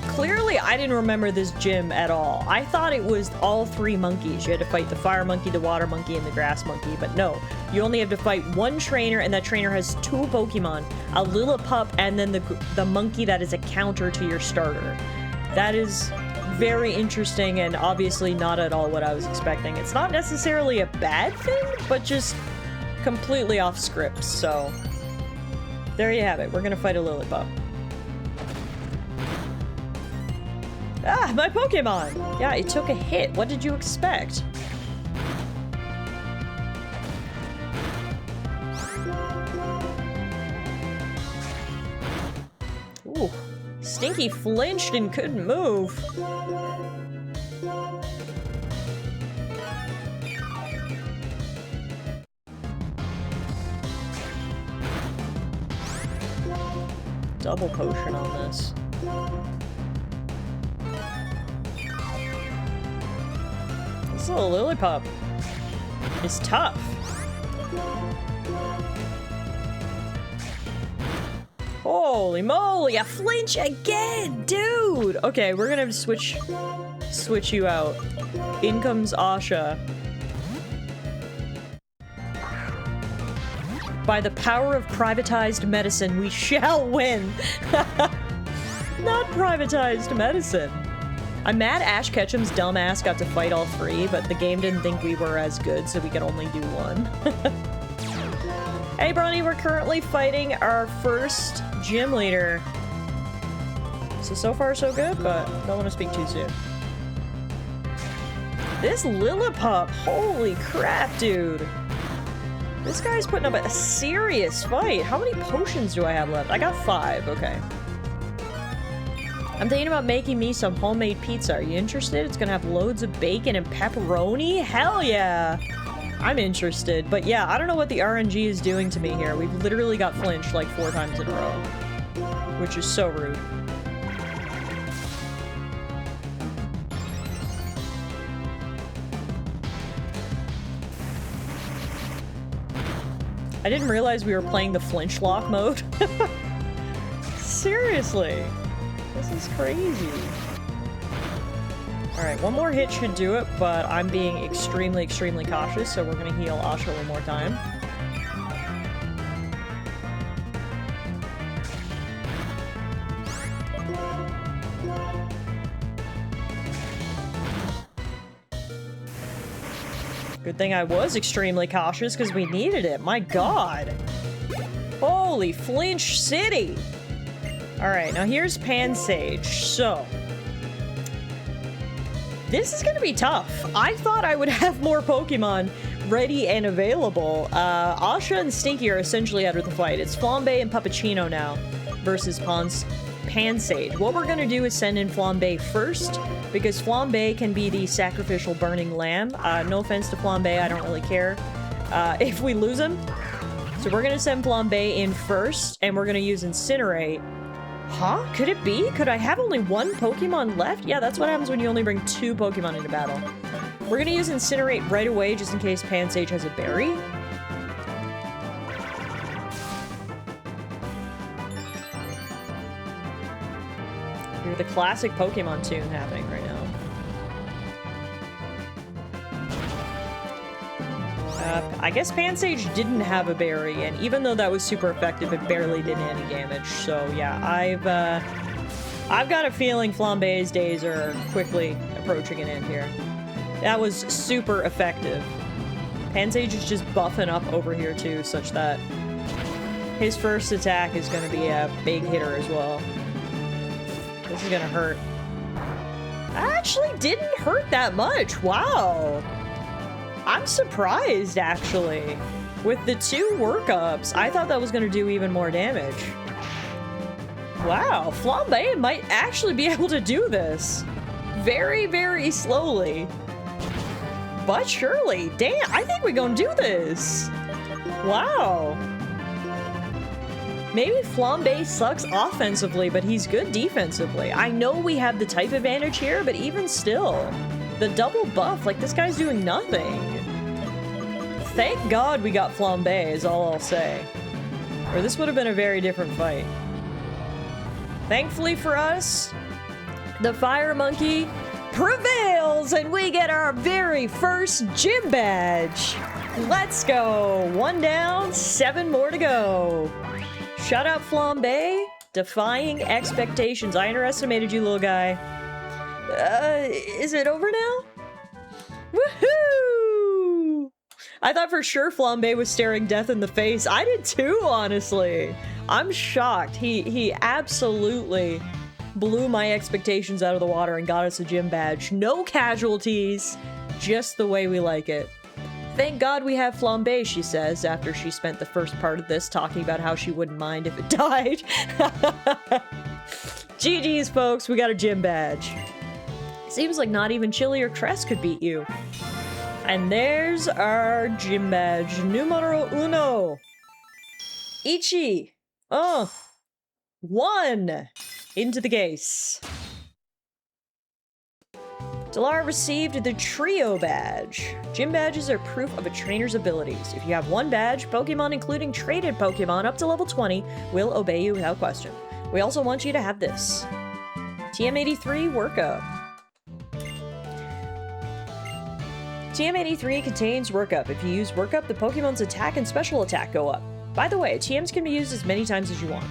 [SPEAKER 3] Clearly I didn't remember this gym at all. I thought it was all three monkeys. You had to fight the fire monkey, the water monkey, and the grass monkey, but no. You only have to fight one trainer, and that trainer has two Pokemon. A Lillipup, and then the monkey that is a counter to your starter. That is very interesting, and obviously not at all what I was expecting. It's not necessarily a bad thing, but just completely off script, so... There you have it. We're gonna fight a Lillipup. Ah, my Pokemon! Yeah, it took a hit. What did you expect? Ooh. Stinky flinched and couldn't move. Double potion on this. This little Lillipup is tough. Holy moly, a flinch again, dude! Okay, we're gonna switch you out. In comes Asha. By the power of privatized medicine, we shall win! Not privatized medicine. I'm mad Ash Ketchum's dumbass got to fight all three, but the game didn't think we were as good, so we could only do one. Hey, Bronny, we're currently fighting our first gym leader. So far so good, but don't want to speak too soon. This Lillipup, holy crap, dude. This guy's putting up a serious fight. How many potions do I have left? I got 5, okay. I'm thinking about making me some homemade pizza. Are you interested? It's gonna have loads of bacon and pepperoni? Hell yeah! I'm interested, but yeah, I don't know what the RNG is doing to me here. We've literally got flinched like 4 times in a row, which is so rude. I didn't realize we were playing the flinch lock mode. Seriously, this is crazy. Alright, one more hit should do it, but I'm being extremely, extremely cautious, so we're gonna heal Asha one more time. Good thing I was extremely cautious, because we needed it. My god! Holy Flinch City! Alright, now here's Pansage. So... this is gonna be tough. I thought I would have more Pokemon ready and available. Asha and Stinky are essentially out of the fight. It's Flambe and Puppuccino now versus Pansage. What we're gonna do is send in Flambe first, because Flambe can be the sacrificial burning lamb. No offense to Flambe, I don't really care if we lose him. So we're gonna send Flambe in first, and we're gonna use Incinerate. Huh? Could it be? Could I have only one Pokemon left? Yeah, that's what happens when you only bring 2 Pokemon into battle. We're gonna use Incinerate right away, just in case Pansage has a berry. Hear the classic Pokemon tune happening right now. I guess Pansage didn't have a berry, and even though that was super effective, it barely did any damage. So yeah, I've got a feeling Flambe's days are quickly approaching an end here. That was super effective. Pansage is just buffing up over here too, such that his first attack is going to be a big hitter as well. This is going to hurt. Actually didn't hurt that much. Wow. I'm surprised, actually. With the 2 workups, I thought that was going to do even more damage. Wow, Flambe might actually be able to do this. Very, very slowly. But surely. Damn, I think we're going to do this. Wow. Maybe Flambe sucks offensively, but he's good defensively. I know we have the type advantage here, but even still. The double buff, like this guy's doing nothing. Thank God we got Flambe, is all I'll say. Or this would have been a very different fight. Thankfully for us, the Fire Monkey prevails and we get our very first gym badge. Let's go. 1 down, 7 more to go. Shout out Flambe, defying expectations. I underestimated you, little guy. Is it over now? Woohoo! I thought for sure Flambe was staring death in the face. I did too, honestly. I'm shocked. He absolutely blew my expectations out of the water and got us a gym badge. No casualties, just the way we like it. Thank God we have Flambe, she says, after she spent the first part of this talking about how she wouldn't mind if it died. GG's, folks, we got a gym badge. Seems like not even Chili or Crest could beat you. And there's our gym badge, numero uno. Ichi. Oh. 1 into the case. Tallara received the Trio badge. Gym badges are proof of a trainer's abilities. If you have 1 badge, Pokemon, including traded Pokemon up to level 20, will obey you without question. We also want you to have this. TM83 Workup. TM83 contains Workup. If you use Workup, the Pokemon's attack and special attack go up. By the way, TMs can be used as many times as you want.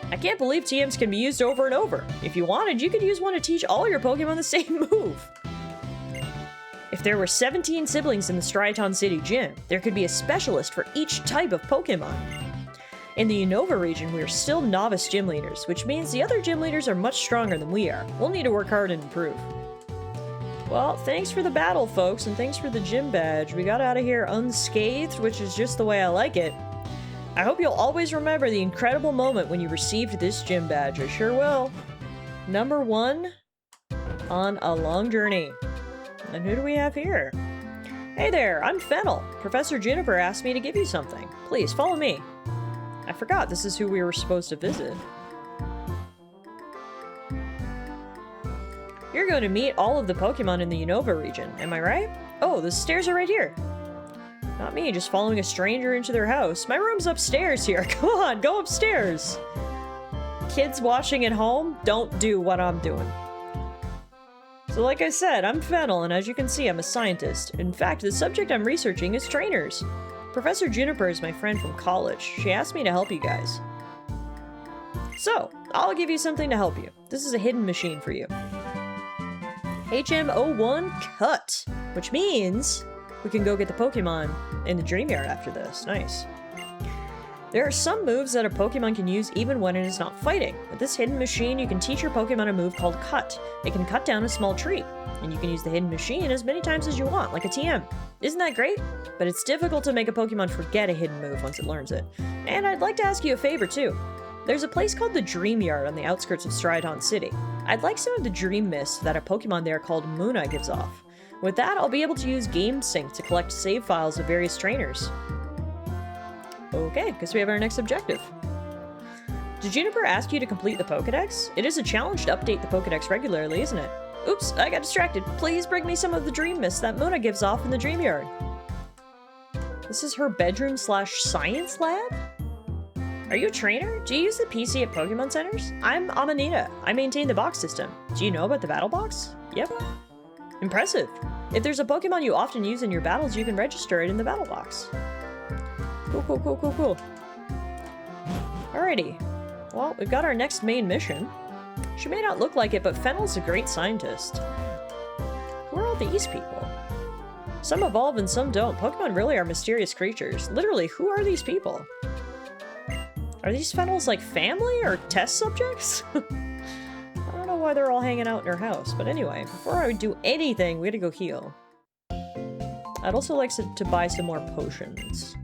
[SPEAKER 3] I can't believe TMs can be used over and over. If you wanted, you could use one to teach all your Pokemon the same move. If there were 17 siblings in the Striaton City gym, there could be a specialist for each type of Pokemon. In the Unova region, we are still novice gym leaders, which means the other gym leaders are much stronger than we are. We'll need to work hard and improve. Well, thanks for the battle, folks, and thanks for the gym badge. We got out of here unscathed, which is just the way I like it. I hope you'll always remember the incredible moment when you received this gym badge. I sure will. Number 1 on a long journey. And who do we have here? Hey there, I'm Fennel. Professor Juniper asked me to give you something. Please, follow me. I forgot this is who we were supposed to visit. You're going to meet all of the Pokemon in the Unova region, am I right? Oh, the stairs are right here. Not me, just following a stranger into their house. My room's upstairs here. Come on, go upstairs. Kids watching at home, don't do what I'm doing. So like I said, I'm Fennel, and as you can see, I'm a scientist. In fact, the subject I'm researching is trainers. Professor Juniper is my friend from college. She asked me to help you guys. So, I'll give you something to help you. This is a hidden machine for you. HM01 Cut, which means we can go get the Pokemon in the Dream Yard after this. Nice. There are some moves that a Pokemon can use even when it is not fighting. With this hidden machine, you can teach your Pokemon a move called Cut. It can cut down a small tree, and you can use the hidden machine as many times as you want, like a TM. Isn't that great? But it's difficult to make a Pokemon forget a hidden move once it learns it. And I'd like to ask you a favor too. There's a place called the Dream Yard on the outskirts of Striaton City. I'd like some of the Dream Mist that a Pokemon there called Muna gives off. With that, I'll be able to use GameSync to collect save files of various trainers. Okay, guess we have our next objective. Did Juniper ask you to complete the Pokedex? It is a challenge to update the Pokedex regularly, isn't it? Oops, I got distracted. Please bring me some of the Dream Mist that Muna gives off in the Dream Yard. This is her bedroom/science lab? Are you a trainer? Do you use the PC at Pokemon Centers? I'm Amanita. I maintain the box system. Do you know about the battle box? Yep. Impressive. If there's a Pokemon you often use in your battles, you can register it in the battle box. Cool. Alrighty. Well, we've got our next main mission. She may not look like it, but Fennel's a great scientist. Who are all these people? Some evolve and some don't. Pokemon really are mysterious creatures. Literally, who are these people? Are these Fennel's, like, family or test subjects? I don't know why they're all hanging out in her house, but anyway, before I would do anything, we gotta go heal. I'd also like to buy some more potions.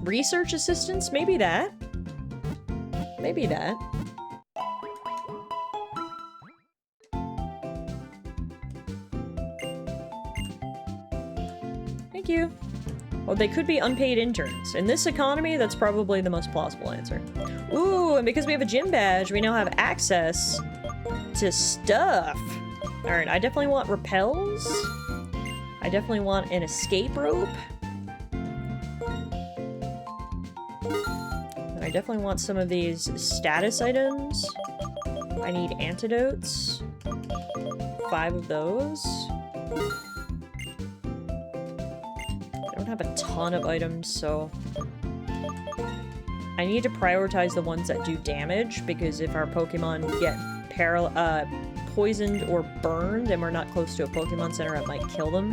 [SPEAKER 3] Research assistance? Maybe that. Maybe that. Thank you. Oh, they could be unpaid interns. In this economy, that's probably the most plausible answer. Ooh, and because we have a gym badge, we now have access to stuff. Alright, I definitely want repels. I definitely want an escape rope. And I definitely want some of these status items. I need antidotes. 5 of those. I don't have a ton of items, so... I need to prioritize the ones that do damage, because if our Pokemon get poisoned or burned and we're not close to a Pokemon Center, it might kill them.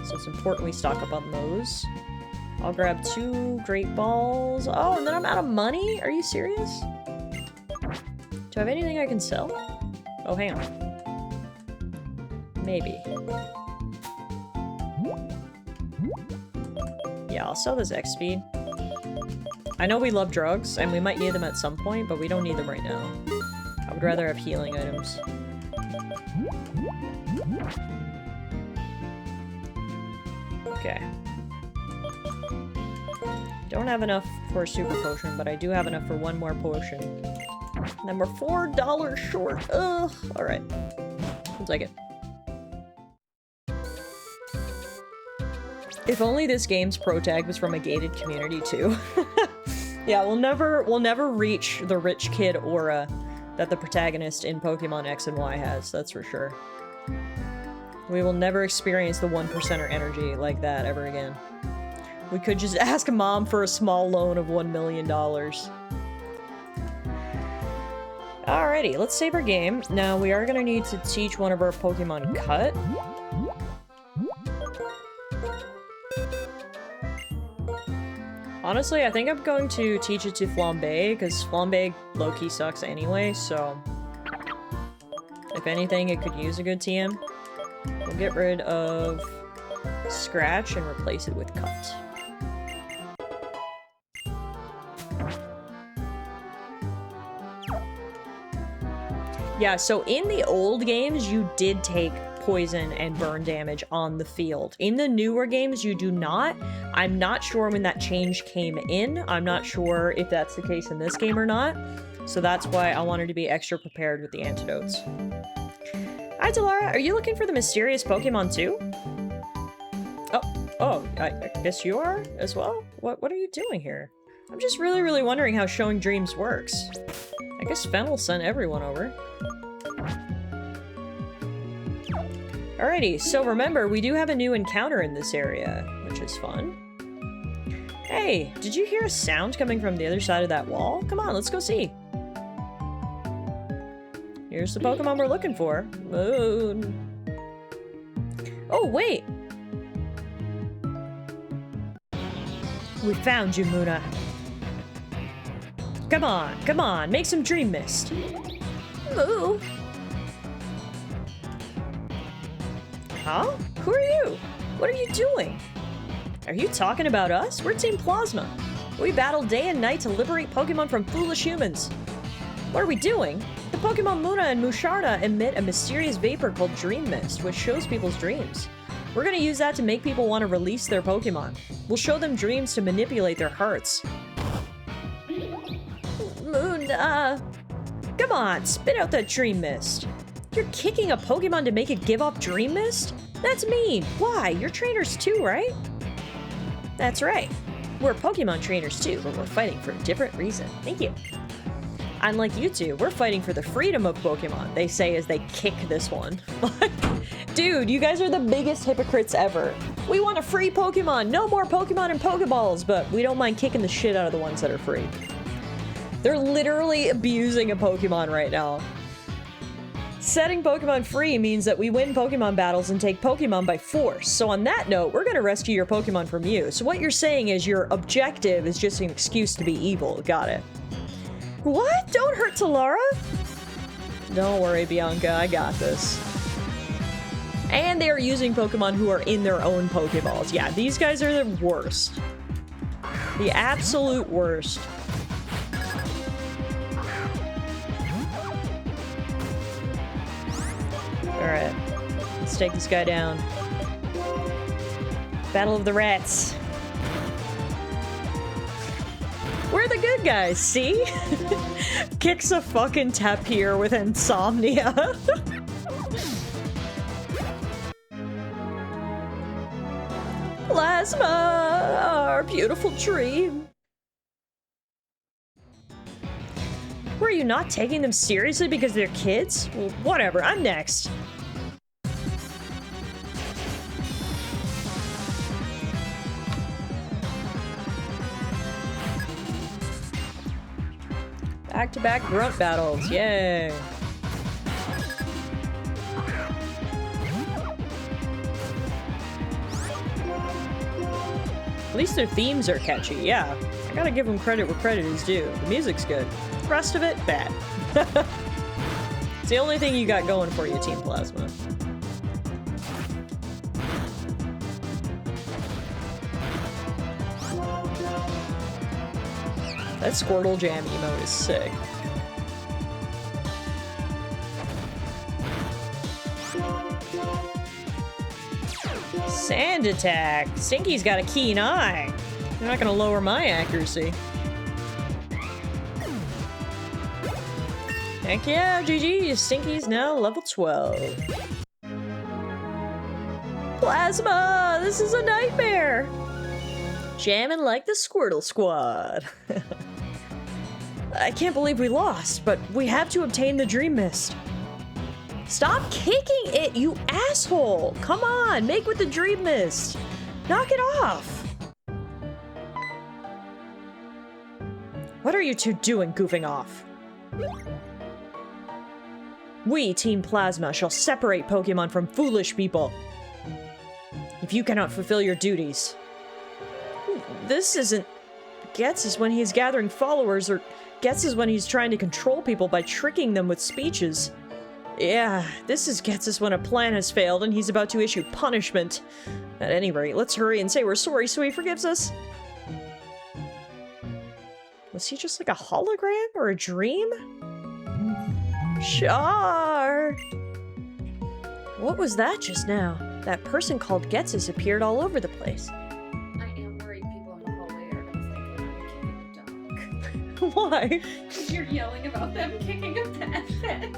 [SPEAKER 3] So it's important we stock up on those. I'll grab 2 Great Balls. Oh, and then I'm out of money? Are you serious? Do I have anything I can sell? Oh, hang on. Maybe. Yeah, I'll sell this X-Speed. I know we love drugs, and we might need them at some point, but we don't need them right now. I would rather have healing items. Okay. Don't have enough for a super potion, but I do have enough for 1 more potion. And then we're $4 short. Ugh. Alright. We'll take it. If only this game's pro tag was from a gated community too. Yeah, we'll never reach the rich kid aura that the protagonist in Pokemon X and Y has, that's for sure. We will never experience the 1%er energy like that ever again. We could just ask mom for a small loan of $1 million. Alrighty, let's save our game. Now, we are gonna need to teach one of our Pokemon Cut. Honestly, I think I'm going to teach it to Flambe, because Flambe low-key sucks anyway, so... If anything, it could use a good TM. We'll get rid of Scratch and replace it with Cut. Yeah, so in the old games, you did take poison and burn damage on the field. In the newer games, you do not. I'm not sure when that change came in. I'm not sure if that's the case in this game or not. So that's why I wanted to be extra prepared with the antidotes. Hi, Tallara. Are you looking for the mysterious Pokemon too? Oh, I guess you are as well? What are you doing here? I'm just really wondering how Showing Dreams works. I guess Fennel sent everyone over. Alrighty, so remember, we do have a new encounter in this area, which is fun. Hey, did you hear a sound coming from the other side of that wall? Come on, let's go see. Here's the Pokemon we're looking for. Moon. Oh, wait! We found you, Muna. Come on, make some Dream Mist. Moo. Huh? Who are you? What are you doing? Are you talking about us? We're Team Plasma. We battle day and night to liberate Pokemon from foolish humans. What are we doing? The Pokemon Muna and Musharna emit a mysterious vapor called Dream Mist, which shows people's dreams. We're gonna use that to make people want to release their Pokemon. We'll show them dreams to manipulate their hearts. Muna! Come on, spit out that Dream Mist. You're kicking a Pokemon to make it give off Dream Mist? That's mean. Why? You're trainers too, right? That's right. We're Pokemon trainers too, but we're fighting for a different reason. Thank you. Unlike you two, we're fighting for the freedom of Pokemon, they say as they kick this one. Dude, you guys are the biggest hypocrites ever. We want a free Pokemon, no more Pokemon and Pokeballs, but we don't mind kicking the shit out of the ones that are free. They're literally abusing a Pokemon right now. Setting Pokemon free means that we win Pokemon battles and take Pokemon by force. So on that note, we're gonna rescue your Pokemon from you. So what you're saying is your objective is just an excuse to be evil. Got it. What? Don't hurt Tallara? Don't worry, Bianca, I got this. And they are using Pokemon who are in their own Pokeballs. Yeah, these guys are the worst. The absolute worst. Alright, let's take this guy down. Battle of the Rats. We're the good guys, see? Kicks a fucking tapir with insomnia. Plasma, our beautiful dream. Were you not taking them seriously because they're kids? Well, whatever, I'm next. Back-to-back grunt battles, yay. At least their themes are catchy, yeah. I gotta give them credit where credit is due. The music's good. The rest of it, bad. It's the only thing you got going for you, Team Plasma. That Squirtle Jam emote is sick. Sand attack. Stinky's got a keen eye. You're not gonna lower my accuracy. Heck yeah, GG. Stinky's now level 12. Plasma! This is a nightmare! Jamming like the Squirtle Squad. I can't believe we lost, but we have to obtain the Dream Mist. Stop kicking it, you asshole! Come on, make with the Dream Mist. Knock it off. What are you two doing goofing off? We, Team Plasma, shall separate Pokemon from foolish people. If you cannot fulfill your duties. This isn't Gets when he's gathering followers, or Gets when he's trying to control people by tricking them with speeches. Yeah, this is Gets when a plan has failed and he's about to issue punishment. At any rate, let's hurry and say we're sorry so he forgives us. Was he just like a hologram or a dream? Char! What was that just now? That person called Gets appeared all over the place.
[SPEAKER 2] I am worried people in the hallway are gonna think I'm kicking a dog.
[SPEAKER 3] Why?
[SPEAKER 2] Because you're yelling about them kicking a pet.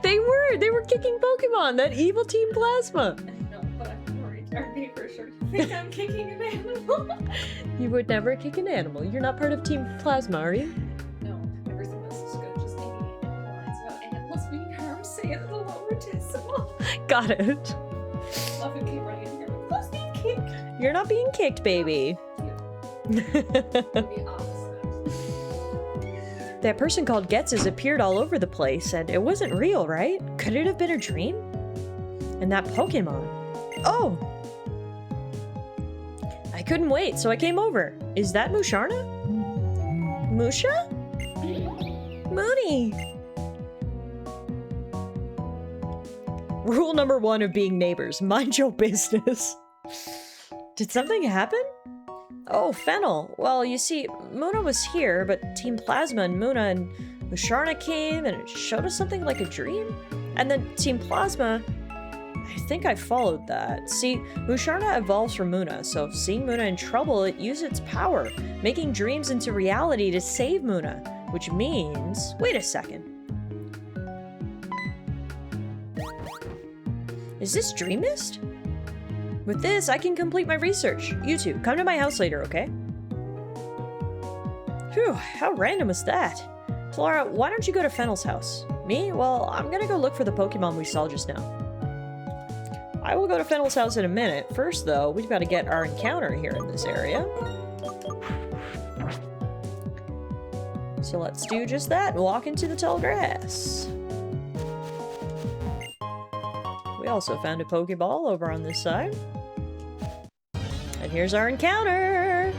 [SPEAKER 3] They were kicking Pokemon, that evil Team Plasma.
[SPEAKER 2] No, but I'm worried our neighbors are gonna think I'm kicking an animal.
[SPEAKER 3] You would never kick an animal. You're not part of Team Plasma, are you?
[SPEAKER 2] No, everything else is good. Just maybe lines about animals being harmed, say it at a lower decimal.
[SPEAKER 3] Got it.
[SPEAKER 2] Love it, keep running in here. Close being kicked.
[SPEAKER 3] You're not being kicked, baby.
[SPEAKER 2] The opposite.
[SPEAKER 3] That person called Gets appeared all over the place, and it wasn't real, right? Could it have been a dream? And that Pokemon. Oh! I couldn't wait, so I came over. Is that Musharna? Musha? Mooney! Rule number 1 of being neighbors, mind your business. Did something happen? Oh, Fennel. Well, you see, Muna was here, but Team Plasma and Muna and Musharna came and it showed us something like a dream. And then Team Plasma, I think I followed that. See, Musharna evolves from Muna, so seeing Muna in trouble, it used its power, making dreams into reality to save Muna, which means... Wait a second. Is this Dream Mist? With this, I can complete my research. You two, come to my house later, okay? Phew, how random was that? Tallara, why don't you go to Fennel's house? Me? Well, I'm gonna go look for the Pokemon we saw just now. I will go to Fennel's house in a minute. First, though, we've got to get our encounter here in this area. So let's do just that and walk into the tall grass. We also found a Pokeball over on this side. And here's our encounter!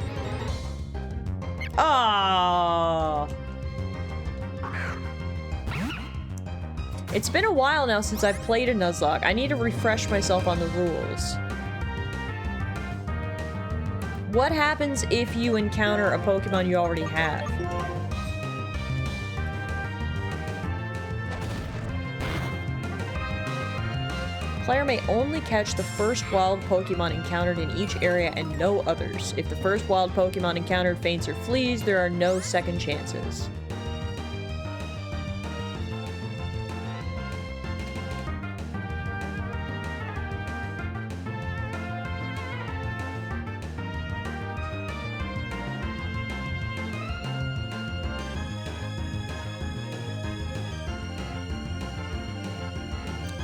[SPEAKER 3] Ah! It's been a while now since I've played a Nuzlocke. I need to refresh myself on the rules. What happens if you encounter a Pokemon you already have? Player may only catch the first wild Pokemon encountered in each area and no others. If the first wild Pokemon encountered faints or flees, there are no second chances.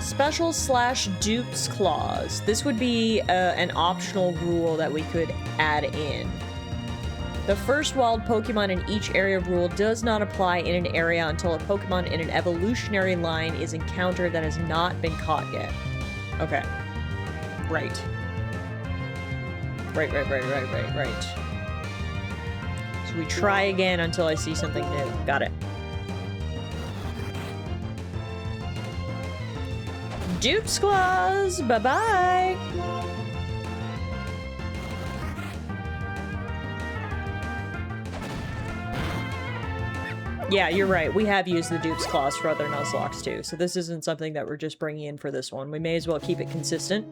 [SPEAKER 3] Special/dupes clause. This would be an optional rule that we could add in. The first wild Pokemon in each area rule does not apply in an area until a Pokemon in an evolutionary line is encountered that has not been caught yet. Okay. Right. Right. So we try again until I see something new. Got it. Dupes clause! Bye-bye! Yeah, you're right. We have used the dupes clause for other Nuzlocks too, so this isn't something that we're just bringing in for this one. We may as well keep it consistent.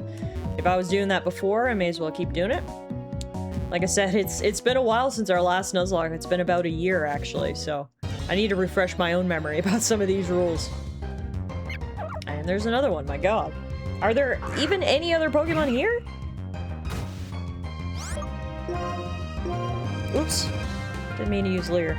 [SPEAKER 3] If I was doing that before, I may as well keep doing it. Like I said, it's been a while since our last Nuzlocke. It's been about a year, actually, so I need to refresh my own memory about some of these rules. And there's another one, my god. Are there even any other Pokemon here? Oops. Didn't mean to use Leer.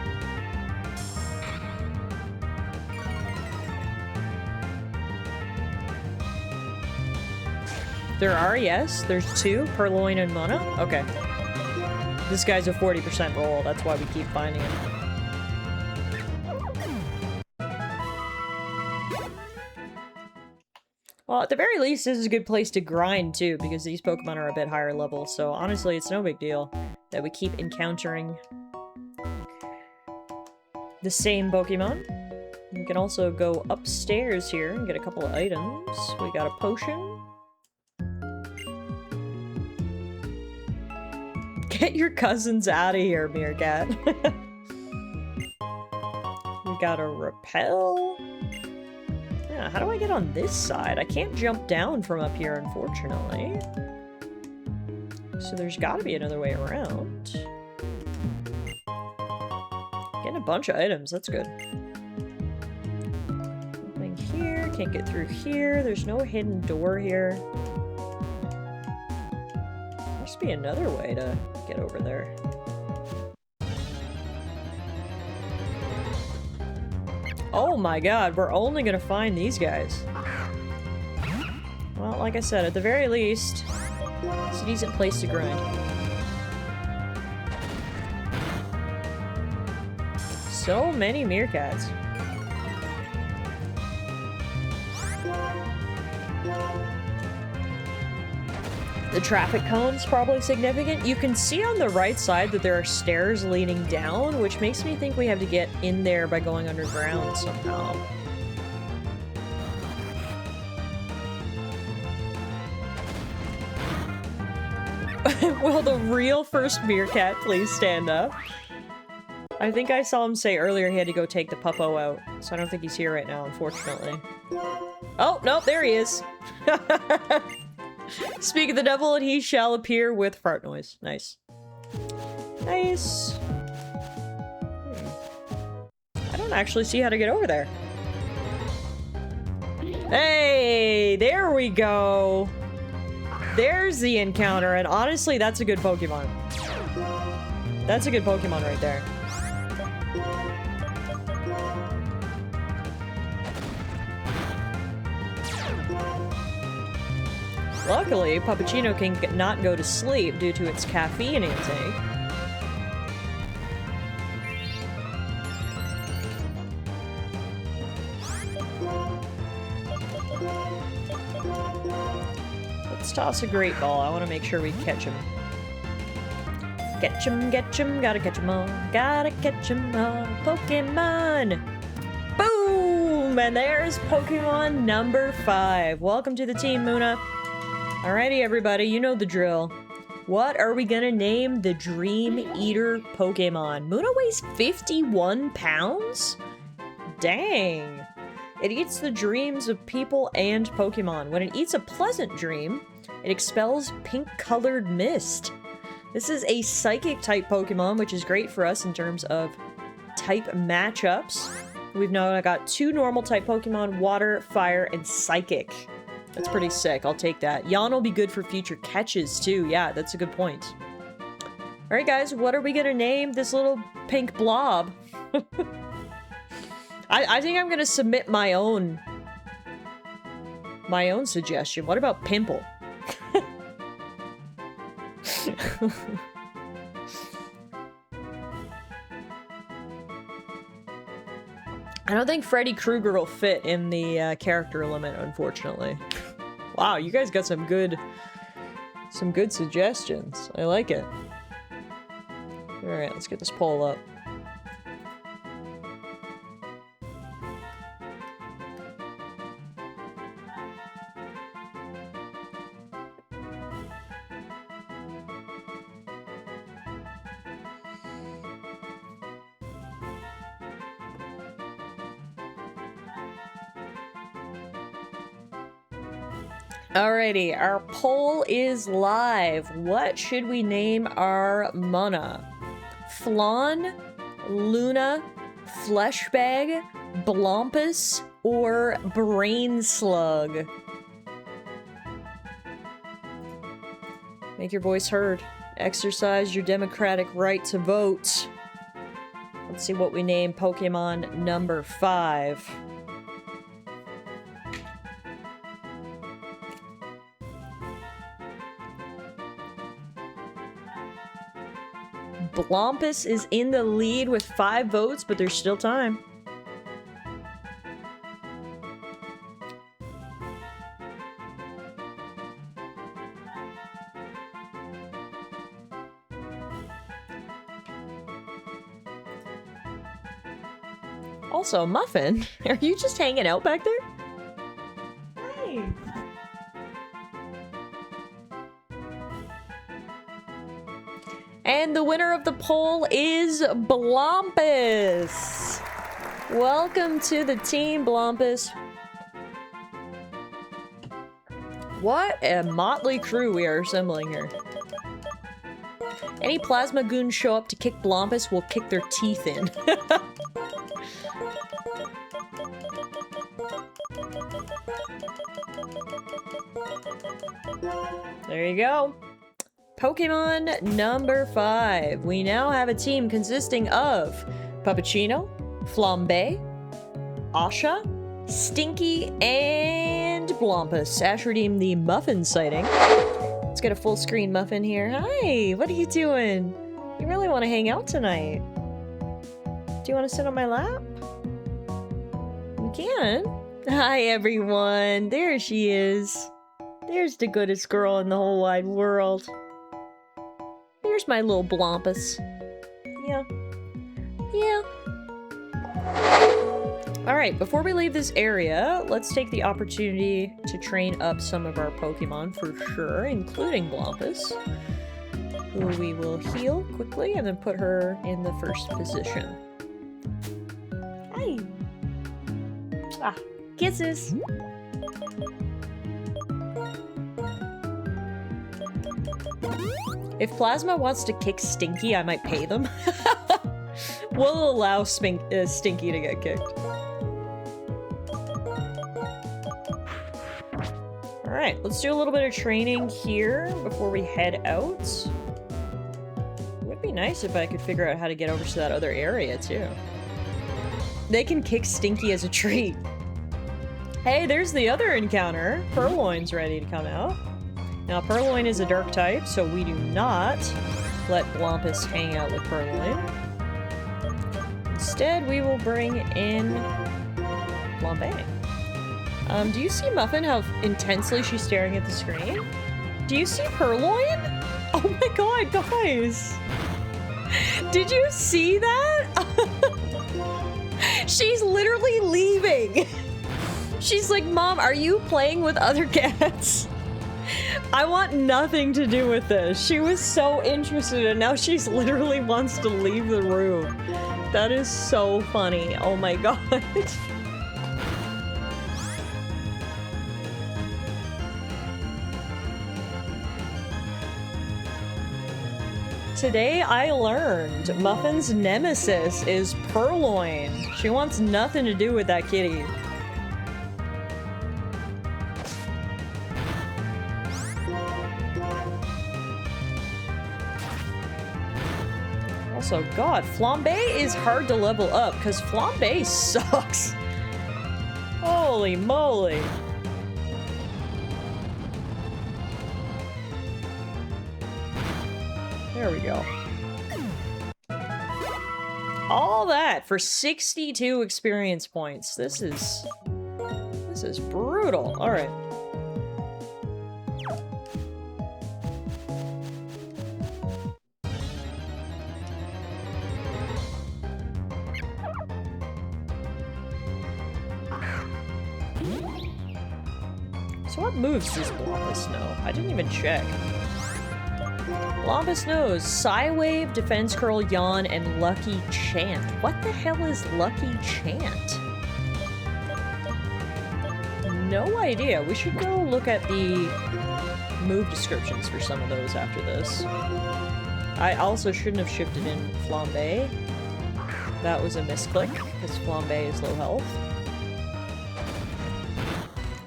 [SPEAKER 3] There are, yes. There's 2, Purloin and Mona. Okay. This guy's a 40% roll, that's why we keep finding him. Well, at the very least, this is a good place to grind, too, because these Pokemon are a bit higher level, so honestly, it's no big deal that we keep encountering the same Pokemon. We can also go upstairs here and get a couple of items. We got a potion. Get your cousins out of here, Meerkat. We got a repel. Yeah, how do I get on this side? I can't jump down from up here, unfortunately. So there's gotta be another way around. Getting a bunch of items, that's good. Nothing here, can't get through here. There's no hidden door here. Must be another way to get over there. Oh my god, we're only gonna find these guys. Well, like I said, at the very least, it's a decent place to grind. So many Meerkats. The traffic cone's probably significant. You can see on the right side that there are stairs leading down, which makes me think we have to get in there by going underground somehow. Will the real first Meerkat please stand up? I think I saw him say earlier he had to go take the puppo out, so I don't think he's here right now, unfortunately. Oh, no, there he is. Speak of the devil, and he shall appear with fart noise. Nice. Nice. I don't actually see how to get over there. Hey, there we go. There's the encounter, and honestly, that's a good Pokemon. That's a good Pokemon right there. Luckily, Puppuccino can not go to sleep due to its caffeine intake. Let's toss a great ball. I want to make sure we catch him. Catch him, gotta catch him all. Gotta catch him all. Pokemon! Boom! And there's Pokemon number 5. Welcome to the team, Muna. Alrighty, everybody, you know the drill. What are we gonna name the Dream Eater Pokemon? Muna weighs 51 pounds? Dang. It eats the dreams of people and Pokemon. When it eats a pleasant dream, it expels pink-colored mist. This is a Psychic-type Pokemon, which is great for us in terms of type matchups. We've now got 2 normal-type Pokemon, Water, Fire, and Psychic. That's pretty sick. I'll take that. Yawn will be good for future catches, too. Yeah, that's a good point. Alright, guys, what are we gonna name this little pink blob? I think I'm gonna submit my own suggestion. What about Pimple? I don't think Freddy Krueger will fit in the character limit, unfortunately. Wow, you guys got some good suggestions. I like it. Alright, let's get this poll up. Alrighty, our poll is live. What should we name our Muna? Flan, Luna, Fleshbag, Blompus, or Brain Slug? Make your voice heard. Exercise your democratic right to vote. Let's see what we name Pokemon number 5. Blompus is in the lead with 5 votes, but there's still time. Also, Muffin, are you just hanging out back there? Hey. And the winner of the poll is Blompus. Welcome to the team, Blompus. What a motley crew we are assembling here. Any plasma goons show up to kick Blompus, we'll kick their teeth in. There you go. Pokemon number 5. We now have a team consisting of Puppuccino, Flambe, Asha, Stinky, and Blompus. Ash redeemed the Muffin sighting. Let's get a full screen Muffin here. Hi, what are you doing? You really want to hang out tonight? Do you want to sit on my lap? You can. Hi, everyone. There she is. There's the goodest girl in the whole wide world. Here's my little Blompus. Yeah. Yeah. Alright, before we leave this area, let's take the opportunity to train up some of our Pokemon for sure, including Blompus, who we will heal quickly and then put her in the first position. Hi! Ah, kisses! If Plasma wants to kick Stinky, I might pay them. We'll allow Stinky to get kicked. Alright, let's do a little bit of training here before we head out. It would be nice if I could figure out how to get over to that other area, too. They can kick Stinky as a treat. Hey, there's the other encounter. Purloin's ready to come out. Now, Purloin is a dark type, so we do not let Blompus hang out with Purloin. Instead, we will bring in Flambe. Do you see Muffin, how intensely she's staring at the screen? Do you see Purloin? Oh my god, guys! Did you see that? She's literally leaving. She's like, Mom, are you playing with other cats? I want nothing to do with this. She was so interested and now she's literally wants to leave the room. That is so funny. Oh my god. Today I learned Muffin's nemesis is Purloin. She wants nothing to do with that kitty. Also, God, Flambe is hard to level up because Flambe sucks. Holy moly. There we go. All that for 62 experience points. This is brutal. All right. So what moves does Blompus know? I didn't even check. Blompus knows Psywave, Defense Curl, Yawn, and Lucky Chant. What the hell is Lucky Chant? No idea. We should go look at the move descriptions for some of those after this. I also shouldn't have shifted in Flambe. That was a misclick, because Flambe is low health.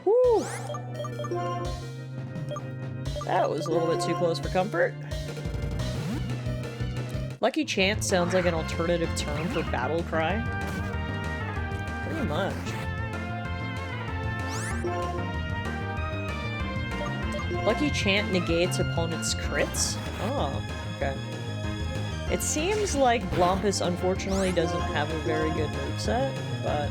[SPEAKER 3] Whew! That was a little bit too close for comfort. Lucky Chant sounds like an alternative term for battle cry. Pretty much. Lucky Chant negates opponent's crits? Oh, okay. It seems like Blompus unfortunately doesn't have a very good moveset, but...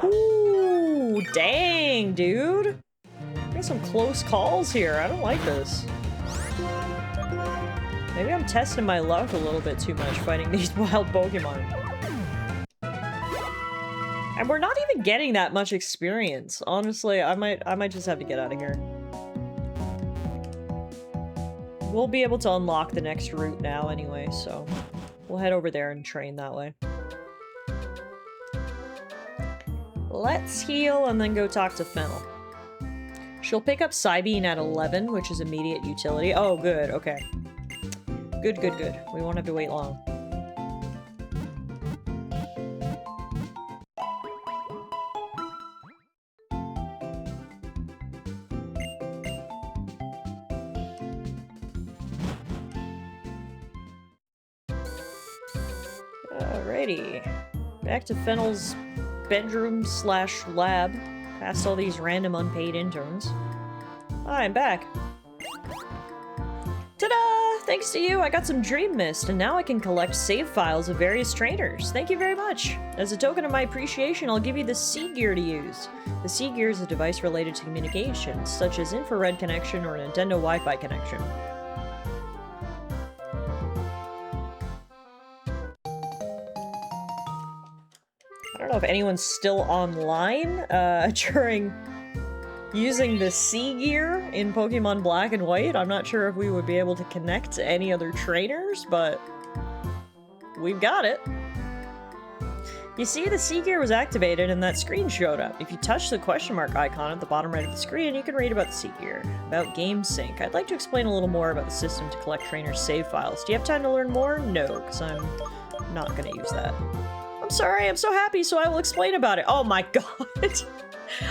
[SPEAKER 3] Ooh, dang, dude! Got some close calls here. I don't like this. Maybe I'm testing my luck a little bit too much fighting these wild Pokemon. And we're not even getting that much experience. Honestly, I might just have to get out of here. We'll be able to unlock the next route now anyway, so we'll head over there and train that way. Let's heal and then go talk to Fennel. She'll pick up Psybeam at 11, which is immediate utility. Oh, good, okay. Good, good, good. We won't have to wait long. Alrighty. Back to Fennel's bedroom/lab. Past all these random unpaid interns. Hi, I'm back. Ta-da! Thanks to you, I got some Dream Mist, and now I can collect save files of various trainers. Thank you very much. As a token of my appreciation, I'll give you the C-Gear to use. The C-Gear is a device related to communications, such as infrared connection or Nintendo Wi-Fi connection. I don't know if anyone's still online during using the C-Gear in Pokemon Black and White. I'm not sure if we would be able to connect to any other trainers, but we've got it. You see, the C-Gear was activated and that screen showed up. If you touch the question mark icon at the bottom right of the screen, you can read about the C-Gear. About Game Sync. I'd like to explain a little more about the system to collect trainers' save files. Do you have time to learn more? No, because I'm not going to use that. I'm sorry, I'm so happy, so I will explain about it. Oh my god.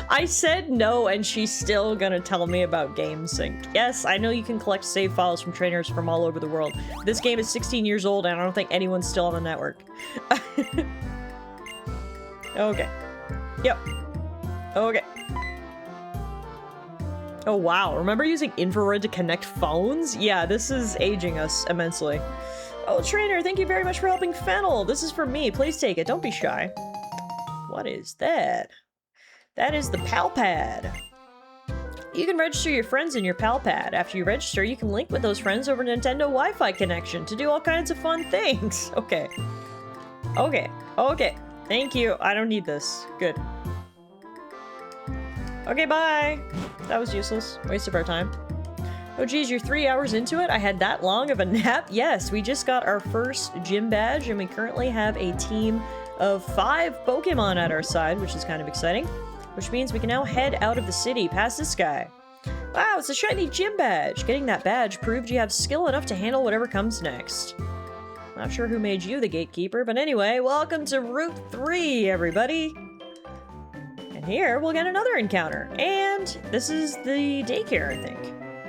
[SPEAKER 3] I said no, and she's still gonna tell me about Game Sync. Yes, I know you can collect save files from trainers from all over the world. This game is 16 years old, and I don't think anyone's still on the network. Okay. Yep. Okay. Oh wow, remember using infrared to connect phones? Yeah, this is aging us immensely. Oh, trainer, thank you very much for helping Fennel. This is for me. Please take it. Don't be shy. What is that? That is the Pal Pad. You can register your friends in your pal pad. After you register, you can link with those friends over Nintendo Wi-Fi connection to do all kinds of fun things. Okay. Okay. Okay. Thank you. I don't need this. Good. Okay, bye. That was useless. Waste of our time. Oh geez, you're 3 hours into it? I had that long of a nap? Yes, we just got our first gym badge and we currently have a team of 5 Pokemon at our side, which is kind of exciting. Which means we can now head out of the city past this guy. Wow, it's a shiny gym badge! Getting that badge proved you have skill enough to handle whatever comes next. Not sure who made you the gatekeeper, but anyway, welcome to Route 3, everybody! And here, we'll get another encounter. And this is the daycare, I think.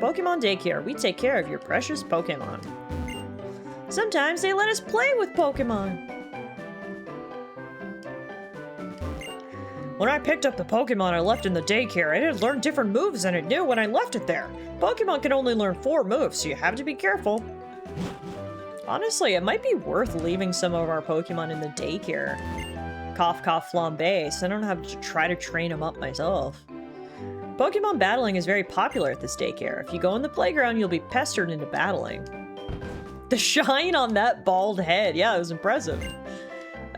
[SPEAKER 3] Pokemon Daycare. We take care of your precious Pokemon. Sometimes they let us play with Pokemon. When I picked up the Pokemon I left in the daycare, it had learned different moves than it knew when I left it there. Pokemon can only learn 4 moves, so you have to be careful. Honestly, it might be worth leaving some of our Pokemon in the daycare. Cough, cough, flambe, so I don't have to try to train them up myself. Pokemon battling is very popular at this daycare. If you go in the playground, you'll be pestered into battling. The shine on that bald head. Yeah, it was impressive.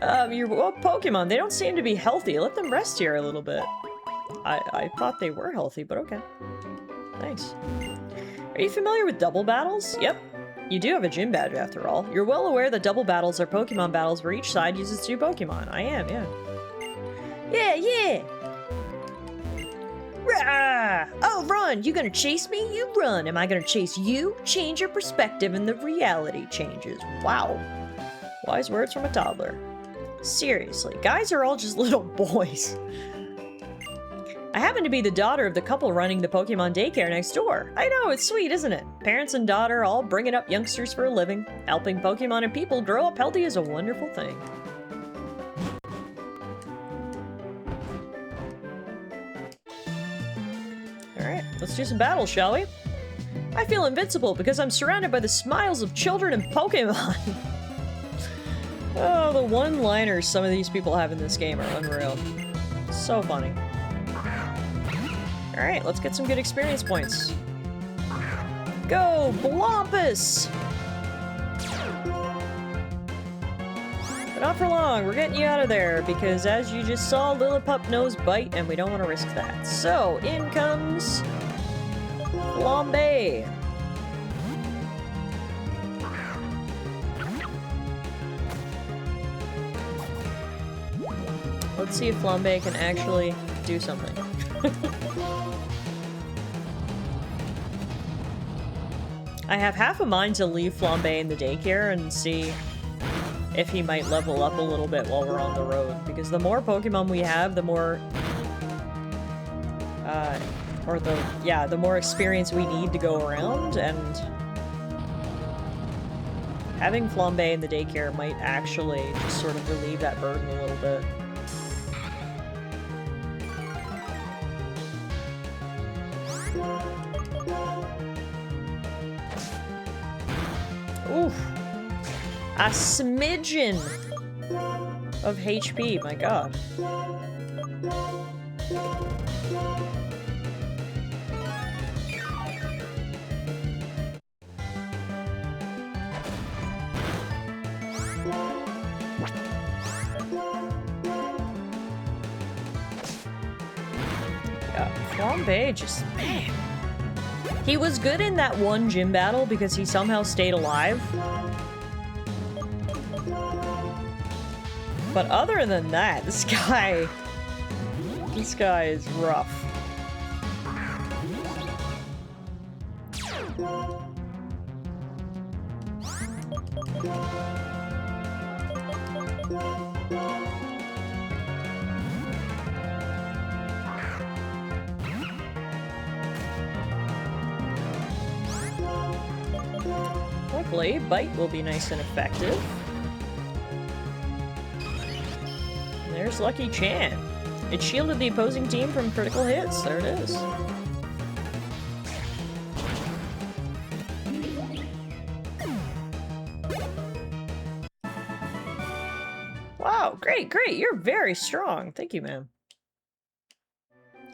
[SPEAKER 3] Well, Pokemon, they don't seem to be healthy. Let them rest here a little bit. I thought they were healthy, but okay. Nice. Are you familiar with double battles? Yep. You do have a gym badge after all. You're well aware that double battles are Pokemon battles where each side uses 2 Pokemon. I am, yeah. Yeah, yeah! Rah! Oh, run! You gonna chase me? You run! Am I gonna chase you? Change your perspective and the reality changes. Wow. Wise words from a toddler. Seriously, guys are all just little boys. I happen to be the daughter of the couple running the Pokemon daycare next door. I know, it's sweet, isn't it? Parents and daughter all bringing up youngsters for a living. Helping Pokemon and people grow up healthy is a wonderful thing. Alright, let's do some battles, shall we? I feel invincible because I'm surrounded by the smiles of children and Pokemon. Oh, the one-liners some of these people have in this game are unreal. So funny. Alright, let's get some good experience points. Go, Blompus! But not for long, we're getting you out of there, because as you just saw, Lillipup knows bite, and we don't want to risk that. So, in comes... Flambe! Let's see if Flambe can actually do something. I have half a mind to leave Flambe in the daycare and see if he might level up a little bit while we're on the road. Because the more Pokemon we have, the more... the more experience we need to go around, and... having Flambe in the daycare might actually just sort of relieve that burden a little bit. Oof. A smidgen of HP, my god. Yeah, Flambe just, man. He was good in that one gym battle because he somehow stayed alive. But other than that, this guy is rough. Hopefully, Bite will be nice and effective. There's Lucky Chan. It shielded the opposing team from critical hits. There it is. Wow, great, great. You're very strong. Thank you, man.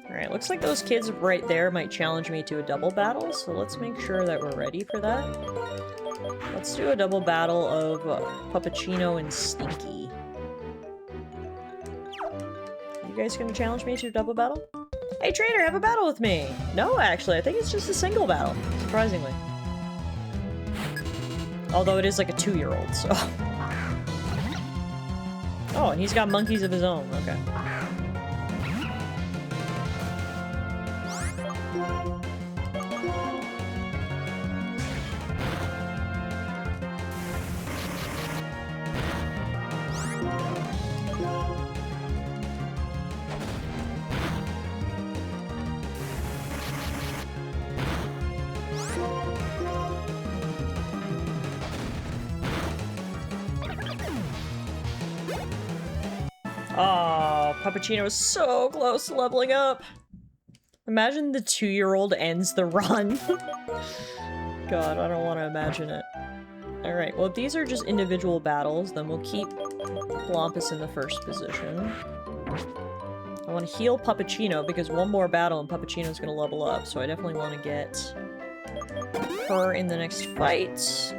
[SPEAKER 3] Alright, Alright, looks like those kids right there might challenge me to a double battle, so let's make sure that we're ready for that. Let's do a double battle of Puppuccino and Stinky. You guys gonna challenge me to a double battle? Hey trainer, have a battle with me! No, actually, I think it's just a single battle, surprisingly. Although it is like a 2-year-old, so... Oh, and he's got monkeys of his own, okay. Oh, Puppuccino is so close to leveling up. Imagine the 2-year-old ends the run. God, I don't want to imagine it. Alright, well if these are just individual battles, then we'll keep Blompus in the first position. I want to heal Puppuccino because one more battle and Puppuccino's going to level up, so I definitely want to get her in the next fight.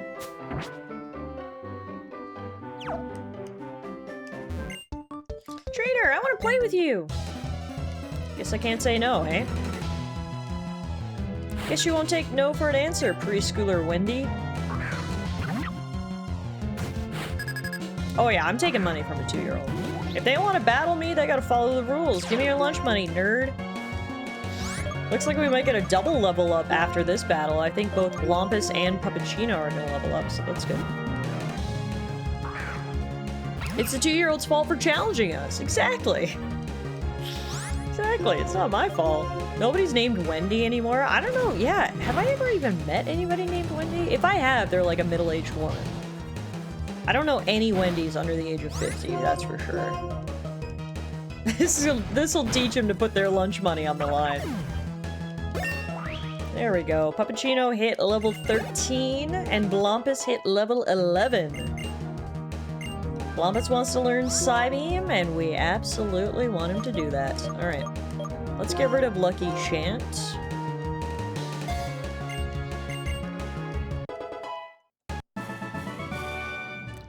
[SPEAKER 3] Trainer, I want to play with you! Guess I can't say no, eh? Guess you won't take no for an answer, preschooler Wendy. Oh yeah, I'm taking money from a 2-year-old. If they want to battle me, they gotta follow the rules. Give me your lunch money, nerd. Looks like we might get a double level up after this battle. I think both Blompus and Puppuccino are gonna level up, so that's good. It's the 2-year-old's fault for challenging us. Exactly. Exactly. It's not my fault. Nobody's named Wendy anymore. I don't know. Yeah. Have I ever even met anybody named Wendy? If I have, they're like a middle-aged woman. I don't know any Wendys under the age of 50. That's for sure. This'll teach them to put their lunch money on the line. There we go. Puppuccino hit level 13 and Blompus hit level 11. Blompus wants to learn Psybeam, and we absolutely want him to do that. Alright. Let's get rid of Lucky Chant.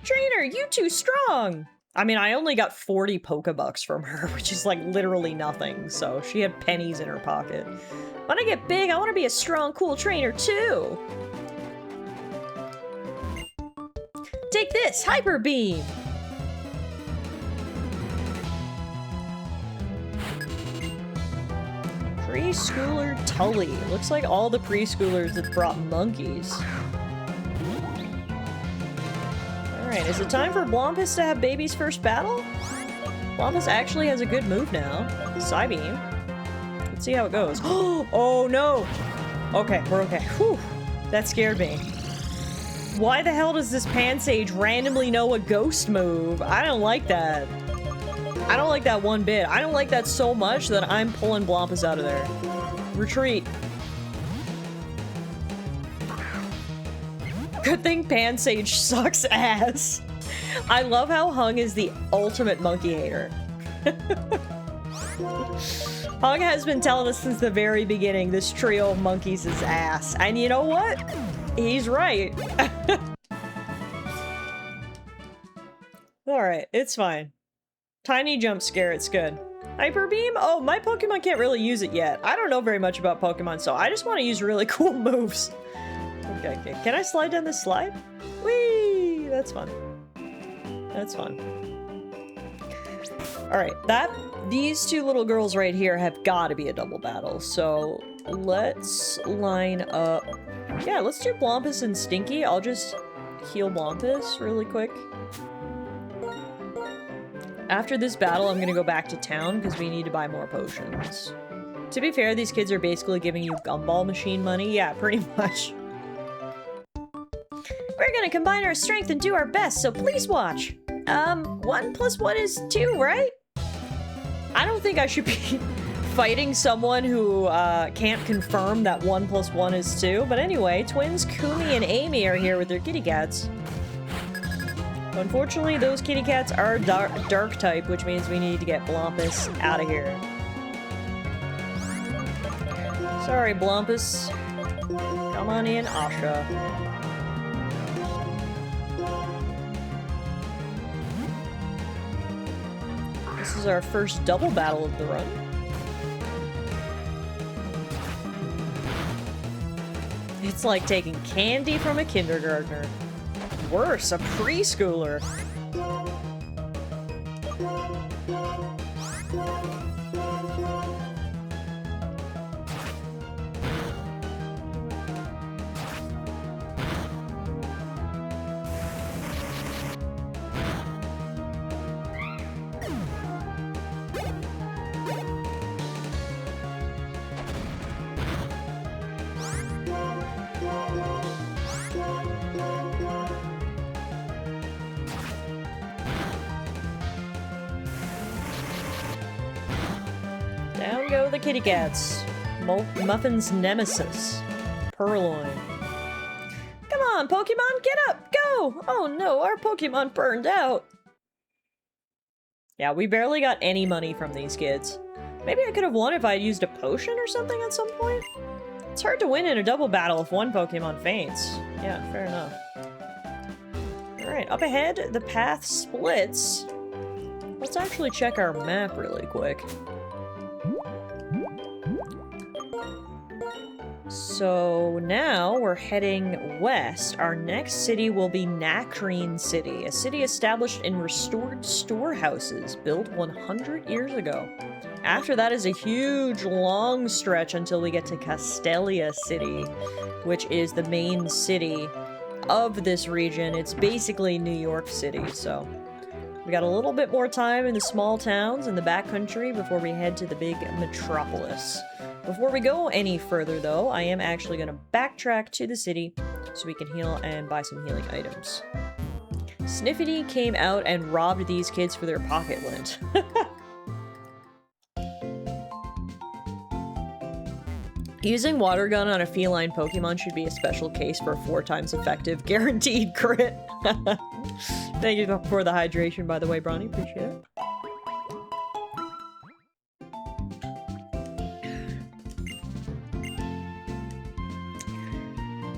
[SPEAKER 3] Trainer, you too strong! I mean, I only got 40 Pokebucks from her, which is like literally nothing, so she had pennies in her pocket. When I get big, I want to be a strong, cool trainer too! Take this, Hyper Beam! Preschooler Tully. Looks like all the preschoolers that brought monkeys. Alright, is it time for Blompus to have baby's first battle? Blompus actually has a good move now. Psybeam. Let's see how it goes. Oh no! Okay, we're okay. Whew. That scared me. Why the hell does this Pansage randomly know a ghost move? I don't like that. I don't like that one bit. I don't like that so much that I'm pulling Blompus out of there. Retreat. Good thing Pansage sucks ass. I love how Hung is the ultimate monkey hater. Hung has been telling us since the very beginning this trio of monkeys is ass. And you know what? He's right. Alright, it's fine. Tiny jump scare, it's good. Hyper Beam? Oh, my Pokemon can't really use it yet. I don't know very much about Pokemon, so I just want to use really cool moves. Okay, okay. Can I slide down this slide? Whee! That's fun. That's fun. Alright, these two little girls right here have got to be a double battle, so let's line up. Yeah, let's do Blompus and Stinky. I'll just heal Blompus really quick. After this battle, I'm gonna go back to town because we need to buy more potions. To be fair, these kids are basically giving you gumball machine money. Yeah, pretty much. We're gonna combine our strength and do our best, so please watch. 1 + 1 is 2, right? I don't think I should be fighting someone who can't confirm that 1 + 1 is 2. But anyway, twins Kumi and Amy are here with their kitty cats. Unfortunately, those kitty cats are dark type, which means we need to get Blompus out of here. Sorry, Blumpus. Come on in, Asha. This is our first double battle of the run. It's like taking candy from a kindergartner. Worse, a preschooler. Down go the kitty cats. Muffin's nemesis. Purloin. Come on, Pokemon, get up, go! Oh no, our Pokemon burned out. Yeah, we barely got any money from these kids. Maybe I could have won if I had used a potion or something at some point. It's hard to win in a double battle if one Pokemon faints. Yeah, fair enough. Alright, up ahead, the path splits. Let's actually check our map really quick. So now we're heading west. Our next city will be Nakreen City, a city established in restored storehouses built 100 years ago. After that is a huge, long stretch until we get to Castelia City, which is the main city of this region. It's basically New York City, so we got a little bit more time in the small towns in the backcountry before we head to the big metropolis. Before we go any further, though, I am actually going to backtrack to the city so we can heal and buy some healing items. Sniffity came out and robbed these kids for their pocket lint. Using water gun on a feline Pokemon should be a special case for 4 times effective guaranteed crit. Thank you for the hydration, by the way, Bronny. Appreciate it.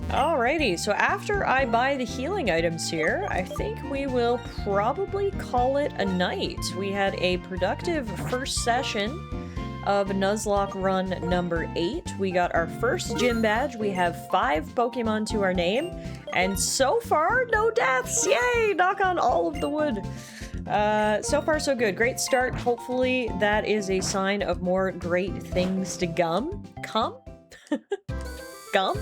[SPEAKER 3] Alrighty, so after I buy the healing items here, I think we will probably call it a night. We had a productive first session of Nuzlocke run number 8. We got our first gym badge. We have 5 Pokemon to our name, and so far, no deaths! Yay! Knock on all of the wood. So far, so good. Great start. Hopefully, that is a sign of more great things to come. Gum?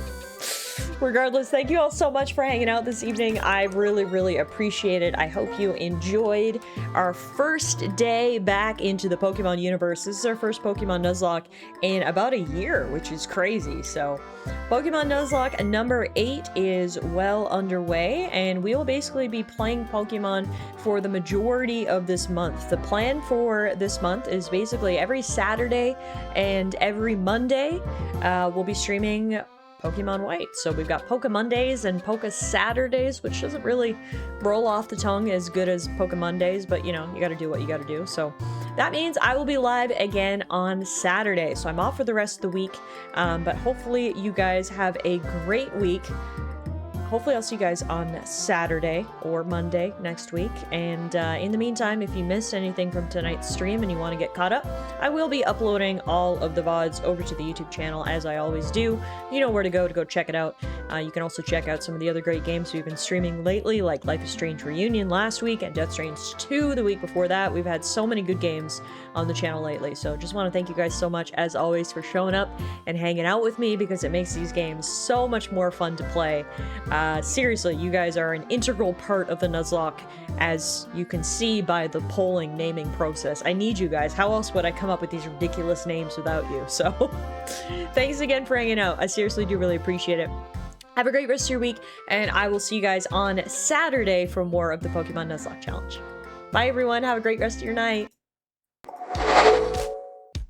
[SPEAKER 3] Regardless, thank you all so much for hanging out this evening. I really, really appreciate it. I hope you enjoyed our first day back into the Pokemon universe. This is our first Pokemon Nuzlocke in about a year, which is crazy. So, Pokemon Nuzlocke number 8 is well underway, and we will basically be playing Pokemon for the majority of this month. The plan for this month is basically every Saturday and every Monday, we'll be streaming Pokemon White. So we've got Poke Mondays and Poke Saturdays, which doesn't really roll off the tongue as good as Poke Mondays, but you know, you gotta do what you gotta do. So that means I will be live again on Saturday. So I'm off for the rest of the week, but hopefully you guys have a great week. Hopefully I'll see you guys on Saturday or Monday next week. And in the meantime, if you missed anything from tonight's stream and you want to get caught up, I will be uploading all of the VODs over to the YouTube channel as I always do. You know where to go check it out. You can also check out some of the other great games we've been streaming lately, like Life is Strange Reunion last week and Death Strange 2 the week before that. We've had so many good games on the channel lately. So just want to thank you guys so much, as always, for showing up and hanging out with me, because it makes these games so much more fun to play. Seriously, you guys are an integral part of the Nuzlocke, as you can see by the polling naming process. I need you guys. How else would I come up with these ridiculous names without you? So, thanks again for hanging out. I seriously do really appreciate it. Have a great rest of your week, and I will see you guys on Saturday for more of the Pokemon Nuzlocke Challenge. Bye, everyone. Have a great rest of your night.